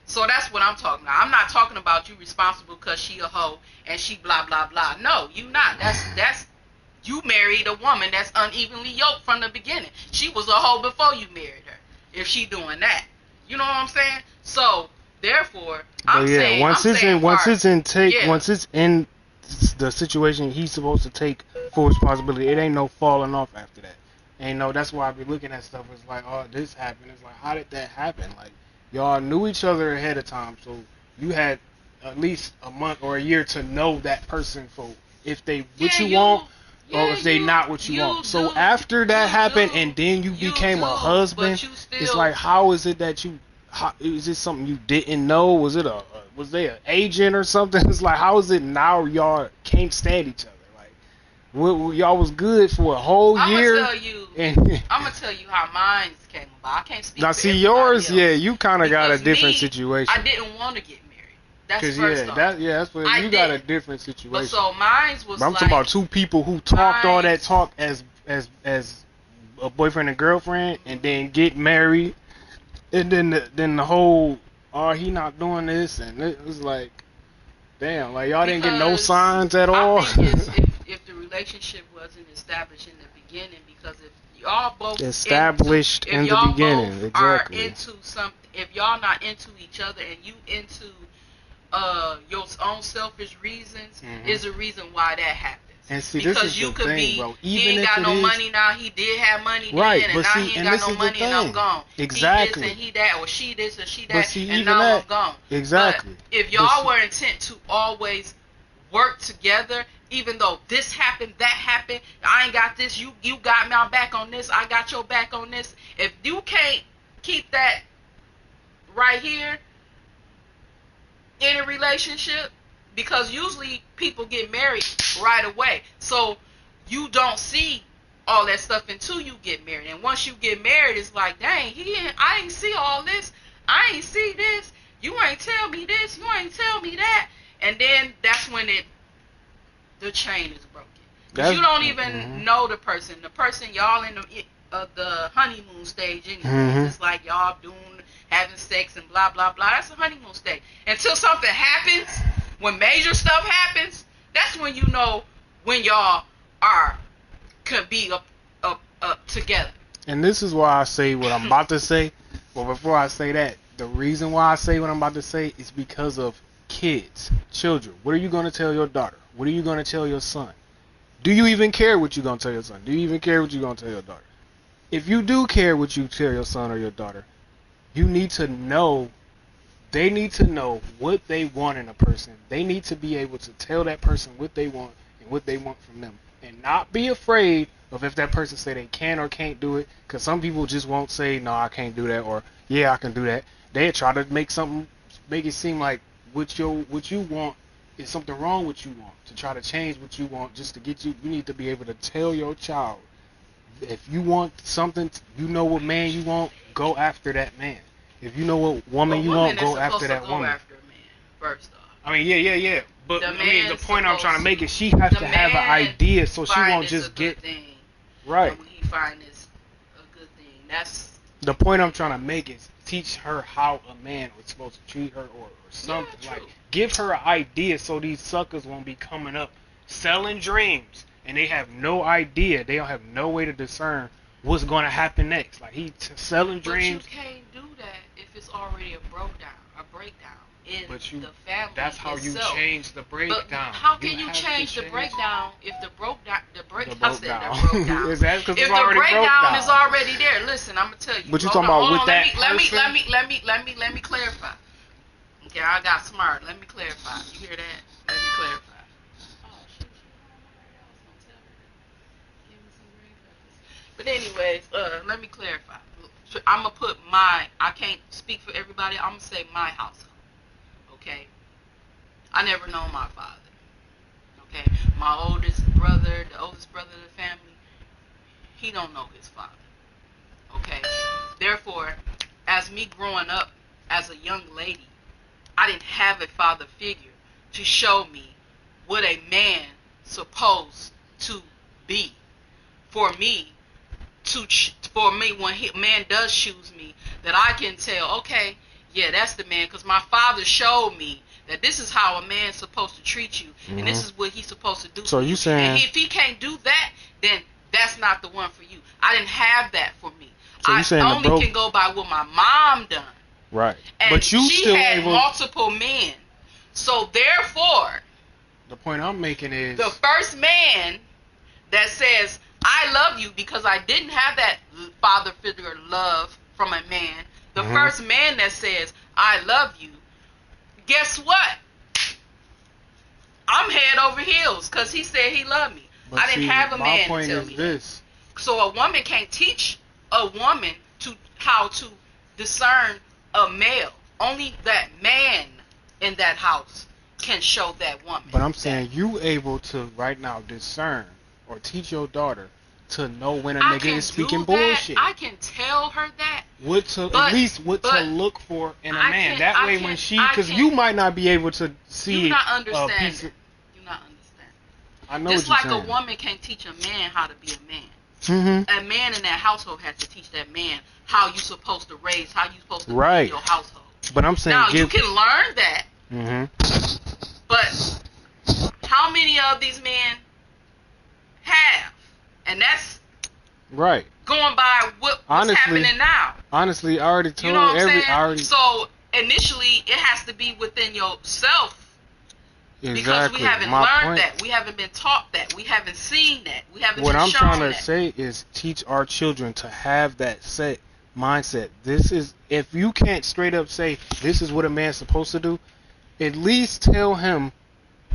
So that's what I'm talking about. I'm not talking about you responsible because she a hoe and she blah blah blah. No, you not. That's you married a woman that's unevenly yoked from the beginning. She was a hoe before you married her. If she doing that, you know what I'm saying? So therefore, I'm saying once it's in the situation he's supposed to take full responsibility, it ain't no falling off after that. Ain't no. That's why I be looking at stuff. It's like, oh, this happened. It's like, how did that happen? Like, y'all knew each other ahead of time, so you had at least a month or a year to know that person for if they what you want or if they not what you want. So after that happened and then you became a husband, it's like, how is it that you? Is it something you didn't know? Was it was they an agent or something? It's like, how is it now y'all can't stand each other? Like, y'all was good for a whole year. I'm gonna tell you how mine came about. I can't speak. Now, see yours, you kind of got a different situation. I didn't want to get married. That's first off. That's what you got a different situation. But so mine was. I'm talking about two people who talked all that talk as a boyfriend and girlfriend, and then get married, and then the whole oh, he not doing this, and it was like, damn, like y'all didn't get no signs at all. I think it's if the relationship wasn't established in the beginning, because if y'all both established in the beginning, both exactly. are into something, if y'all not into each other and you into your own selfish reasons, is a reason why that happens. And see, because this is you the could thing, be, bro. he Even ain't if got it no is, money now, he did have money right, then, and but now see, he ain't and got this no is the money and thing. I'm gone. Exactly. He this and he that, or she this or she But that, see, and even now that, I'm gone. exactly. But if y'all were intent to always work together, even though this happened, that happened, I ain't got this, you got my back on this, I got your back on this. If you can't keep that right here in a relationship, because usually people get married right away, so you don't see all that stuff until you get married. And once you get married, it's like, dang, I ain't see all this, I ain't see this, you ain't tell me this, you ain't tell me that, and then that's when the chain is broken. Because you don't even know the person y'all in the honeymoon stage anyway. It's like y'all having sex and blah blah blah. That's a honeymoon stage. Until something happens, when major stuff happens, that's when you know when y'all could be up together. And this is why I say what I'm about to say. But before I say that, the reason why I say what I'm about to say is because of kids, children. What are you going to tell your daughter? What are you going to tell your son? Do you even care what you're going to tell your son? Do you even care what you're going to tell your daughter? If you do care what you tell your son or your daughter, you need to know, they need to know what they want in a person. They need to be able to tell that person what they want and what they want from them. And not be afraid of if that person say they can or can't do it. Because some people just won't say, no, I can't do that, or yeah, I can do that. They try to make it seem like what you want is something wrong with you want. To try to change what you want just to get you need to be able to tell your child, if you want something, you know what man you want, go after that man. If you know what woman you want, go after that woman. After a man, first off. I mean, yeah. But the point I'm trying to make is she has to have an idea, so she won't just get right. When he find this a good thing, that's the point I'm trying to make is teach her how a man was supposed to treat her or something. Like, give her an idea so these suckers won't be coming up selling dreams and they have no idea. They don't have no way to discern what's going to happen next. Like, selling dreams. But you can't do that if it's already a breakdown in the family. That's how itself. You change the breakdown. But how can you change the breakdown if the breakdown if the breakdown is already there? Listen, I'm gonna tell you. But you talking about with that let me clarify. Okay, I got smart. Let me clarify. You hear that? Let me clarify. But anyways, let me clarify. I'm going to put I can't speak for everybody. I'm going to say my household. Okay? I never know my father. Okay? My oldest brother, the oldest brother of the family, he don't know his father. Okay? Therefore, as me growing up as a young lady, I didn't have a father figure to show me what a man supposed to be. For me, when man does choose me, that I can tell, okay, yeah, that's the man, because my father showed me that this is how a man's supposed to treat you, and this is what he's supposed to do. So you saying, and if he can't do that, then that's not the one for you. I didn't have that for me. So I only can go by what my mom done. Right. And but you she still had multiple men. So therefore, the point I'm making is the first man that says, I love you, because I didn't have that father figure love from a man. The first man that says, I love you, guess what? I'm head over heels because he said he loved me. But I didn't have a man to tell me this. So a woman can't teach a woman how to discern a male. Only that man in that house can show that woman. But I'm saying you able to right now discern or teach your daughter to know when a nigga is speaking bullshit. I can tell her that. At least what to look for in a man. That way when because you might not be able to see. You're not understanding. You're not understanding. I know just what you're like saying. A woman can't teach a man how to be a man. A man in that household has to teach that man how you supposed to raise, how you supposed to lead your household. But I'm saying now you can learn that. But how many of these men have? And that's right. Going by what's happening now. Honestly, I already told you know what I'm saying? So initially, it has to be within yourself. Exactly. Because we haven't learned that. We haven't been taught that. We haven't seen that. We haven't what been I'm shown trying to that. say is teach our children to have that set mindset. This is, if you can't straight up say this is what a man's supposed to do, at least tell him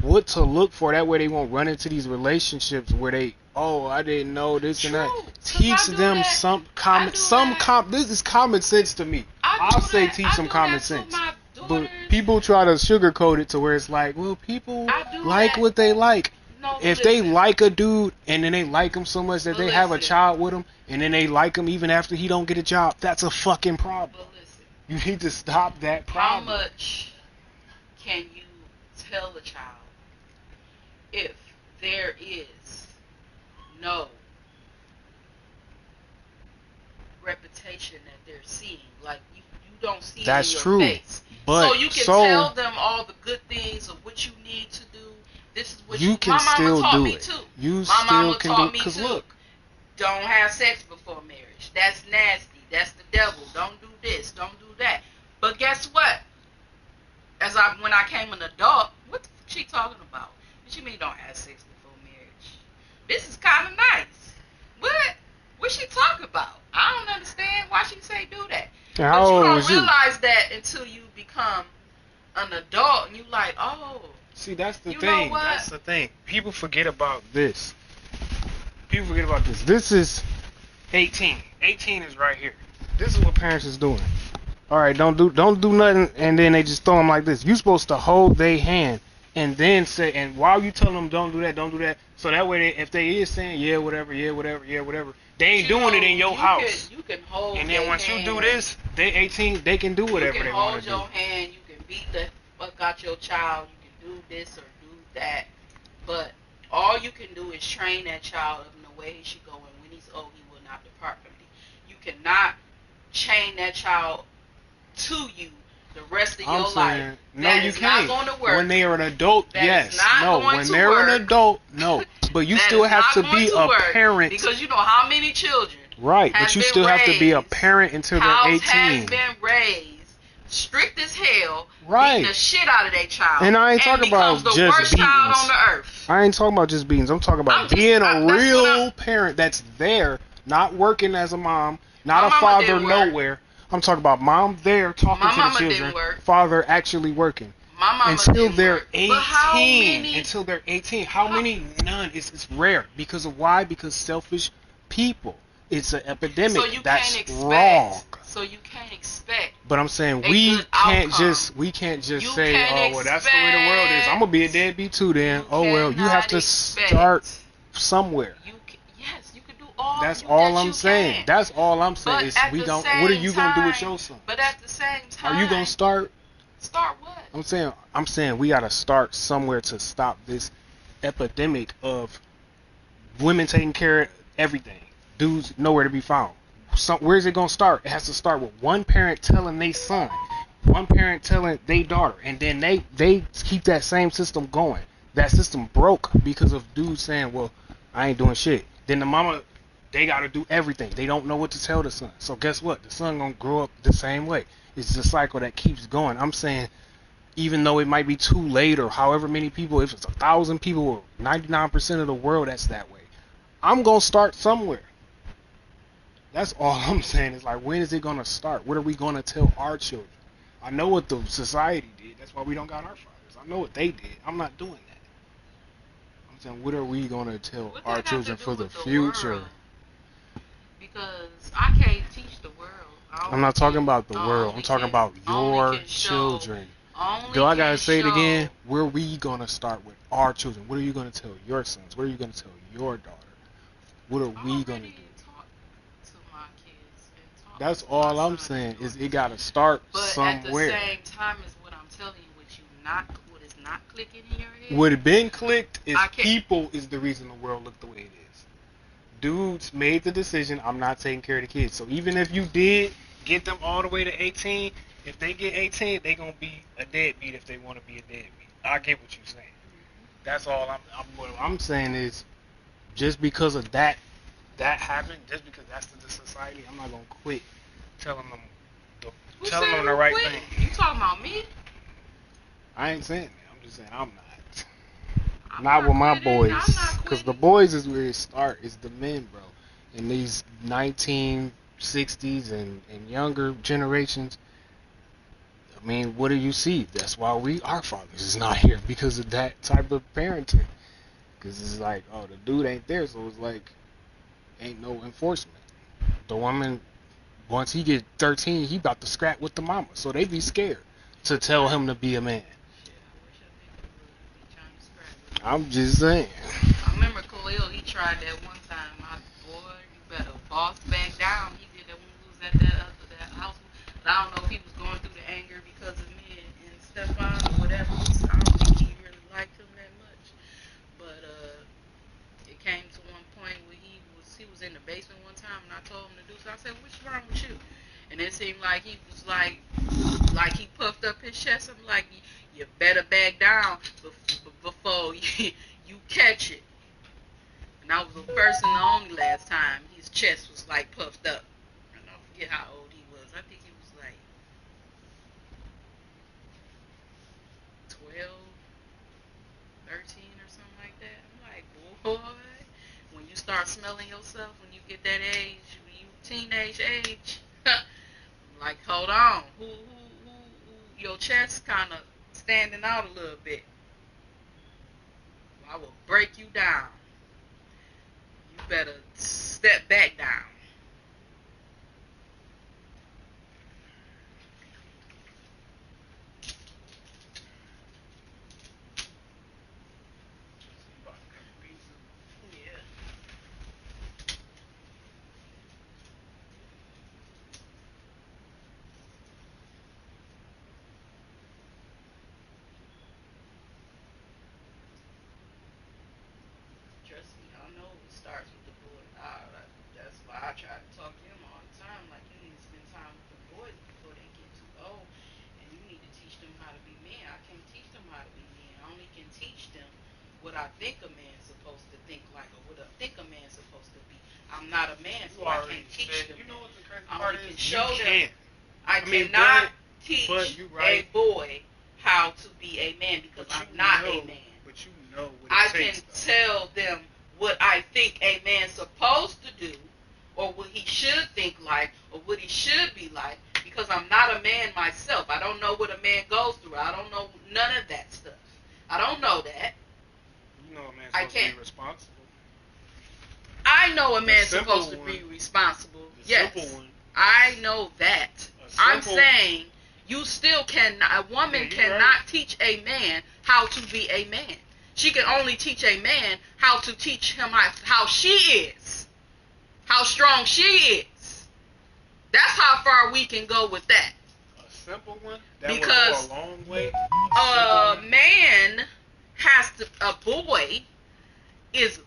what to look for. That way they won't run into these relationships where they, oh, I didn't know this and that. Teach them this is common sense to me. I'll say teach them common sense. But people try to sugarcoat it to where it's like, well, people like what they like. No, if they like a dude and then they like him so much that they have a child with him and then they like him even after he don't get a job, that's a fucking problem. You need to stop that problem. How much can you tell a child if there is no reputation that they're seeing? Like you don't see it in your face. But so you can tell them all the good things of what you need to do. This is what you can my mama still taught do me it. too. You my still mama can taught do me it. Cause too. look, don't have sex before marriage. That's nasty. That's the devil. Don't do this. Don't do that. But guess what? When I came an adult, what the fuck she talking about? What you mean don't have sex before marriage? This is kind of nice. What she talking about? I don't understand why she say do that. How but you old don't was realize that until you become an adult and you like, oh. See, that's the you thing. Know what? That's the thing. People forget about this. People forget about this. This is 18. 18 is right here. This is what parents is doing. All right, don't do nothing, and then they just throw them like this. You supposed to hold their hand and then say, and while you tell them don't do that, so that way if they is saying yeah whatever, they ain't doing it in your house. You can hold. And then once hand. you do this, they 18, they can do whatever they want to do. You can hold your hand. You can beat the fuck out your child. You can do this or do that, but all you can do is train that child in the way he should go, and when he's old, he will not depart from thee. You cannot chain that child to you the rest of your life. No, you can't. Not going to work. When they are an adult, yes. No, when they're work. An adult, no. But you still have to be a parent. Because you know how many children. Right, but you still have to be a parent until they're 18. Has been raised strict as hell, right? Beating the shit out of their child. And I ain't talking about the just worst beatings. Child on the earth. I ain't talking about just beatings. I'm talking about being a real parent that's there, not working as a mom, not a father nowhere. I'm talking about mom there talking to the children, father actually working. Until they're 18. Until they're 18. How many? None. It's rare. Because of why? Because selfish people. It's an epidemic. So that's wrong. So you can't expect. But I'm saying we can't just say, oh well, that's the way the world is. I'm gonna be a deadbeat too. Then oh well, you have to start somewhere. Yes, you can do all. That's all I'm saying. That's all I'm saying. Is we don't. What are you gonna do with your son? But at the same time, are you gonna start? Start what? I'm saying we gotta start somewhere to stop this epidemic of women taking care of everything. Dudes nowhere to be found. Where's it gonna start? It has to start with one parent telling their son, one parent telling their daughter, and then they keep that same system going. That system broke because of dudes saying, well, I ain't doing shit. Then the mama, they gotta do everything. They don't know what to tell the son. So guess what? The son gonna grow up the same way. It's the cycle that keeps going. I'm saying, even though it might be too late or however many people, if it's 1,000 people or 99% of the world that's that way, I'm gonna start somewhere. That's all I'm saying. Is like, when is it gonna start? What are we gonna tell our children? I know what the society did. That's why we don't got our fathers. I know what they did. I'm not doing that. I'm saying, what are we gonna tell our children for the future? Because I can't teach the world. I'm not talking about the world. I'm talking about your children. Do I gotta say it again? Where are we gonna start with our children? What are you gonna tell your sons? What are you gonna tell your daughter? What are we gonna do? That's all I'm saying. Is it gotta start somewhere. But at the same time, is what I'm telling you, what is not clicking in your head. What been clicked is people is the reason the world look the way it is. Dudes made the decision, I'm not taking care of the kids. So even if you did get them all the way to 18, If they get 18, they gonna be a deadbeat if they want to be a deadbeat. I get what you're saying. That's all What I'm saying is, just because of that happened, just because that's the society, I'm not gonna quit telling them the right thing. You talking about me? I ain't saying that. I'm just saying I'm not. Not with my boys, because the boys is where it start. Is the men, bro. In these 1960s and younger generations. I mean, what do you see? That's why our fathers is not here, because of that type of parenting. Because it's like, oh, the dude ain't there, so it's like, ain't no enforcement. The woman, once he get 13, he about to scrap with the mama, so they be scared to tell him to be a man. I'm just saying. I remember Khalil, he tried that one time. My boy, you better boss back down. He did that when we was at that house. But I don't know if he was going through the anger because of me and Stefan or whatever. I don't think he really liked him that much. But it came to one point where he was in the basement one time, and I told him to do so. I said, "What's wrong with you?" And it seemed like he was like he puffed up his chest. I'm like, "You better back down before you catch it." And that was the first and the only last time his chest was like puffed up. And I forget how old he was. I think he was like 12, 13 or something like that. I'm like, boy, when you start smelling yourself, when you get that age, when you teenage age, I'm like, hold on, who your chest kind of standing out a little bit. I will break you down. You better step back down. Yeah. Trust me, I know it starts with the boy. That's why I try to talk to him all the time. Like, you need to spend time with the boys before they get too old. And you need to teach them how to be men. I can't teach them how to be men. I only can teach them what I think a man's supposed to think like, or what I think a man's supposed to be. I'm not a man, so I can't teach them. You know what the crazy I part only can is? show You them. can. I cannot teach right. a boy how to be a man because I'm not a man. But you know what I it takes, can tell them what I think a man's supposed to do, or what he should think like, or what he should be like, because I'm not a man myself. I don't know what a man goes through. I don't know none of that stuff. I don't know that. You know a man's supposed to be responsible. I know a man's supposed to be responsible. Yes, I know that. I'm saying you still cannot. A woman cannot teach a man how to be a man. She can only teach a man how to teach him how she is, how strong she is. That's how far we can go with that. A simple one that because would go a long way. A man has to. A boy is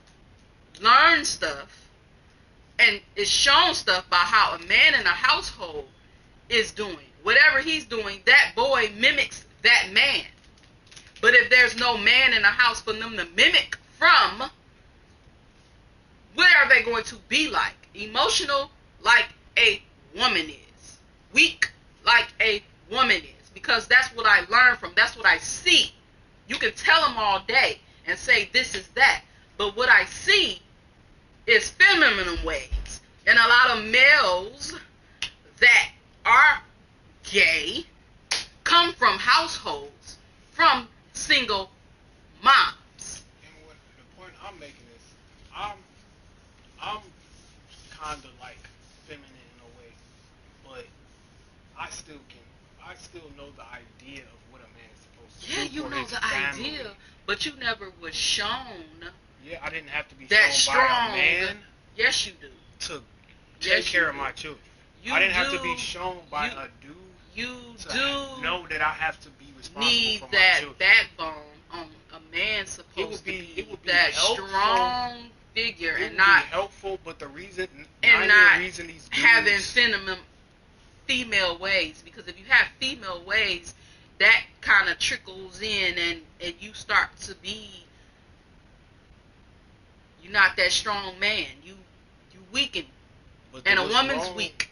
learn stuff and is shown stuff by how a man in a household is doing. Whatever he's doing, that boy mimics that man. But if there's no man in the house for them to mimic from, what are they going to be like? Emotional, like a woman is. Weak, like a woman is. Because that's what I learned from. That's what I see. You can tell them all day and say this is that. But what I see is feminine ways. And a lot of males that are gay come from households, from single moms. And what the point I'm making is, I'm kind of like feminine in a way, but I still know the idea of what a man is supposed to do. Yeah, you know the idea, but you never was shown. Yeah, I didn't have to be that shown strong by a man. Yes, you do. To take care of my children. I didn't have to be shown by a dude. You know that I have to be responsible need for my that children. backbone on a man supposed to be that helpful, strong figure it and not be helpful, but the reason and not reason these dudes, having female ways, because if you have female ways, that kind of trickles in, and you start to be, you're not that strong man. You weaken, and a woman's wrong, weak.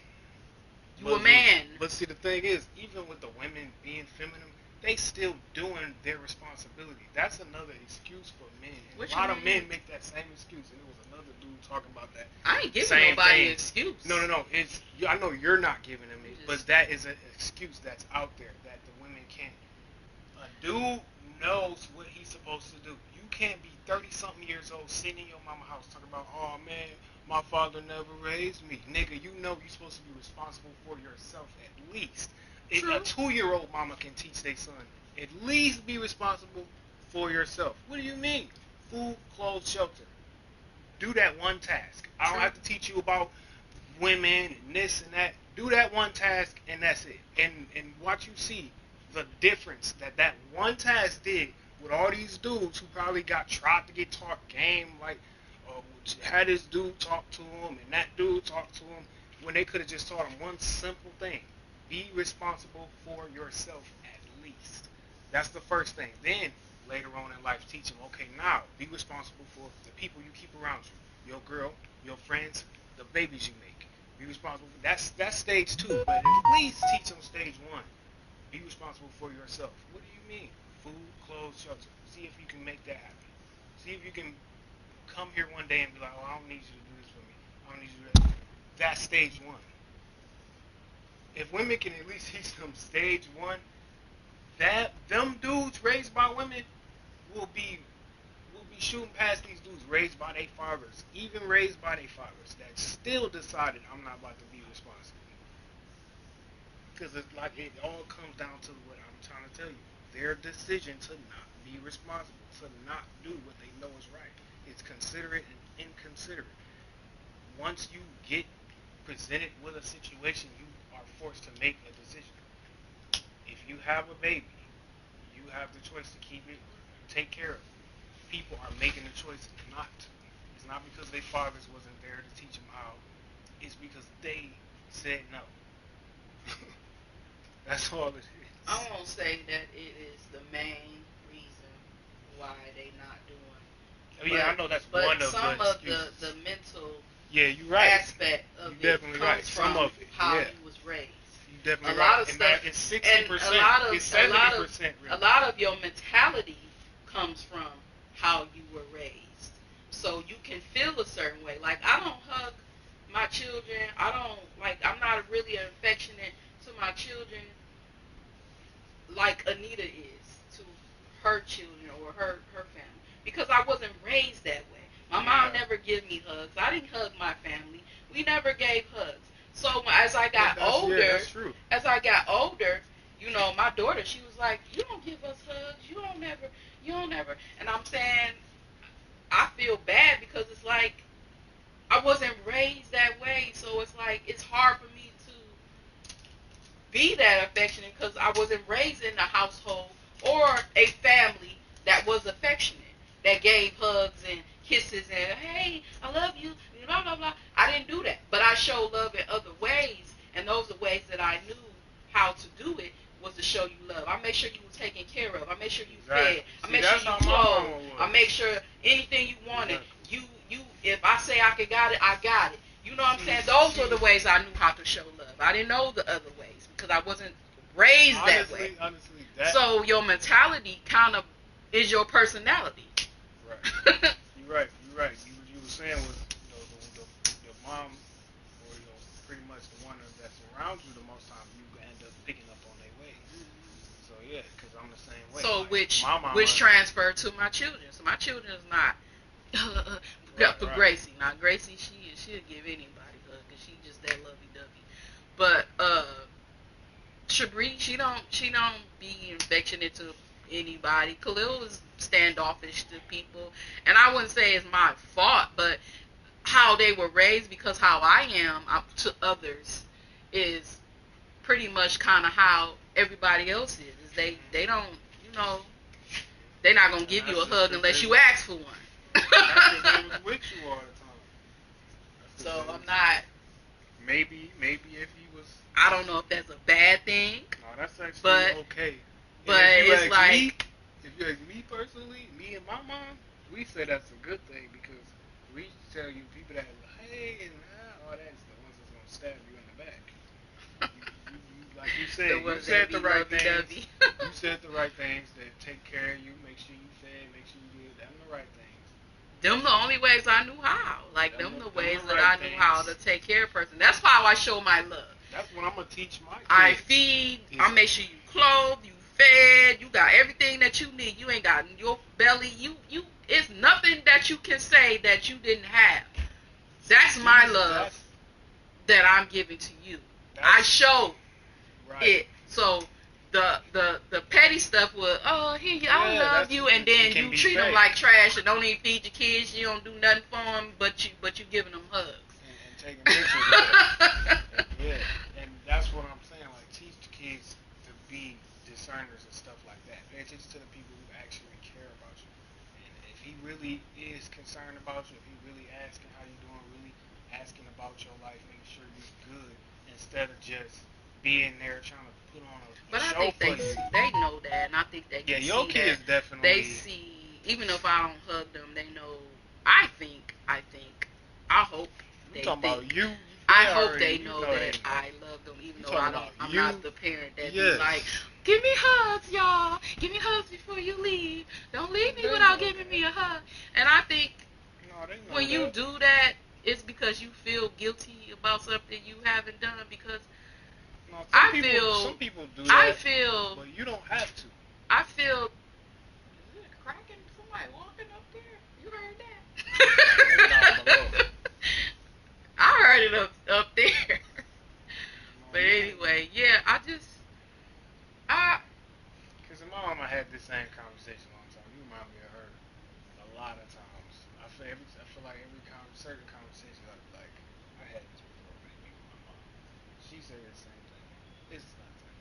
You a man. But see, the thing is, even with the women being feminine, they still doing their responsibility. That's another excuse for men. A lot of men make that same excuse, and there was another dude talking about that. I ain't giving nobody an excuse. No. It's, I know you're not giving them it, but that is an excuse that's out there that the women can't. A dude knows what he's supposed to do. You can't be 30-something years old sitting in your mama house talking about, oh man, my father never raised me. Nigga, you know you're supposed to be responsible for yourself at least. A 2-year-old mama can teach their son, at least be responsible for yourself. What do you mean? Food, clothes, shelter. Do that one task. I don't have to teach you about women and this and that. Do that one task, and that's it. And what you see, the difference that one task did with all these dudes who probably tried to get taught game, like had this dude talk to him and that dude talk to him, when they could have just taught him one simple thing: be responsible for yourself at least. That's the first thing. Then later on in life, teach them, okay, now be responsible for the people you keep around you, your girl, your friends, the babies you make. Be responsible for that's stage 2, but at least teach them stage 1. Be responsible for yourself. What do you mean? Food, clothes, shelter. See if you can make that happen. See if you can come here one day and be like, oh, I don't need you to do this for me. I don't need you to do that. That's stage 1. If women can at least teach them stage 1, that them dudes raised by women will be shooting past these dudes raised by their fathers, even raised by their fathers, that still decided, I'm not about to be responsible. Because it's like it all comes down to what I'm trying to tell you. Their decision to not be responsible, to not do what they know is right. It's considerate and inconsiderate. Once you get presented with a situation, you are forced to make a decision. If you have a baby, you have the choice to keep it or take care of it. People are making the choice not to. It's not because their fathers wasn't there to teach them how. It's because they said no. That's all it is. I won't say that it is the main reason why they not doing. Oh, yeah, I know that's one of the excuses. Some of the mental you're right. aspect of you're it definitely comes right. from Some of it, how you was raised. You're definitely a lot right. of stuff, it's 60%. It's 70%. Really. A lot of your mentality comes from how you were raised. So you can feel a certain way. Like, I don't hug my children. I'm not really affectionate to my children like Anita is to her children or her family, because I wasn't raised that way. My mom never gave me hugs. I didn't hug my family. We never gave hugs. So as I got older, you know, my daughter, she was like, you don't give us hugs. You don't never. And I'm saying, I feel bad because it's like, I wasn't raised that way. So it's like, it's hard for me to be that affectionate because I wasn't raised in a household or a family that was affectionate, that gave hugs and kisses and, hey, I love you, blah, blah, blah. I didn't do that. But I showed love in other ways, and those are ways that I knew how to do it, was to show you love. I make sure you were taken care of. I make sure you fed. I make sure you clothed. I make sure anything you wanted, you if I say I got it, I got it. You know what I'm saying? Those were the ways I knew how to show love. I didn't know the other ways because I wasn't raised that way. Honestly, so your mentality kind of is your personality. Right. You're right. You were saying was, the mom, or pretty much the one that's around you the most time, you end up picking up on their ways. So yeah, because I'm the same way. So like, which transferred to my children. So my children is not for Gracie. Now Gracie, she'll give anybody a hug because she just that lovey-dovey. But Shabri, she don't be affectionate to anybody. Khalil is standoffish to people, and I wouldn't say it's my fault, but how they were raised, because how I am to others is pretty much kind of how everybody else is. They don't, they're not gonna give you a hug unless you ask for one. That's because they was with you all the time. So I'm not. Maybe if he was I don't know if that's a bad thing. No, that's actually okay. But it's like, if you ask me personally, me and my mom, we say that's a good thing because we tell you people that hey and all that's the ones that's gonna stab you in the back. Like you said, you said the right things. You said the right things that take care of you, make sure you fed, make sure you did them the right things. Them the only ways I knew how. Like them the ways that I knew how to take care of a person. That's how I show my love. That's what I'm gonna teach my kids. I feed. I make sure you clothed, you fed, you got everything that you need. You ain't got your belly. You. It's nothing that you can say that you didn't have. That's my love that I'm giving to you. I show it. So the petty stuff was, oh, here you, I love you, and then you treat them like trash and don't even feed your kids. You don't do nothing for them, but you giving them hugs and taking pictures of them. Yeah, and that's what I'm saying. Like, teach the kids to be discerners and stuff like that. Pay attention to the people who actually care about you. And if he really is concerned about you, if he really asking how you doing, really asking about your life, making sure you're good, instead of just being there trying to put on a but show I think they know that, and I think they can your see kids that. Definitely. They see, even if I don't hug them, they know. I hope they think. About you. I hope they know that I love them, even though I'm not the parent that be like, give me hugs, y'all. Give me hugs before you leave. Don't leave me without giving me a hug. And I think when you do that, it's because you feel guilty about something you haven't done. Because some people do that. But you don't have to. I feel. Is it cracking? Somebody walking up there? You heard that? I heard it up there. But anyway, yeah, because my mama had this same conversation a long time. You remind me of her a lot of times. I feel like every certain conversation I had this before with my mom. She said the same thing. It's nothing.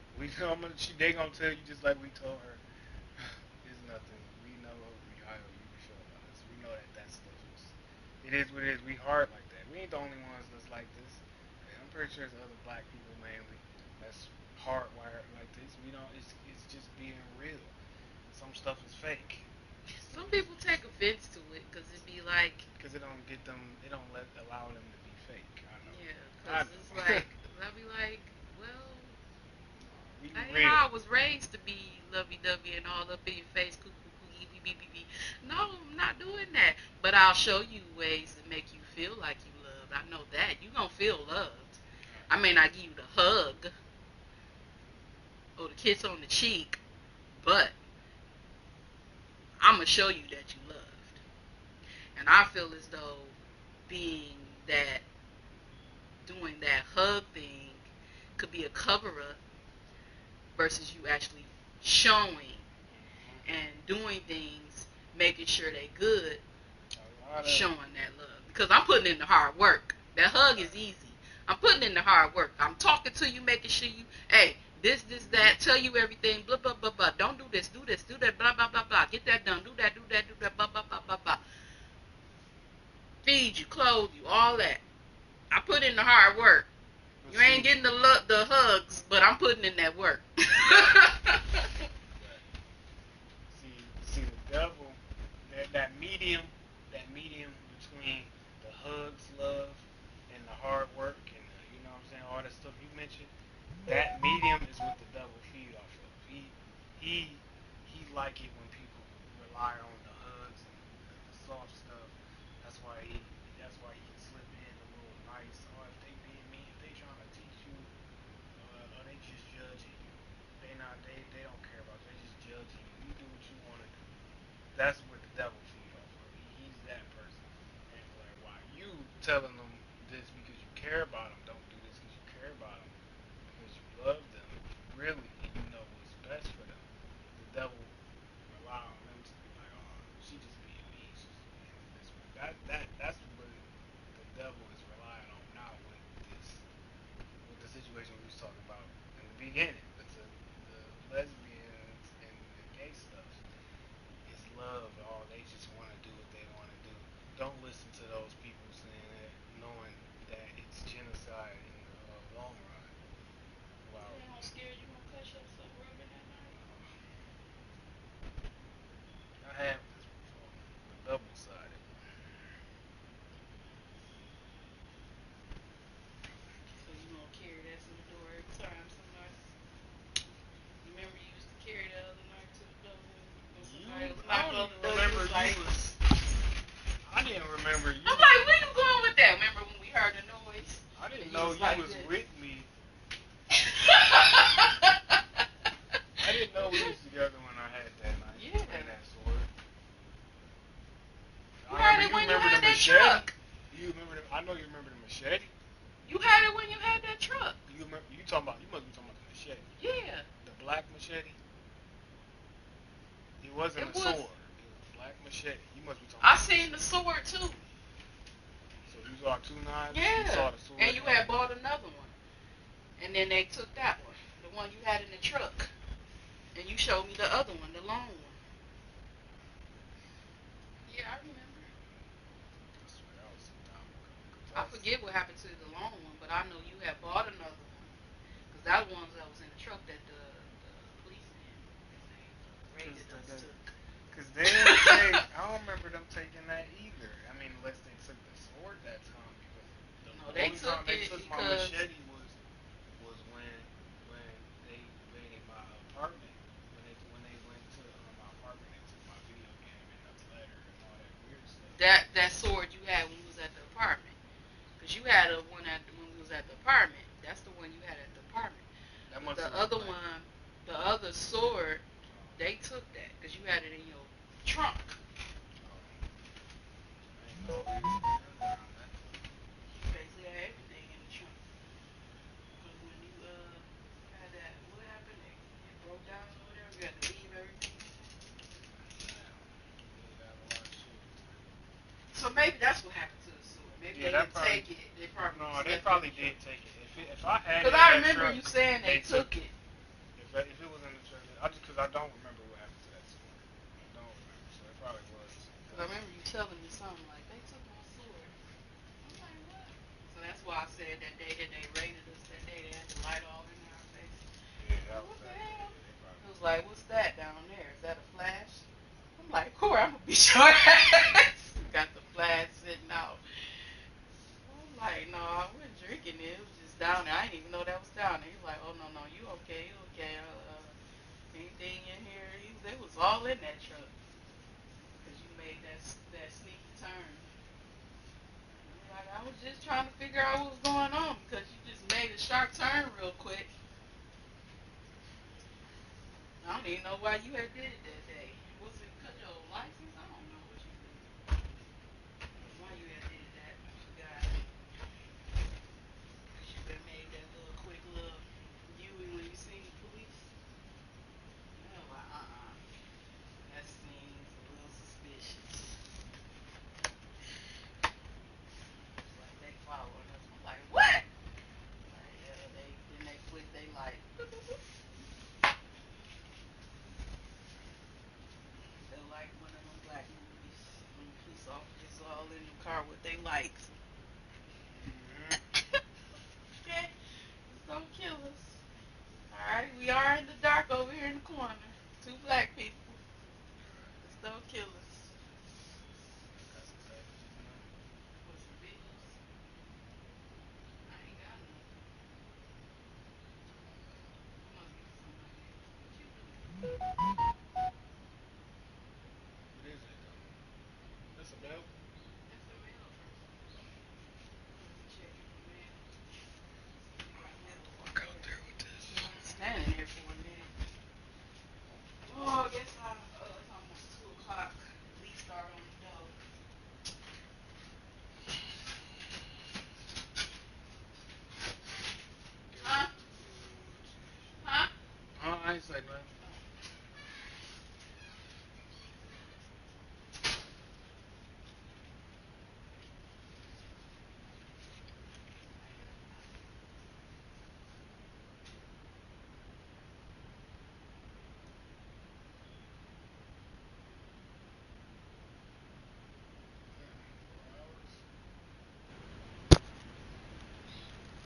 They gonna tell you just like we told her. It's nothing. We know how you feel about us. We know that stuff is. It is what it is. We hard like that. We ain't the only ones that's like this. I'm pretty sure there's other black people mainly that's hardwired like this. We don't. It's just being real. Some stuff is fake. Some people take offense to it because it be like. Because it don't get them. It don't allow them to be fake. I know. Yeah, because it's like I'll be like, well, I was raised to be lovey-dovey and all up in your face, No, I'm not doing that. But I'll show you ways that make you feel like you loved. I know that. You're going to feel loved. I may not give you the hug or the kiss on the cheek, but I'm going to show you that you loved. And I feel as though doing that hug thing could be a cover-up versus you actually showing and doing things, making sure they're good, showing that love. Because I'm putting in the hard work. That hug is easy. I'm putting in the hard work. I'm talking to you, making sure you, hey, this, that, tell you everything, blah, blah, blah, blah. Don't do this, do that, blah, blah, blah, blah. Get that done, do that, blah, blah, blah, blah, blah. Feed you, clothe you, all that. I put in the hard work. You ain't getting the hugs, but I'm putting in that work. see the devil, that medium between the hugs, love, and the hard work, and you know what I'm saying, all that stuff you mentioned. That medium is what the devil feed off of. He like it when people rely on the hugs and the soft stuff. That's why he can slip in a little nice. Or if they being mean, if they trying to teach you, or they just judging you. They don't care about you. They just judging you. You do what you want to do. That's what the devil feed off of. He's that person. And like, why you telling them this because you care about them? Don't do this because you care about them. Because you love them. Really, and you know what's best for them. The devil rely on them to be like, oh, she just being mean. She's being this way. That's what the devil is relying on now with the situation we was talking about in the beginning, with the lesbians and the gay stuff. It's love. All they just want to do what they want to do. Don't listen to those people saying that, knowing that it's genocide in the long run. truck. You remember the, I know you remember the machete. You had it when you had that truck. You remember? You talking about? You must be talking about the machete. Yeah. The black machete. It wasn't a sword. It was a black machete. You must be talking. I seen the sword too. So you saw two knives. Yeah. You saw the sword. And you had bought another one, and then they took that one, the one you had in the truck, and you showed me the other one, the long one. Yeah, I remember. I swear that was some time ago. I forget what happened to the long one, but I know you had bought another one. Because that was one that was in the truck that the policeman raided us took. Because they didn't take, I don't remember them taking that either. I mean, unless they took the sword that time. Because the they only took time they it took my machete was when they raided my apartment. When they went to my apartment, they took my video game and the letter and all that weird stuff. That sword you had when you was at the apartment. Because you had a one when we was at the apartment. That's the one you had at the apartment. The other one, the other sword, they took that because you had it in your trunk. You basically had everything in the trunk. Because when you had that, what happened? It broke down or whatever. You had to leave everything. So maybe that's what happened to the sword. Maybe they didn't take it. They probably did take it. If I had it, because I remember you saying they took it. If it was in the truck, because I don't remember what happened to that sword. I don't remember, so it probably was. Because I remember you telling me something like they took my sword. I'm like, what? So that's why I said that day that they raided us, that day they had the light all in our face. Yeah, that was what the hell? It was like, what's that down there? Is that a flash? I'm like, Corey, I'm gonna be your ass. Got the flash sitting out. I'm like, no, I wasn't drinking it. It was just down there. I didn't even know that was down there. He was like, oh, no, you okay, you okay. Anything in here? They was all in that truck. Because you made that sneaky turn. Like, I was just trying to figure out what was going on because you just made a sharp turn real quick. I don't even know why you had did it that day. Was it because your license? I don't know what you did. Why you had did that? I forgot. Because you had made that little quick little viewing when you seen the police. I was like, that seems a little suspicious. Like they following us. I'm like, what? Like, yeah, they flick they light. They're like one of them black movies. When the police officers all in the car with their lights. Okay, just don't kill us. Alright, we are in the dark over here in the corner. Two black people. Just don't kill us. What's some videos? I ain't got none. You must be somebody else. What you doing? What is it though? That's a mail? That's the mail person. Just checking the mail. Walk out there with this. Standing here for a minute. Oh, I guess it's almost 2 o'clock. We start on the dough. Huh? Huh? I ain't say nothing.